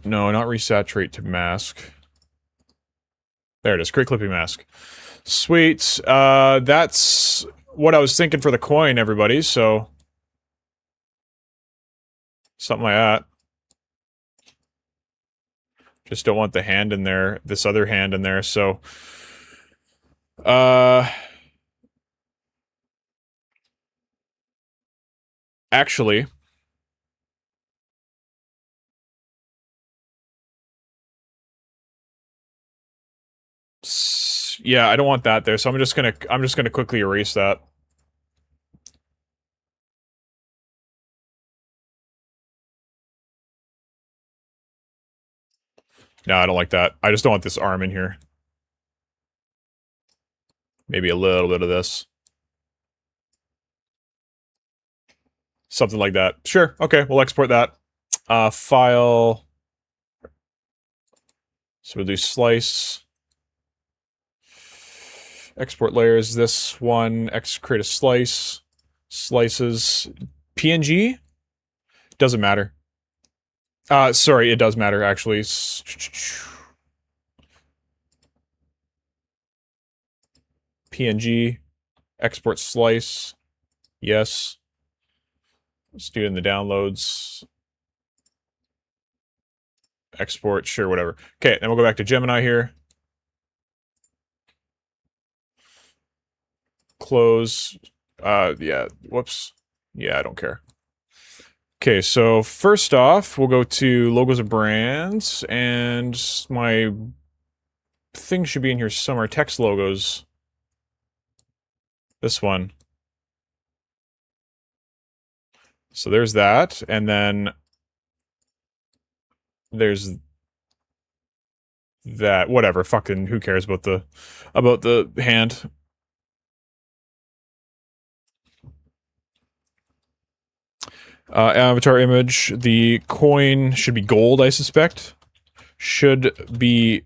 No, not resaturate to mask. There it is, create clipping mask. Sweet. That's what I was thinking for the coin, everybody, so... Something like that. Just don't want the hand in there, this other hand in there, so... Actually... Yeah, I don't want that there, so I'm just gonna quickly erase that. No, I don't like that. I just don't want this arm in here. Maybe a little bit of this. Something like that. Sure, okay, we'll export that. File. So we'll do slice. Export layers, this one, create a slice. Slices. PNG? Doesn't matter. Sorry, it does matter, actually. PNG. Export slice. Yes. Let's do it in the downloads. Export, sure, whatever. Okay, then we'll go back to Gemini here. close. Yeah, whoops. Yeah, I don't care. Okay, so first off, we'll go to logos of brands, and my thing should be in here somewhere. Text logos. This one. So there's that, and then there's that. Whatever, fucking who cares about the hand? Avatar image. The coin should be gold, I suspect. Should be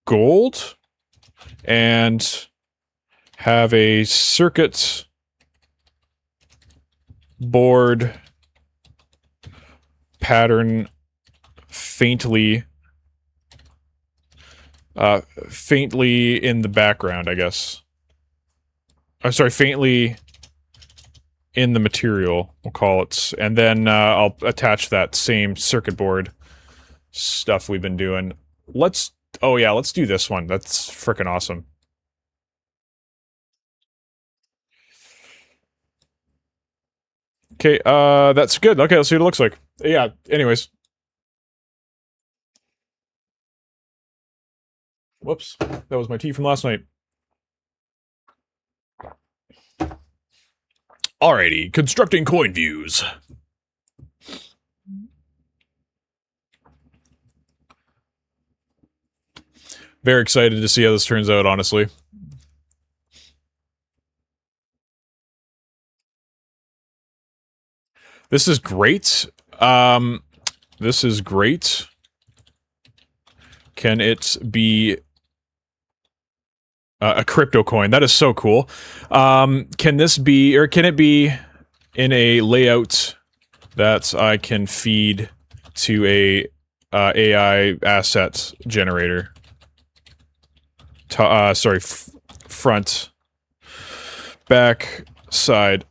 gold. And have a circuit board pattern faintly in the background, I guess. I'm sorry, faintly in the material, we'll call it. And then I'll attach that same circuit board stuff we've been doing. Oh yeah, let's do this one. That's freaking awesome. Okay, that's good. Okay, let's see what it looks like. Yeah, anyways. Whoops, that was my tea from last night. Alrighty, constructing coin views. Very excited to see how this turns out, honestly. This is great. This is great. Can it be a crypto coin? That is so cool. Can this be, or can it be in a layout that I can feed to a AI asset generator? Sorry, front, back, side.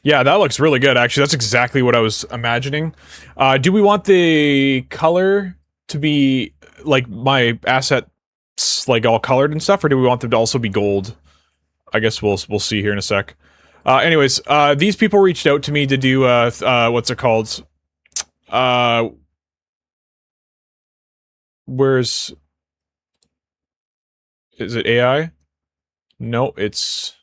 Yeah, that looks really good, actually. That's exactly what I was imagining. Do we want the color to be, like, my assets, like, all colored and stuff, or do we want them to also be gold? I guess we'll see here in a sec. Anyways, these people reached out to me to do, what's it called? Where's... Is it AI? No, it's...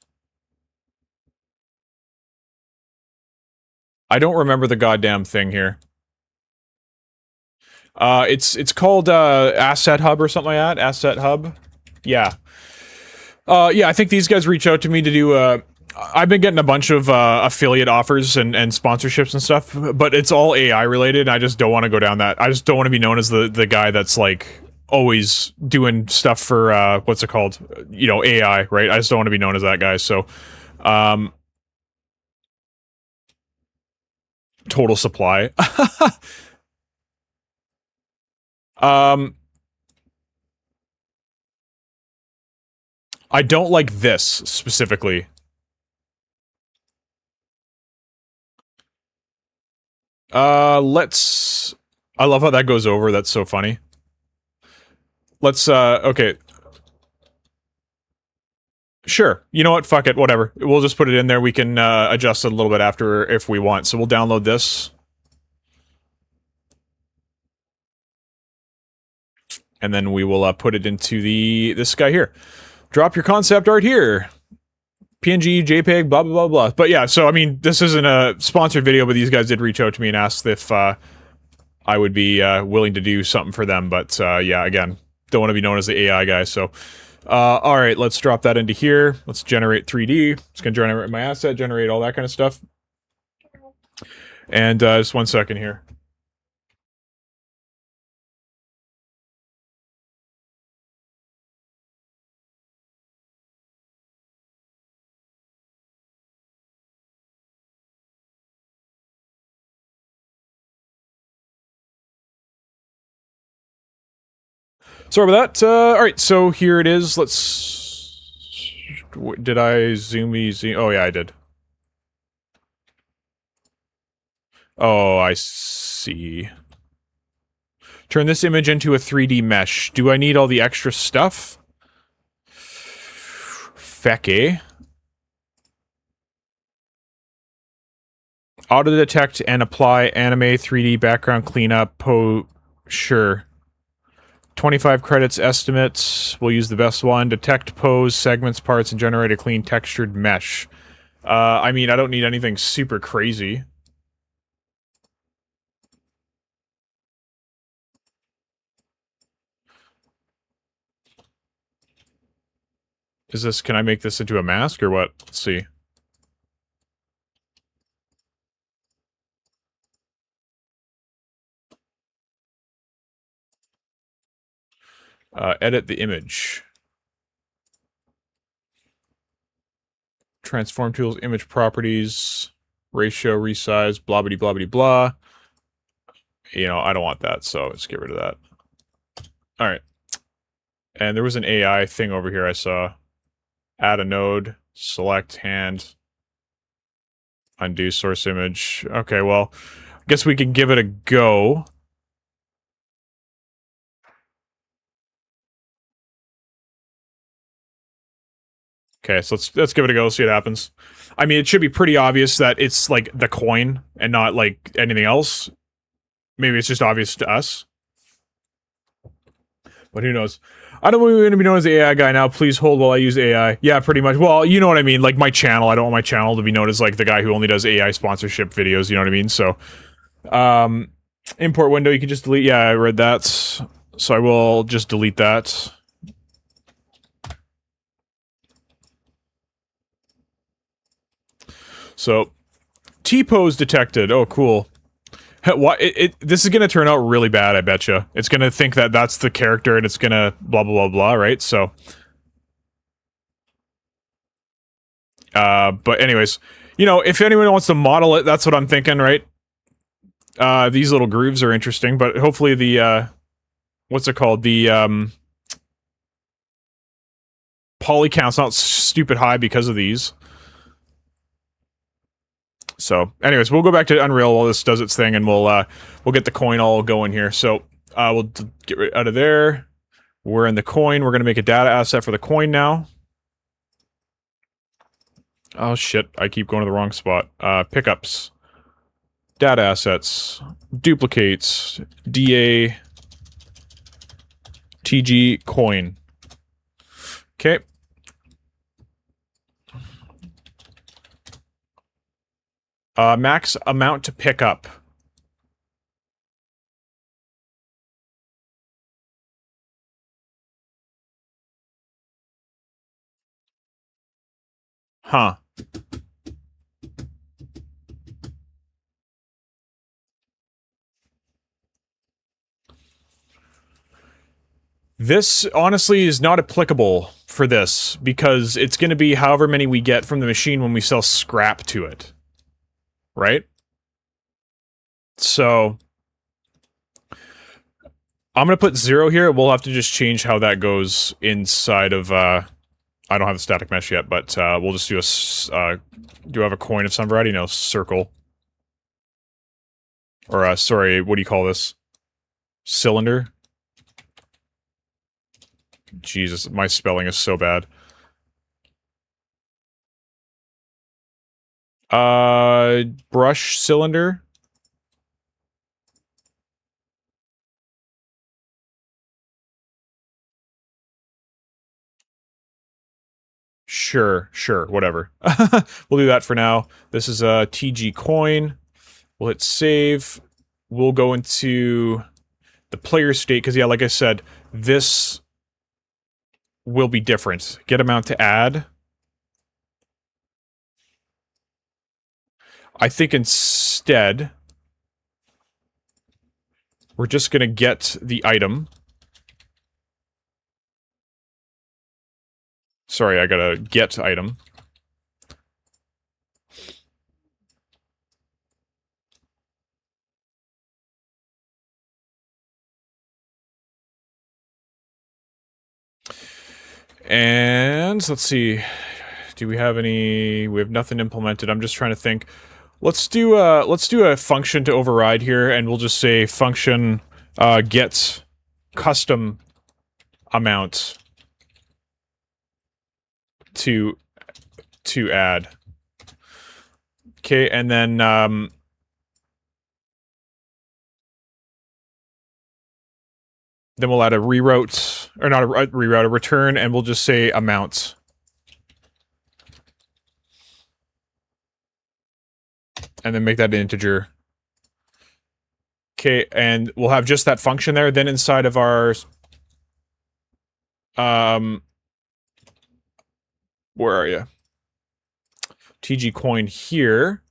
I don't remember the goddamn thing here. It's called, Asset Hub or something like that? Asset Hub? Yeah. Yeah, I think these guys reached out to me to do, I've been getting a bunch of, affiliate offers and sponsorships and stuff, but it's all AI related, and I just don't want to go down that. I just don't want to be known as the guy that's, like, always doing stuff for, what's it called? You know, AI, right? I just don't want to be known as that guy, so, total supply. I don't like this, specifically. Let's... I love how that goes over, that's so funny. Let's, okay. Sure. You know what? Fuck it. Whatever. We'll just put it in there. We can, adjust it a little bit after if we want. So we'll download this. And then we will, put it into this guy here. Drop your concept art here. PNG, JPEG, blah, blah, blah, blah. But yeah, so, I mean, this isn't a sponsored video, but these guys did reach out to me and asked if, I would be, willing to do something for them. But, yeah, again, don't want to be known as the AI guy, so... alright, let's drop that into here. Let's generate 3D. It's gonna generate my asset, generate all that kind of stuff. And, just 1 second here. Sorry about that. Alright, so here it is. Let's... Did I zoom? Oh yeah, I did. Oh, I see. Turn this image into a 3D mesh. Do I need all the extra stuff? Fecky. Auto detect and apply anime 3D background cleanup. Sure. 25 credits estimates. We'll use the best one. Detect pose, segments, parts, and generate a clean textured mesh. I mean, I don't need anything super crazy. Is this, can I make this into a mask or what? Let's see. Edit the image. Transform tools, image properties, ratio, resize, blah blah blah blah blah. You know, I don't want that, so let's get rid of that. Alright. And there was an AI thing over here I saw. Add a node, select hand, undo source image. Okay, well, I guess we can give it a go. Okay, so let's give it a go, see what happens. I mean, it should be pretty obvious that it's, like, the coin, and not, like, anything else. Maybe it's just obvious to us. But who knows? I don't want to be known as the AI guy now. Please hold while I use AI. Yeah, pretty much. Well, you know what I mean. Like, my channel. I don't want my channel to be known as, like, the guy who only does AI sponsorship videos. You know what I mean? So, import window, you can just delete. Yeah, I read that. So I will just delete that. So, T-pose detected. Oh, cool. What? This is gonna turn out really bad, I betcha. It's gonna think that that's the character, and it's gonna blah blah blah blah, right? So, but anyways, you know, if anyone wants to model it, that's what I'm thinking, right? These little grooves are interesting, but hopefully the, what's it called? The, poly count's not stupid high because of these. So, anyways, we'll go back to Unreal while this does its thing, and we'll get the coin all going here. So, we'll get right out of there. We're in the coin. We're gonna make a data asset for the coin now. Oh shit, I keep going to the wrong spot. Pickups. Data assets. Duplicates. DA. TG coin. Okay. Max amount to pick up. Huh. This, honestly, is not applicable for this, because it's going to be however many we get from the machine when we sell scrap to it. Right? So, I'm going to put 0 here. We'll have to just change how that goes inside of, I don't have the static mesh yet, but, we'll just do a, do I have a coin of some variety? No, circle. Or, sorry, what do you call this? Cylinder? Jesus, my spelling is so bad. Brush cylinder? Sure, whatever. We'll do that for now. This is a TG coin. We'll hit save. We'll go into the player state, because yeah, like I said, this will be different. Get amount to add. I think instead, we're just gonna get the item. Sorry, I gotta get item. And let's see. Do we have any... We have nothing implemented. I'm just trying to think. Let's do a function to override here, and we'll just say function gets custom amount to add. Okay, and then we'll add a reroute, or not a reroute, a return, and we'll just say amount. And then make that an integer. Okay, and we'll have just that function there. Then inside of our where are you? TG coin here.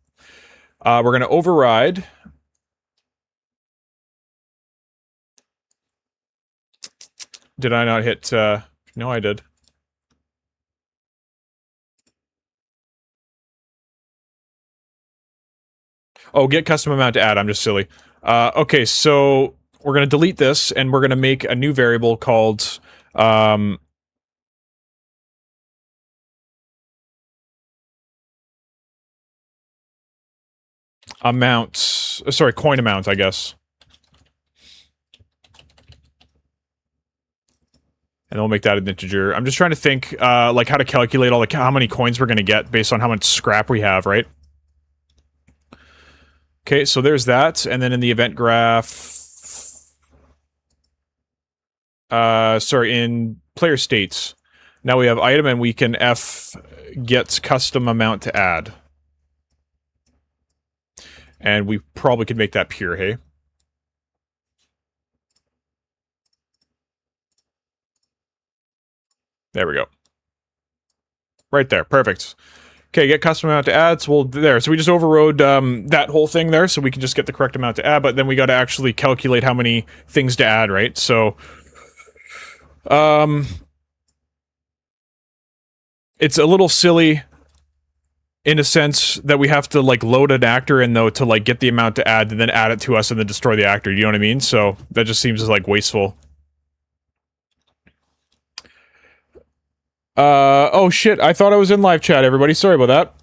We're going to override. Did I not hit, no, I did. Oh, get custom amount to add. I'm just silly. Okay, so we're going to delete this, and we're going to make a new variable called, amount, sorry, coin amount, I guess. And we'll make that an integer. I'm just trying to think, like, how to calculate all the how many coins we're going to get based on how much scrap we have, right? Okay, so there's that, and then in the event graph... sorry, in player states, now we have item, and we can f gets custom amount to add. And we probably could make that pure, hey? There we go. Right there, perfect. Okay, get custom amount to add, so so we just overrode that whole thing there, so we can just get the correct amount to add, but then we gotta actually calculate how many things to add, right? So, it's a little silly in a sense that we have to, like, load an actor in, though, to, like, get the amount to add, and then add it to us and then destroy the actor, you know what I mean? So, that just seems, like, wasteful. Oh shit, I thought I was in live chat, everybody. Sorry about that.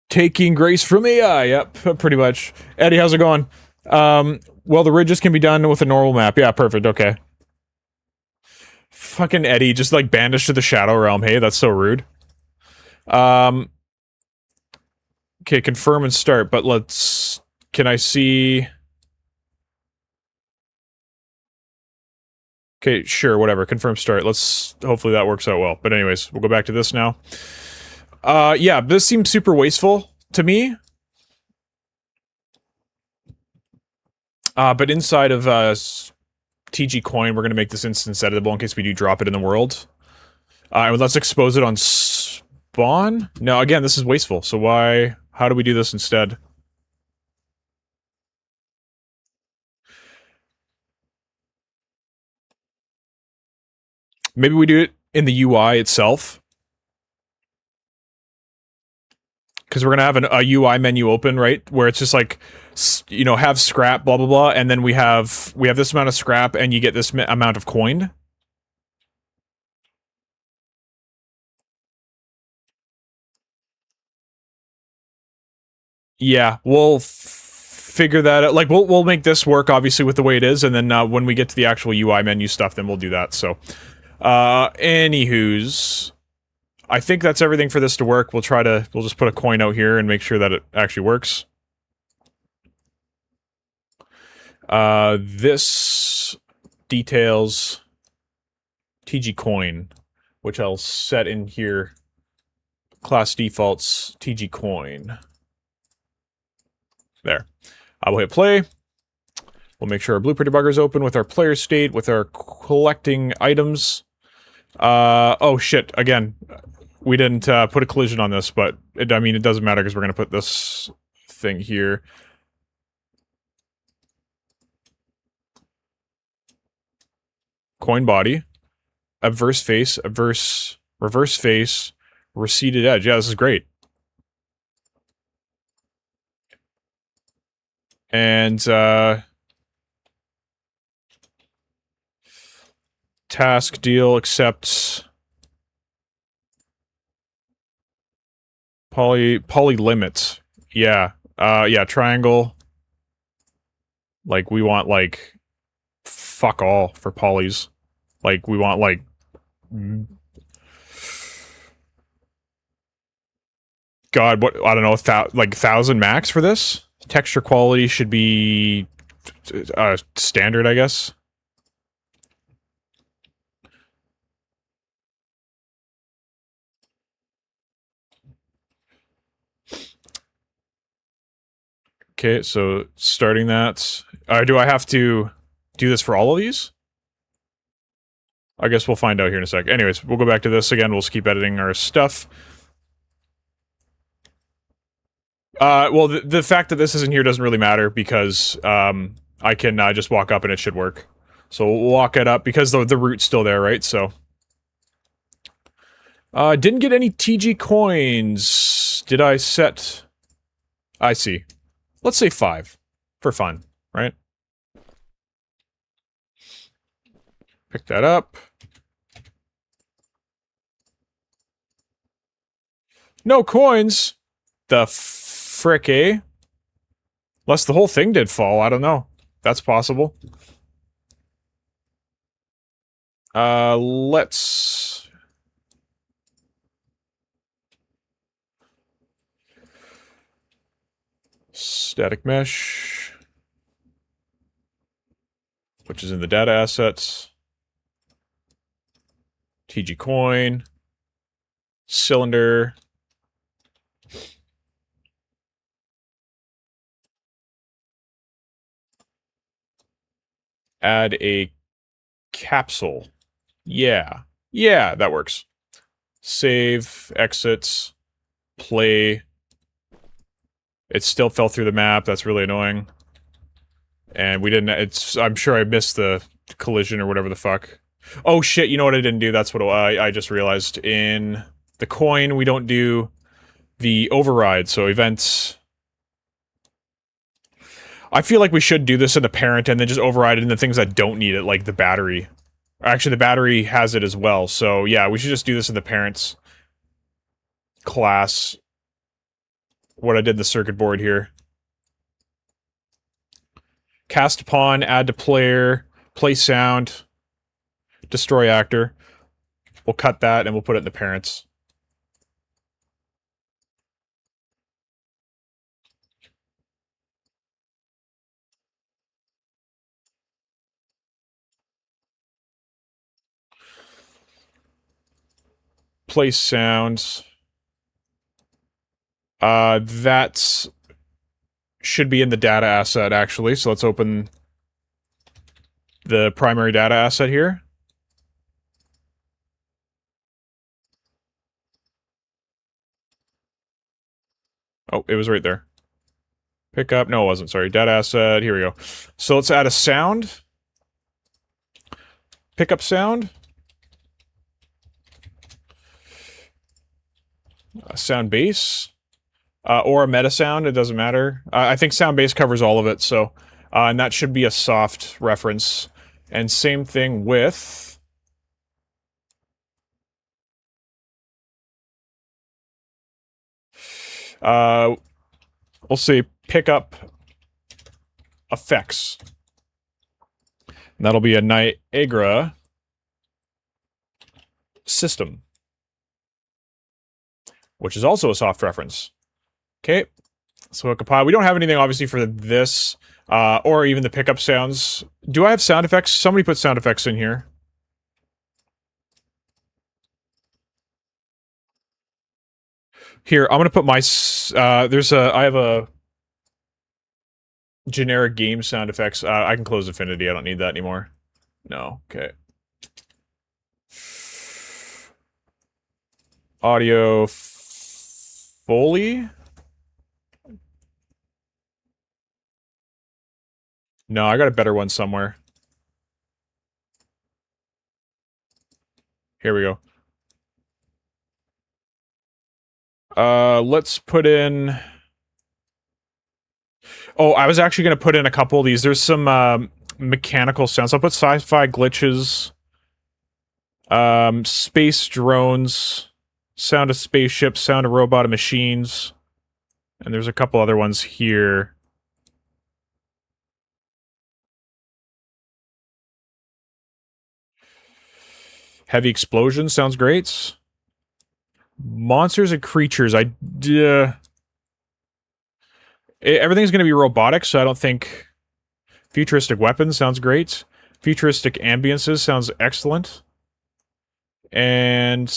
Taking grace from AI, yep, pretty much. Eddie, how's it going? Well, the ridges can be done with a normal map. Yeah, perfect, okay. Fucking Eddie, just, like, banished to the Shadow Realm, hey, that's so rude. Okay, confirm and start, but let's... Can I see... Okay, sure, whatever. Confirm start. Hopefully that works out well. But anyways, we'll go back to this now. Yeah, this seems super wasteful to me. But inside of, TG coin, we're gonna make this instance editable in case we do drop it in the world. Let's expose it on spawn? No, again, this is wasteful, so how do we do this instead? Maybe we do it in the UI itself. Because we're gonna have a UI menu open, right? Where it's just like, you know, have scrap, blah blah blah, and then we have this amount of scrap, and you get this amount of coin. Yeah, we'll figure that out. Like, we'll make this work, obviously, with the way it is, and then when we get to the actual UI menu stuff, then we'll do that, so. Anywho's... I think that's everything for this to work. We'll just put a coin out here and make sure that it actually works. This details TG coin, which I'll set in here. Class defaults TG coin. There. I will hit play. We'll make sure our blueprint debugger is open with our player state, with our collecting items. Oh shit, again. We didn't put a collision on this, but I mean, it doesn't matter because we're going to put this thing here. Coin body. Obverse face. Reverse face. Receded edge. Yeah, this is great. And, task deal accepts Poly limits. Yeah. Yeah, triangle. Like, we want, like, fuck all for polys. Like, we want, like... God, what, I don't know, like 1,000 max for this? Texture quality should be... standard, I guess. Okay, so starting that. Do I have to do this for all of these? I guess we'll find out here in a sec. Anyways, we'll go back to this again. We'll just keep editing our stuff. Well, the fact that this isn't here doesn't really matter because I can just walk up and it should work. So we'll walk it up because the route's still there, right? So. Didn't get any TG coins. Did I set... I see. Let's say 5. For fun, right? Pick that up. No coins! The frick, eh? Unless the whole thing did fall, I don't know. That's possible. Let's... Static mesh. Which is in the data assets. TG coin. Cylinder. Add a capsule. Yeah. Yeah, that works. Save, exits, play. It still fell through the map. That's really annoying. And we didn't... I'm sure I missed the collision or whatever the fuck. Oh shit, you know what I didn't do? That's what I just realized. In the coin, we don't do the override, so events... I feel like we should do this in the parent and then just override it in the things that don't need it, like the battery. Actually, the battery has it as well, so yeah, we should just do this in the parents class. What I did in the circuit board here. Cast upon, add to player, play sound, destroy actor. We'll cut that and we'll put it in the parents. Play sounds. That's should be in the data asset, actually. So let's open the primary data asset here. Oh, it was right there. Pick up. No, it wasn't. Sorry. Data asset. Here we go. So let's add a sound. Pickup sound. A sound base. Or a meta sound, it doesn't matter. I think sound base covers all of it, so... and that should be a soft reference. And same thing with... we'll say pickup effects. And that'll be a Niagara system. Which is also a soft reference. Okay, so a compile. We don't have anything, obviously, for this, or even the pickup sounds. Do I have sound effects? Somebody put sound effects in here. Here, I'm gonna put my, I have a generic game sound effects. I can close Affinity, I don't need that anymore. No, okay. Audio Foley? No, I got a better one somewhere. Here we go. Let's put in... Oh, I was actually going to put in a couple of these. There's some mechanical sounds. I'll put sci-fi glitches. Space drones. Sound of spaceships, sound of robot machines. And there's a couple other ones here. Heavy explosions sounds great. Monsters and creatures, everything's going to be robotic, so I don't think... Futuristic weapons sounds great. Futuristic ambiances sounds excellent. And...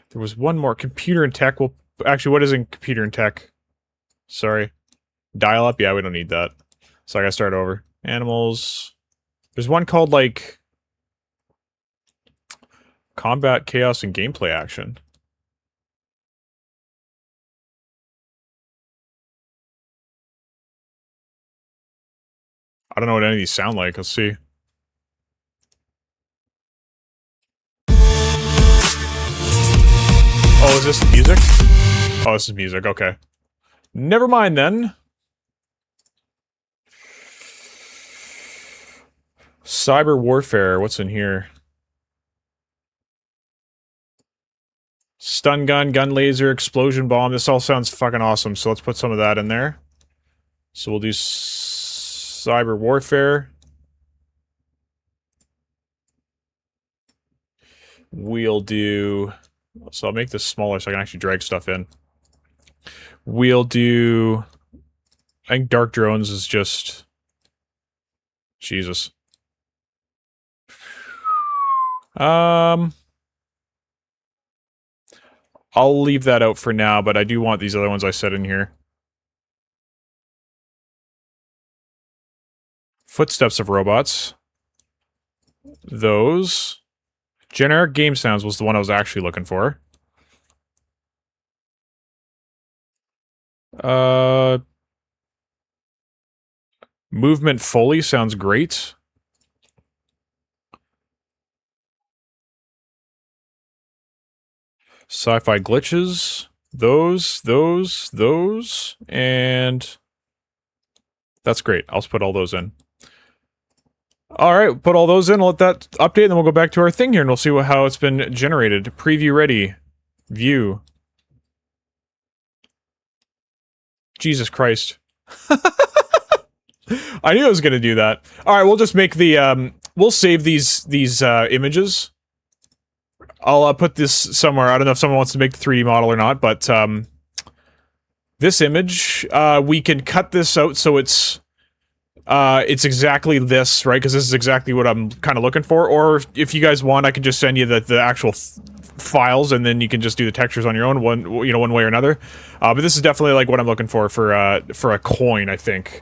there was one more. Computer and tech. Well, actually, what is in computer and tech? Sorry. Dial-up? Yeah, we don't need that. So I gotta start over. Animals. There's one called, like... Combat, chaos, and gameplay action. I don't know what any of these sound like. Let's see. Oh, is this music? Oh, this is music. Okay. Never mind, then. Cyber warfare. What's in here? Stun gun, gun laser, explosion bomb. This all sounds fucking awesome, so let's put some of that in there. So we'll do cyber warfare. We'll do... so I'll make this smaller so I can actually drag stuff in. We'll do... I think Dark Drones is just... Jesus. I'll leave that out for now, but I do want these other ones I said in here. Footsteps of robots. Those. Generic game sounds was the one I was actually looking for. Movement Foley sounds great. Sci-fi glitches. Those, and... that's great. I'll just put all those in. Alright, put all those in, let that update, and then we'll go back to our thing here, and we'll see how it's been generated. Preview ready. View. Jesus Christ. I knew I was gonna do that. Alright, we'll just make the, we'll save these images. I'll put this somewhere. I don't know if someone wants to make the 3D model or not, but, this image, we can cut this out so it's exactly this, right? Because this is exactly what I'm kind of looking for. Or if you guys want, I can just send you the actual files, and then you can just do the textures on your own, one way or another. But this is definitely like what I'm looking for a coin, I think.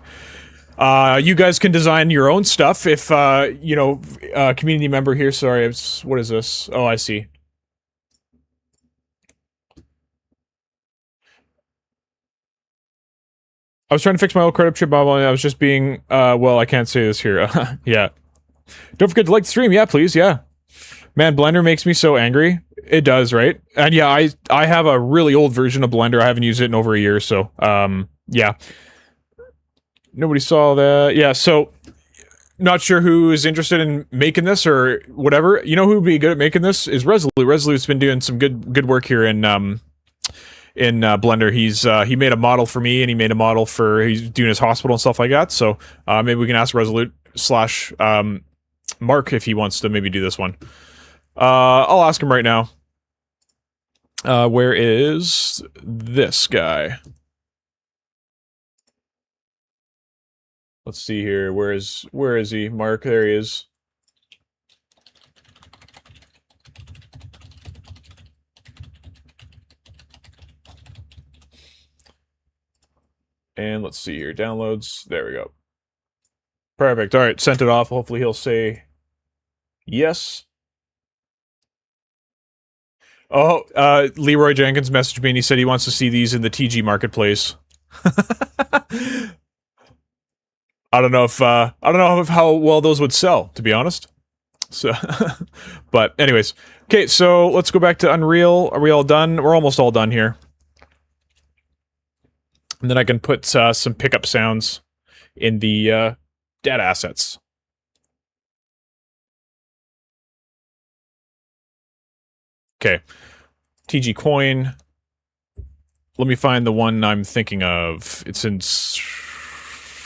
You guys can design your own stuff if you know, community member here. Sorry, what is this? Oh, I see. I was trying to fix my old credit chip bubble, and I was just being, well, I can't say this here. Yeah. Don't forget to like the stream. Yeah, please, yeah. Man, Blender makes me so angry. It does, right? And yeah, I have a really old version of Blender. I haven't used it in over a year, so, yeah. Nobody saw that. Yeah, so, not sure who is interested in making this or whatever. You know who would be good at making this? Is Resolute. Resolute's been doing some good work here in Blender. He made a model for me, and he made a model for, he's doing his hospital and stuff like that, so maybe we can ask Resolute slash Mark if he wants to maybe do this one. I'll ask him right now. Where is this guy? Let's see here. Where is he? Mark, there he is. And let's see here. Downloads. There we go. Perfect. Alright, sent it off. Hopefully he'll say yes. Oh, Leroy Jenkins messaged me and he said he wants to see these in the TG marketplace. I don't know if how well those would sell, to be honest. So, but anyways. Okay, so let's go back to Unreal. Are we all done? We're almost all done here. And then I can put some pickup sounds in the data assets. Okay. TG coin. Let me find the one I'm thinking of. It's in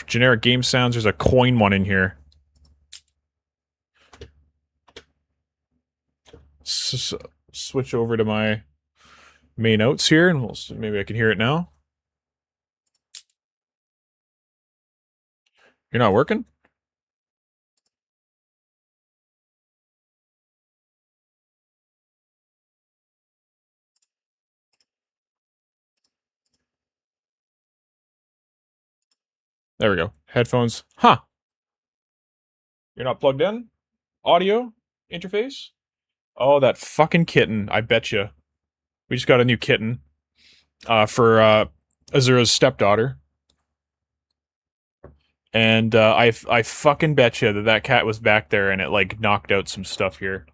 generic game sounds. There's a coin one in here. Switch over to my main notes here, and maybe I can hear it now. You're not working? There we go. Headphones. Huh. You're not plugged in? Audio interface? Oh, that fucking kitten. I betcha. We just got a new kitten. For Azura's stepdaughter. And I fucking betcha that cat was back there and it like knocked out some stuff here.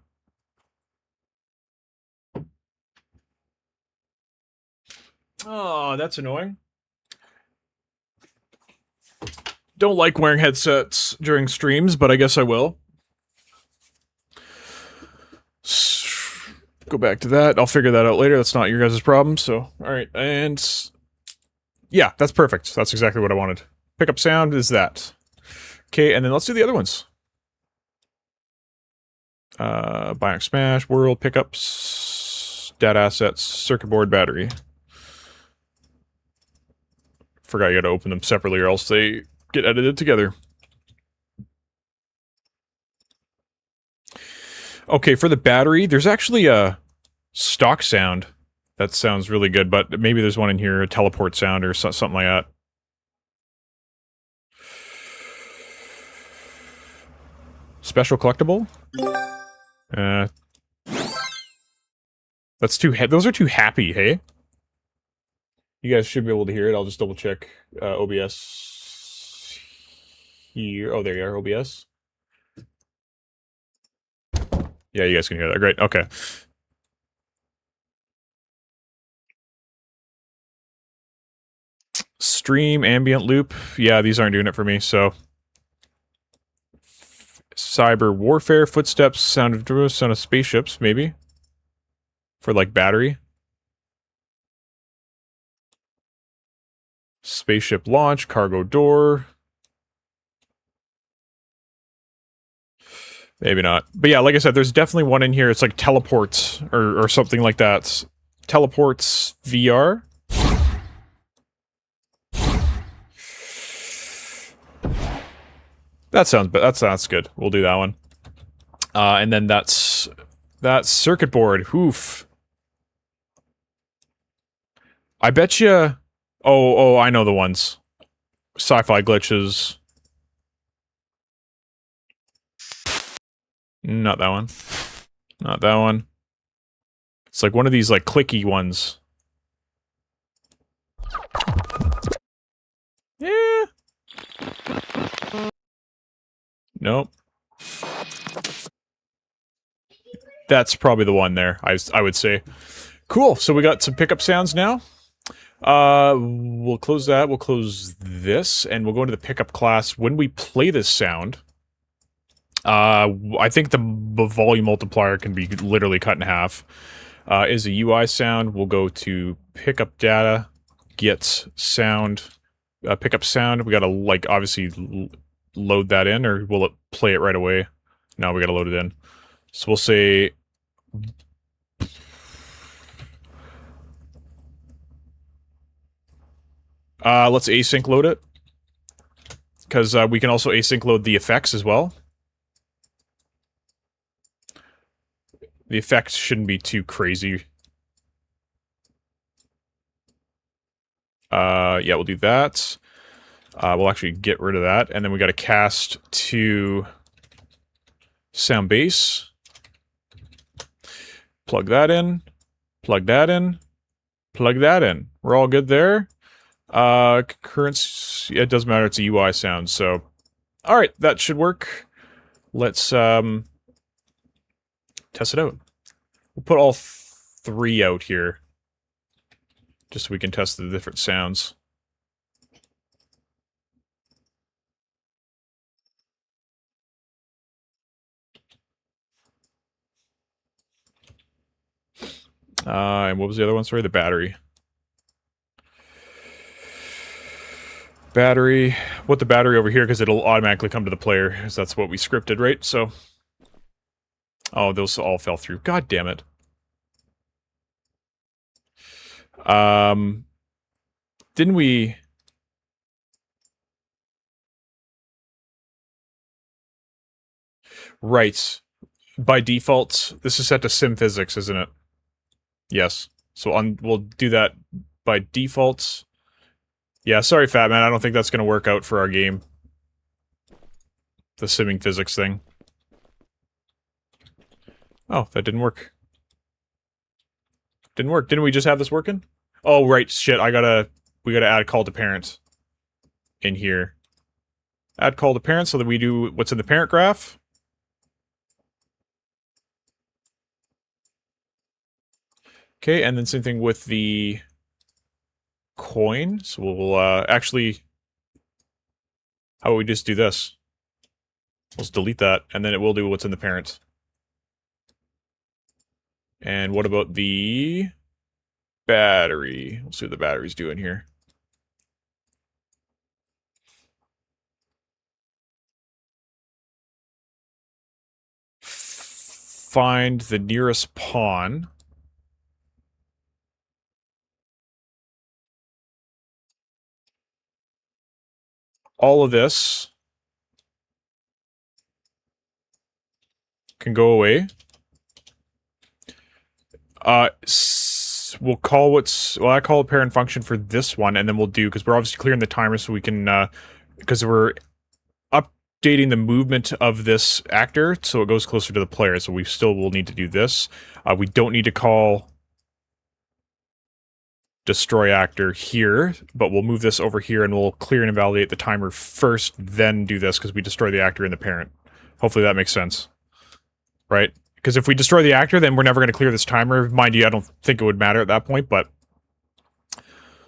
Oh, that's annoying. Don't like wearing headsets during streams, but I guess I will. Go back to that. I'll figure that out later. That's not your guys' problem, so... Alright, and... Yeah, that's perfect. That's exactly what I wanted. Pickup sound is that. Okay, and then let's do the other ones. Bionic Smash, World, Pickups, Data Assets, Circuit Board, Battery. Forgot you gotta open them separately or else they get edited together. Okay, for the battery, there's actually a stock sound that sounds really good, but maybe there's one in here, a teleport sound or something like that. Special collectible? That's too those are too happy, hey? You guys should be able to hear it. I'll just double check OBS here. Oh, there you are, OBS. Yeah, you guys can hear that. Great, okay. Stream, ambient loop. Yeah, these aren't doing it for me, so... Cyber warfare, footsteps, sound of spaceships, maybe? For, like, battery? Spaceship launch, cargo door... Maybe not. But yeah, like I said, there's definitely one in here. It's like teleports or something like that. Teleports VR. That sounds good. We'll do that one. And then that's circuit board. Oof. I bet you. Oh, I know the ones. Sci-fi glitches. Not that one. Not that one. It's like one of these like clicky ones. Yeah. Nope. That's probably the one there, I would say. Cool, so we got some pickup sounds now. We'll close that, we'll close this, and we'll go into the pickup class. When we play this sound, I think the volume multiplier can be literally cut in half. Is a UI sound, we'll go to pickup data, get sound, pickup sound. We gotta, like, obviously load that in, or will it play it right away? No, we gotta load it in. So we'll say... let's async load it. Because we can also async load the effects as well. The effects shouldn't be too crazy. Yeah, we'll do that. We'll actually get rid of that. And then we got to cast to sound base. Plug that in. Plug that in. Plug that in. We're all good there. Concurrence, it doesn't matter, it's a UI sound, so... Alright, that should work. Let's, test it out. We'll put all three out here. Just so we can test the different sounds. And what was the other one? Sorry, the battery. Battery. What the battery over here, because it'll automatically come to the player, because that's what we scripted, right? So... Oh, those all fell through. God damn it. Didn't we... Right. By default, this is set to sim physics, isn't it? Yes. So we'll do that by default. Yeah, sorry, Fat Man. I don't think that's going to work out for our game. The simming physics thing. Oh, that didn't work. Didn't work. Didn't we just have this working? Oh, right. Shit, we gotta add call to parent in here. Add call to parent so that we do what's in the parent graph. Okay, and then same thing with the coin. So we'll actually... How about we just do this? Let's delete that, and then it will do what's in the parent. And what about the battery? We'll see what the battery's doing here. Find the nearest pawn. All of this can go away. We'll call I call a parent function for this one, and then we'll do, because we're obviously clearing the timer so we can, because we're updating the movement of this actor so it goes closer to the player, so we still will need to do this. We don't need to call destroy actor here, but we'll move this over here and we'll clear and invalidate the timer first, then do this, because we destroy the actor in the parent. Hopefully that makes sense. Right? Because if we destroy the actor, then we're never going to clear this timer. Mind you, I don't think it would matter at that point, but...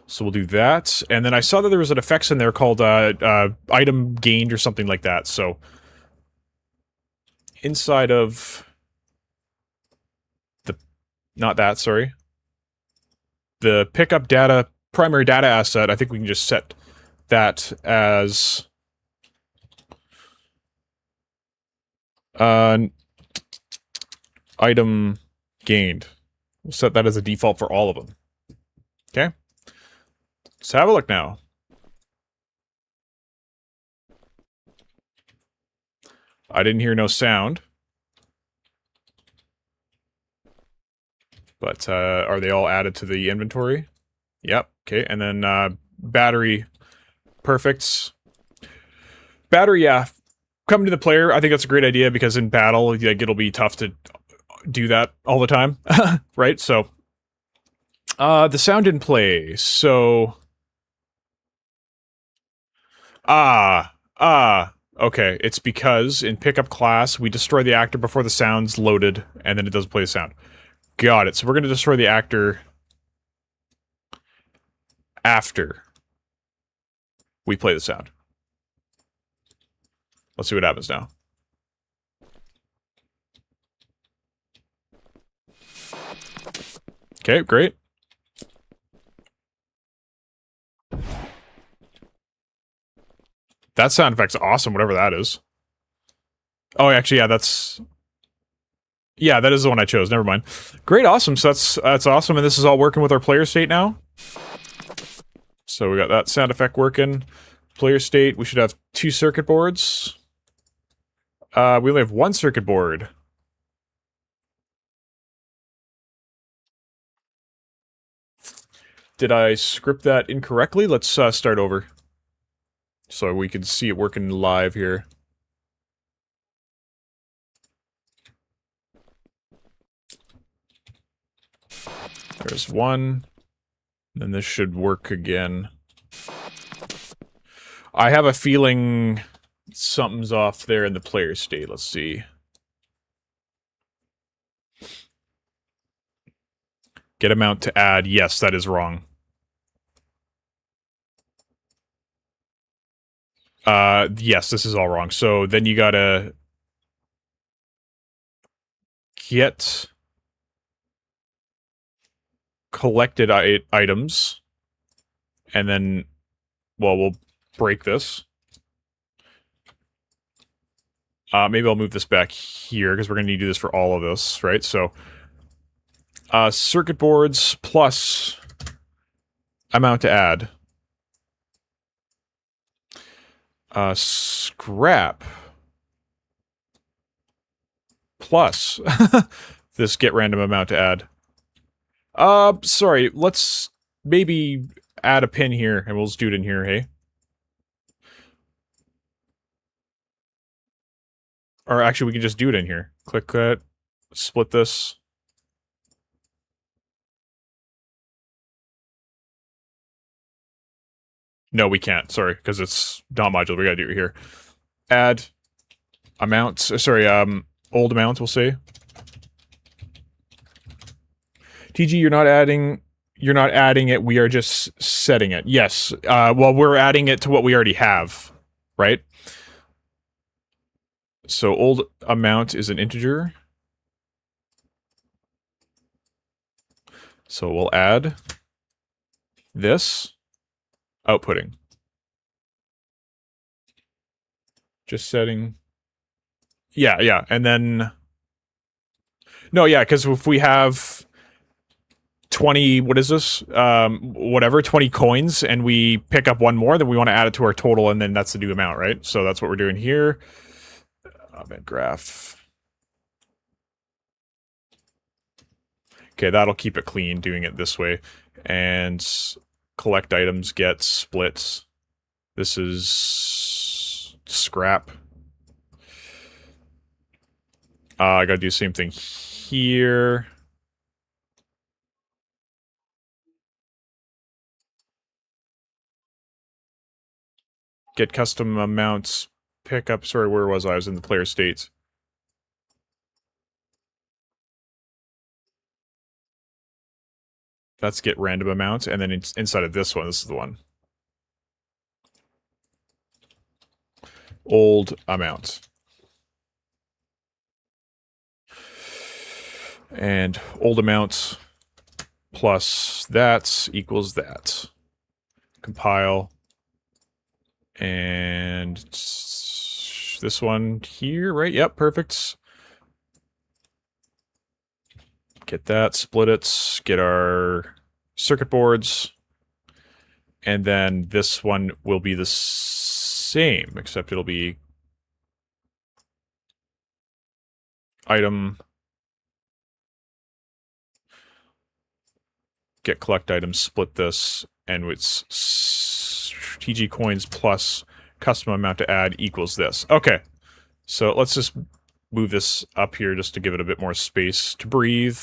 So we'll do that. And then I saw that there was an effects in there called item gained or something like that, so... Inside of... Not that, sorry. The pickup data, primary data asset, I think we can just set that as... item gained. We'll set that as a default for all of them. Okay? Let's have a look now. I didn't hear no sound. But, are they all added to the inventory? Yep, okay, and then, battery. Perfect. Battery, yeah. Coming to the player, I think that's a great idea, because in battle, like, it'll be tough to do that all the time, right? So, the sound didn't play, so... Okay, it's because in pickup class, we destroy the actor before the sound's loaded, and then it doesn't play the sound. Got it. So we're going to destroy the actor after we play the sound. Let's see what happens now. Okay, great. That sound effect's awesome, whatever that is. Oh, actually, yeah, that's... Yeah, that is the one I chose. Never mind. Great, awesome. So that's awesome, and this is all working with our player state now. So we got that sound effect working. Player state, we should have 2 circuit boards. We only have 1 circuit board. Did I script that incorrectly? Let's start over. So we can see it working live here. There's 1. Then this should work again. I have a feeling something's off there in the player state. Let's see. Get amount to add. Yes, that is wrong. Yes, this is all wrong. So then you gotta get collected items, and then, well, we'll break this. Maybe I'll move this back here, because we're going to need to do this for all of this, right? So, circuit boards plus amount to add. Scrap plus this get random amount to add. Sorry, let's maybe add a pin here, and we'll just do it in here, hey? Or actually, we can just do it in here. Click that, split this. No, we can't, sorry, because it's not modular, we gotta do it here. Add amount, sorry, old amount, we'll say. TG, you're not adding it, we are just setting it. Yes, well, we're adding it to what we already have, right? So old amount is an integer. So we'll add this, outputting. Just setting. Yeah, and then... No, yeah, because if we have 20, what is this? Whatever, 20 coins, and we pick up one more, then we want to add it to our total, and then that's the new amount, right? So that's what we're doing here. Event graph. Okay, that'll keep it clean, doing it this way. And collect items, get splits. This is scrap. I gotta do the same thing here. Get custom amounts, pick up, sorry, where was I? I was in the player state. That's get random amounts, and then inside of this one, this is the one. Old amount. And old amount plus that equals that. Compile. And this one here, right? Yep, perfect. Get that, split it, get our circuit boards. And then this one will be the same, except it'll be item, get collect items, split this, and it's TG coins plus custom amount to add equals this. Okay, so let's just move this up here just to give it a bit more space to breathe.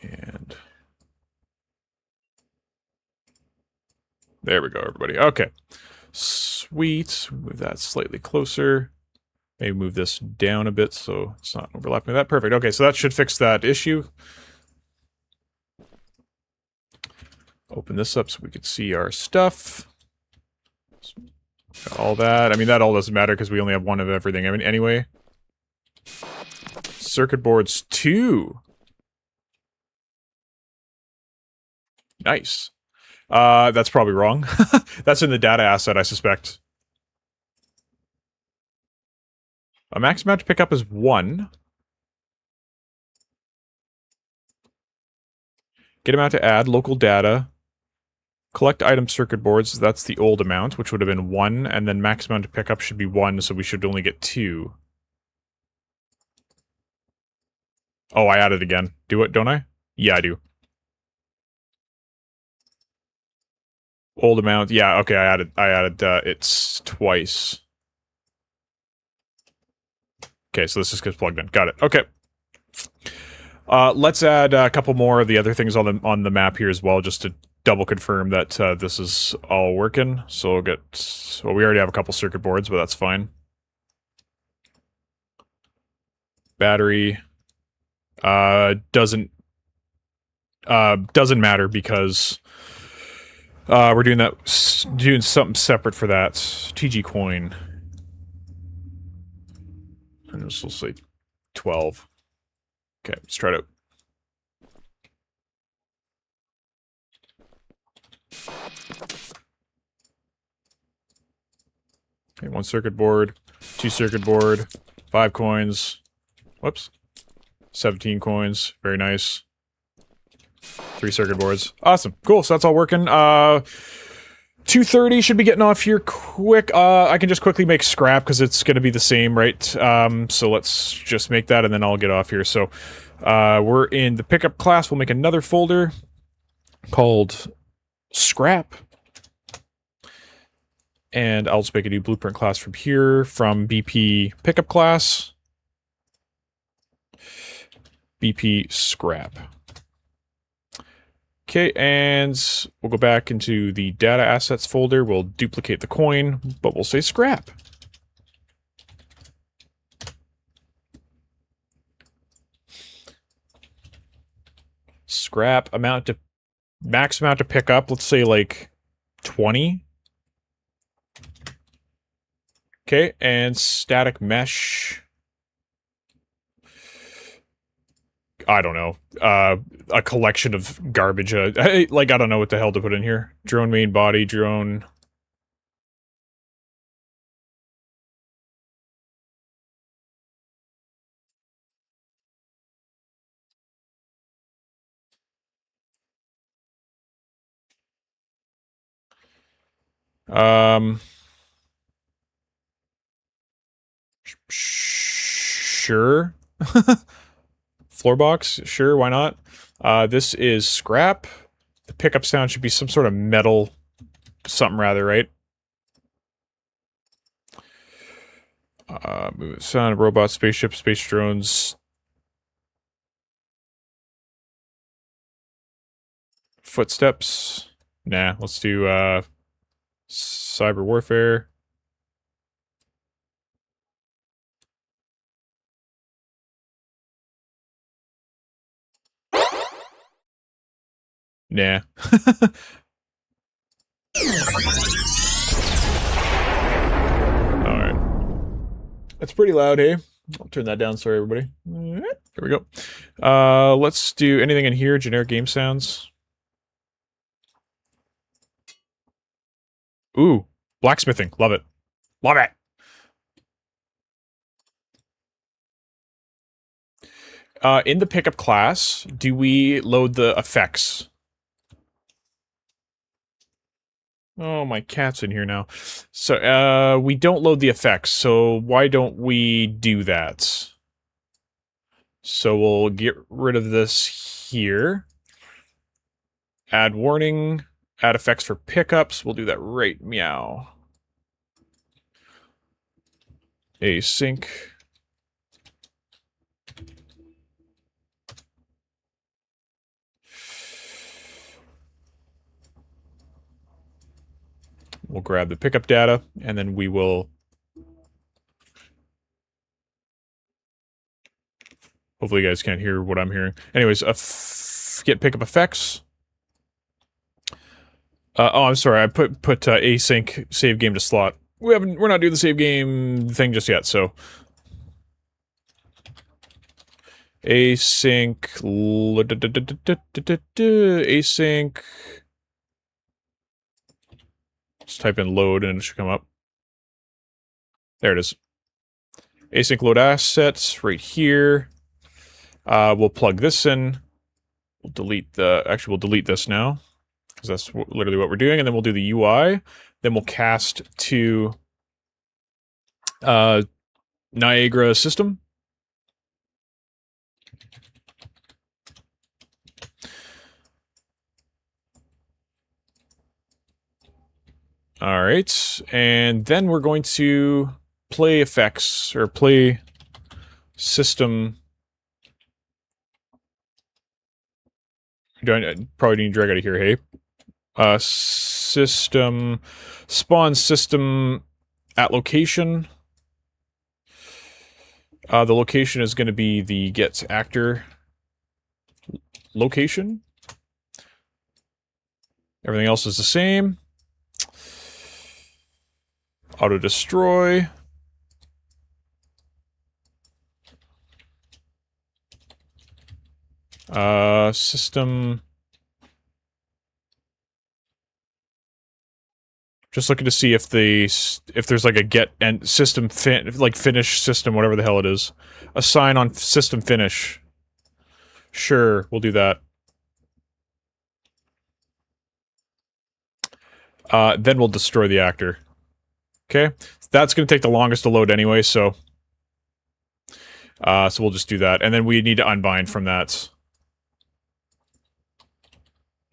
And there we go, everybody. Okay, sweet. Move that slightly closer. Maybe move this down a bit so it's not overlapping that. Perfect. Okay, so that should fix that issue. Open this up so we can see our stuff. All that. I mean, that all doesn't matter because we only have one of everything. I mean, anyway. Circuit boards 2. Nice. That's probably wrong. That's in the data asset, I suspect. A max amount to pick up is 1. Get amount to add, local data. Collect item circuit boards, that's the old amount, which would have been 1, and then max amount to pick up should be 1, so we should only get 2. Oh, I added again. Do it, don't I? Yeah, I do. Old amount, yeah, okay, I added it's twice. Okay, so this just gets plugged in. Got it. Okay. Let's add a couple more of the other things on the map here as well, just to double confirm that this is all working. So we'll get... Well, we already have a couple circuit boards, but that's fine. Battery... doesn't matter because... We're doing that, doing something separate for that. TG coin. And this will say 12. Okay, let's try it out. Okay, 1 circuit board, 2 circuit board, 5 coins. Whoops. 17 coins. Very nice. 3 circuit boards. Awesome. Cool. So that's all working. 2:30 should be getting off here quick. I can just quickly make scrap because it's going to be the same, right? So let's just make that and then I'll get off here. So we're in the pickup class. We'll make another folder called scrap. And I'll just make a new blueprint class from here, from BP pickup class. BP scrap. Okay, and we'll go back into the data assets folder. We'll duplicate the coin, but we'll say scrap. Scrap amount to max amount to pick up. Let's say like 20. Okay, and static mesh. I don't know. A collection of garbage. I don't know what the hell to put in here. Drone main body, drone. Sure. Floor box, sure, why not? This is scrap. The pickup sound should be some sort of metal something rather, right? Sound, robot, spaceship, space drones. Footsteps. Nah, let's do, cyber warfare. Nah. Alright. That's pretty loud, hey? I'll turn that down, sorry everybody. There we go. Let's do anything in here, generic game sounds. Ooh, blacksmithing, love it. Love it! In the pickup class, do we load the effects? Oh, my cat's in here now. So, we don't load the effects, so why don't we do that? So we'll get rid of this here. Add warning, add effects for pickups. We'll do that right meow. Async. We'll grab the pickup data, and then we will... Hopefully you guys can't hear what I'm hearing. Anyways, get pickup effects. Oh, I'm sorry, I put async save game to slot. We're not doing the save game thing just yet, so... Async... Async... Just type in load and it should come up. There it is. Async load assets right here. We'll plug this in. We'll delete the... Actually, we'll delete this now. Because that's literally what we're doing. And then we'll do the UI. Then we'll cast to... Niagara system. Alright, and then we're going to play effects, or play system. Probably need to drag out of here, hey? System, spawn system at location. The location is going to be the get actor location. Everything else is the same. Auto destroy. System. Just looking to see if there's like a get and system finish system, whatever the hell it is. Assign on system finish. Sure, we'll do that. Then we'll destroy the actor. Okay, that's going to take the longest to load anyway, so we'll just do that, and then we need to unbind from that.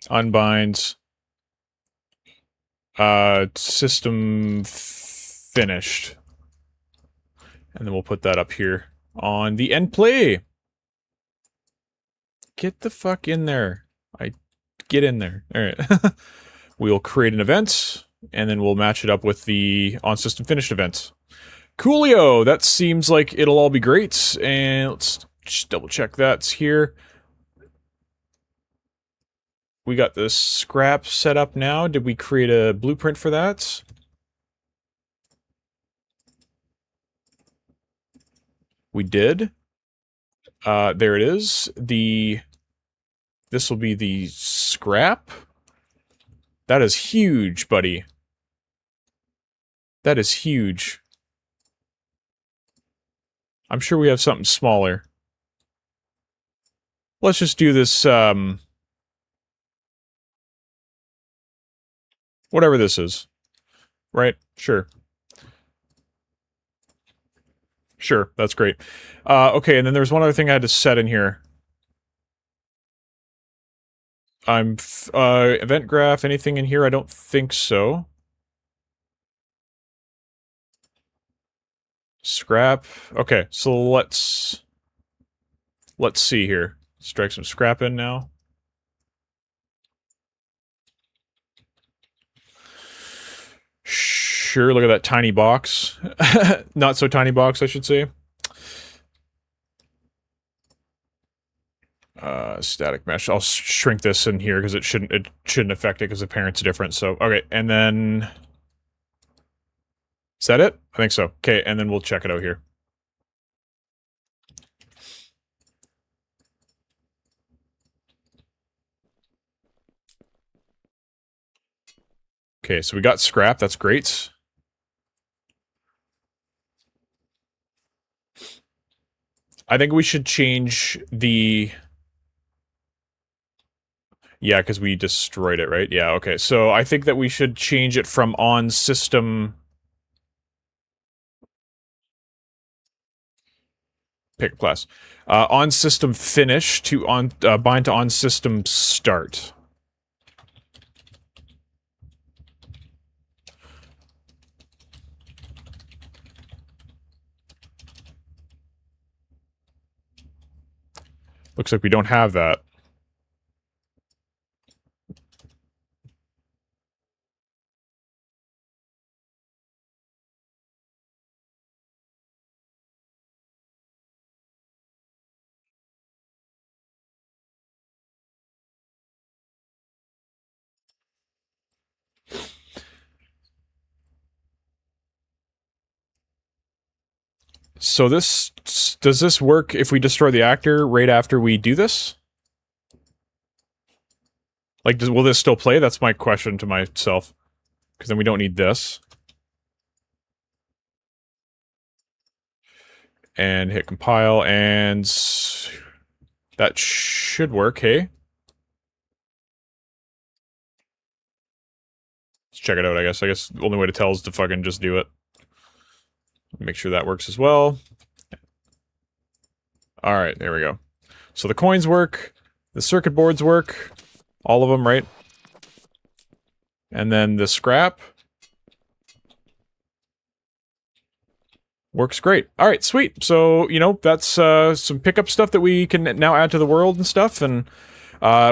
Unbinds. System finished, and then we'll put that up here on the end play. Get the fuck in there. Get in there. All right. We'll create an event, and then we'll match it up with the on system finished event. Coolio! That seems like it'll all be great, and let's just double check that's here. We got this scrap set up now. Did we create a blueprint for that? We did. There it is. This will be the scrap. That is huge, buddy. That is huge. I'm sure we have something smaller. Let's just do this, whatever this is. Right? Sure. Sure, that's great. Okay, and then there's one other thing I had to set in here. Event graph, anything in here? I don't think so. Scrap. Okay, so let's see here. Strike some scrap in now. Sure, look at that tiny box. Not so tiny box, I should say. Static mesh. I'll shrink this in here because it shouldn't affect it because the parent's different. So, okay, and then... Is that it? I think so. Okay, and then we'll check it out here. Okay, so we got scrap. That's great. I think we should change the... Yeah, because we destroyed it, right? Yeah, okay. So I think that we should change it from on-system... Pick a class. On-system finish to bind to on-system start. Looks like we don't have that. So does this work if we destroy the actor right after we do this? Like, will this still play? That's my question to myself. Because then we don't need this. And hit compile, and... That should work, hey? Let's check it out, I guess. I guess the only way to tell is to fucking just do it. Make sure that works as well. Alright, there we go. So the coins work, the circuit boards work, all of them, right? And then the scrap works great. Alright, sweet. So, you know, that's some pickup stuff that we can now add to the world and stuff, and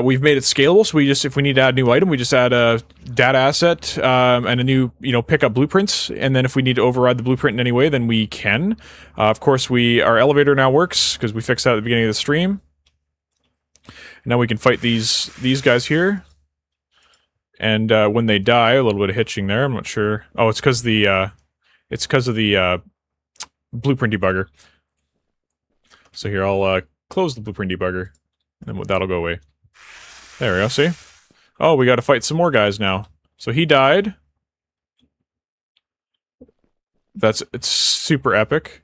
we've made it scalable, so if we need to add a new item, we just add a data asset, and a new, pickup blueprints, and then if we need to override the blueprint in any way, then we can. Of course, our elevator now works, because we fixed that at the beginning of the stream. And now we can fight these guys here. And when they die, a little bit of hitching there. I'm not sure. Oh, it's because the blueprint debugger. So here, I'll close the blueprint debugger, and then that'll go away. There we go. See? Oh, we got to fight some more guys now. So he died. It's super epic.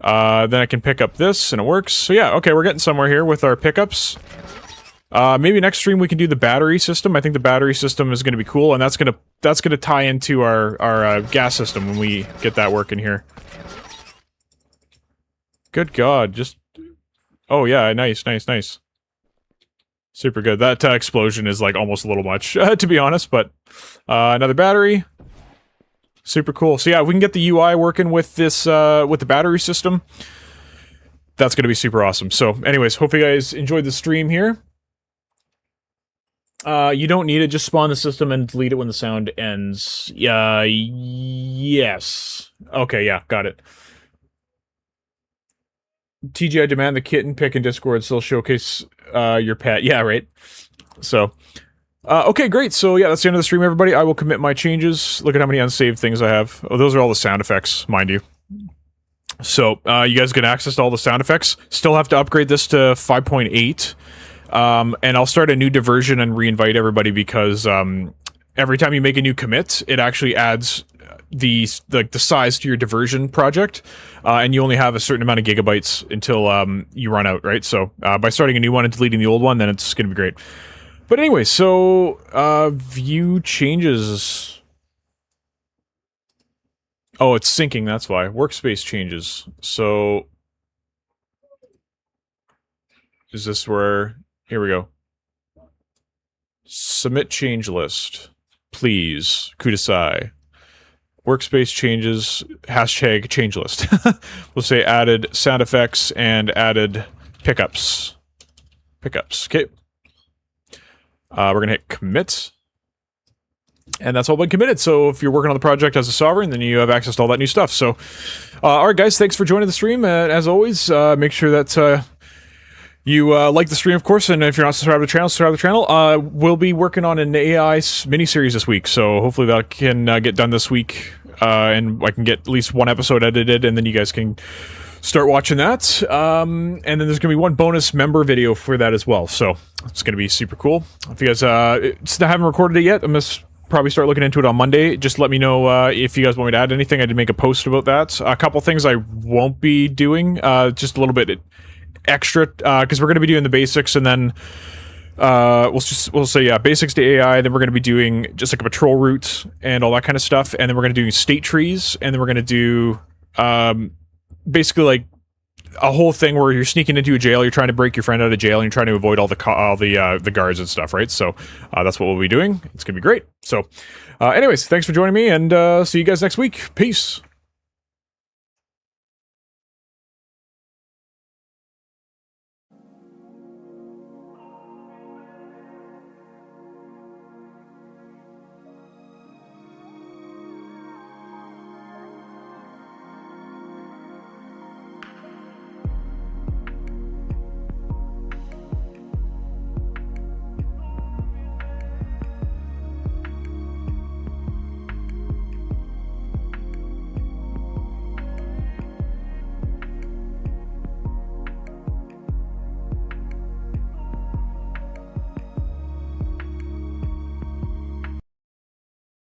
Then I can pick up this, and it works. So yeah, okay, we're getting somewhere here with our pickups. Maybe next stream we can do the battery system. I think the battery system is going to be cool, and that's gonna tie into our gas system when we get that working here. Good God, just... Oh yeah, nice. Super good. That explosion is like almost a little much, to be honest, but another battery. Super cool. So yeah, if we can get the UI working with this, with the battery system, that's going to be super awesome. So anyways, hope you guys enjoyed the stream here. You don't need it, just spawn the system and delete it when the sound ends. Yes. Okay, yeah, got it. TG, I demand the kitten pick in Discord still showcase your pet. Yeah, right. So, okay, great. So yeah, that's the end of the stream, everybody. I will commit my changes. Look at how many unsaved things I have. Oh, those are all the sound effects, mind you. So, you guys get access to all the sound effects. Still have to upgrade this to 5.8. And I'll start a new diversion and reinvite everybody because every time you make a new commit, it actually adds the size to your diversion project, and you only have a certain amount of gigabytes until you run out, right? So by starting a new one and deleting the old one, then it's going to be great. But anyway, so view changes. Oh, it's syncing, that's why. Workspace changes. So is this where... Here we go. Submit change list. Please. Kudasai. Workspace changes. Hashtag change list. We'll say added sound effects and added pickups. Pickups. Okay. We're going to hit commit. And that's all been committed. So if you're working on the project as a sovereign, then you have access to all that new stuff. So, alright guys, thanks for joining the stream. As always, make sure that... you like the stream, of course, and if you're not subscribed to the channel, subscribe to the channel. We'll be working on an AI miniseries this week, so hopefully that can get done this week, and I can get at least one episode edited, and then you guys can start watching that. And then there's going to be one bonus member video for that as well, so it's going to be super cool. If you guys haven't recorded it yet, I must probably start looking into it on Monday. Just let me know if you guys want me to add anything. I did make a post about that. A couple things I won't be doing, just a little bit... extra, because we're going to be doing the basics, and then we'll say yeah, basics to AI. Then we're going to be doing just like a patrol route and all that kind of stuff, and then we're going to do state trees, and then we're going to do basically like a whole thing where you're sneaking into a jail, you're trying to break your friend out of jail, and you're trying to avoid all the guards and stuff, right? So that's what we'll be doing. It's going to be great. So anyways, thanks for joining me, and see you guys next week. Peace.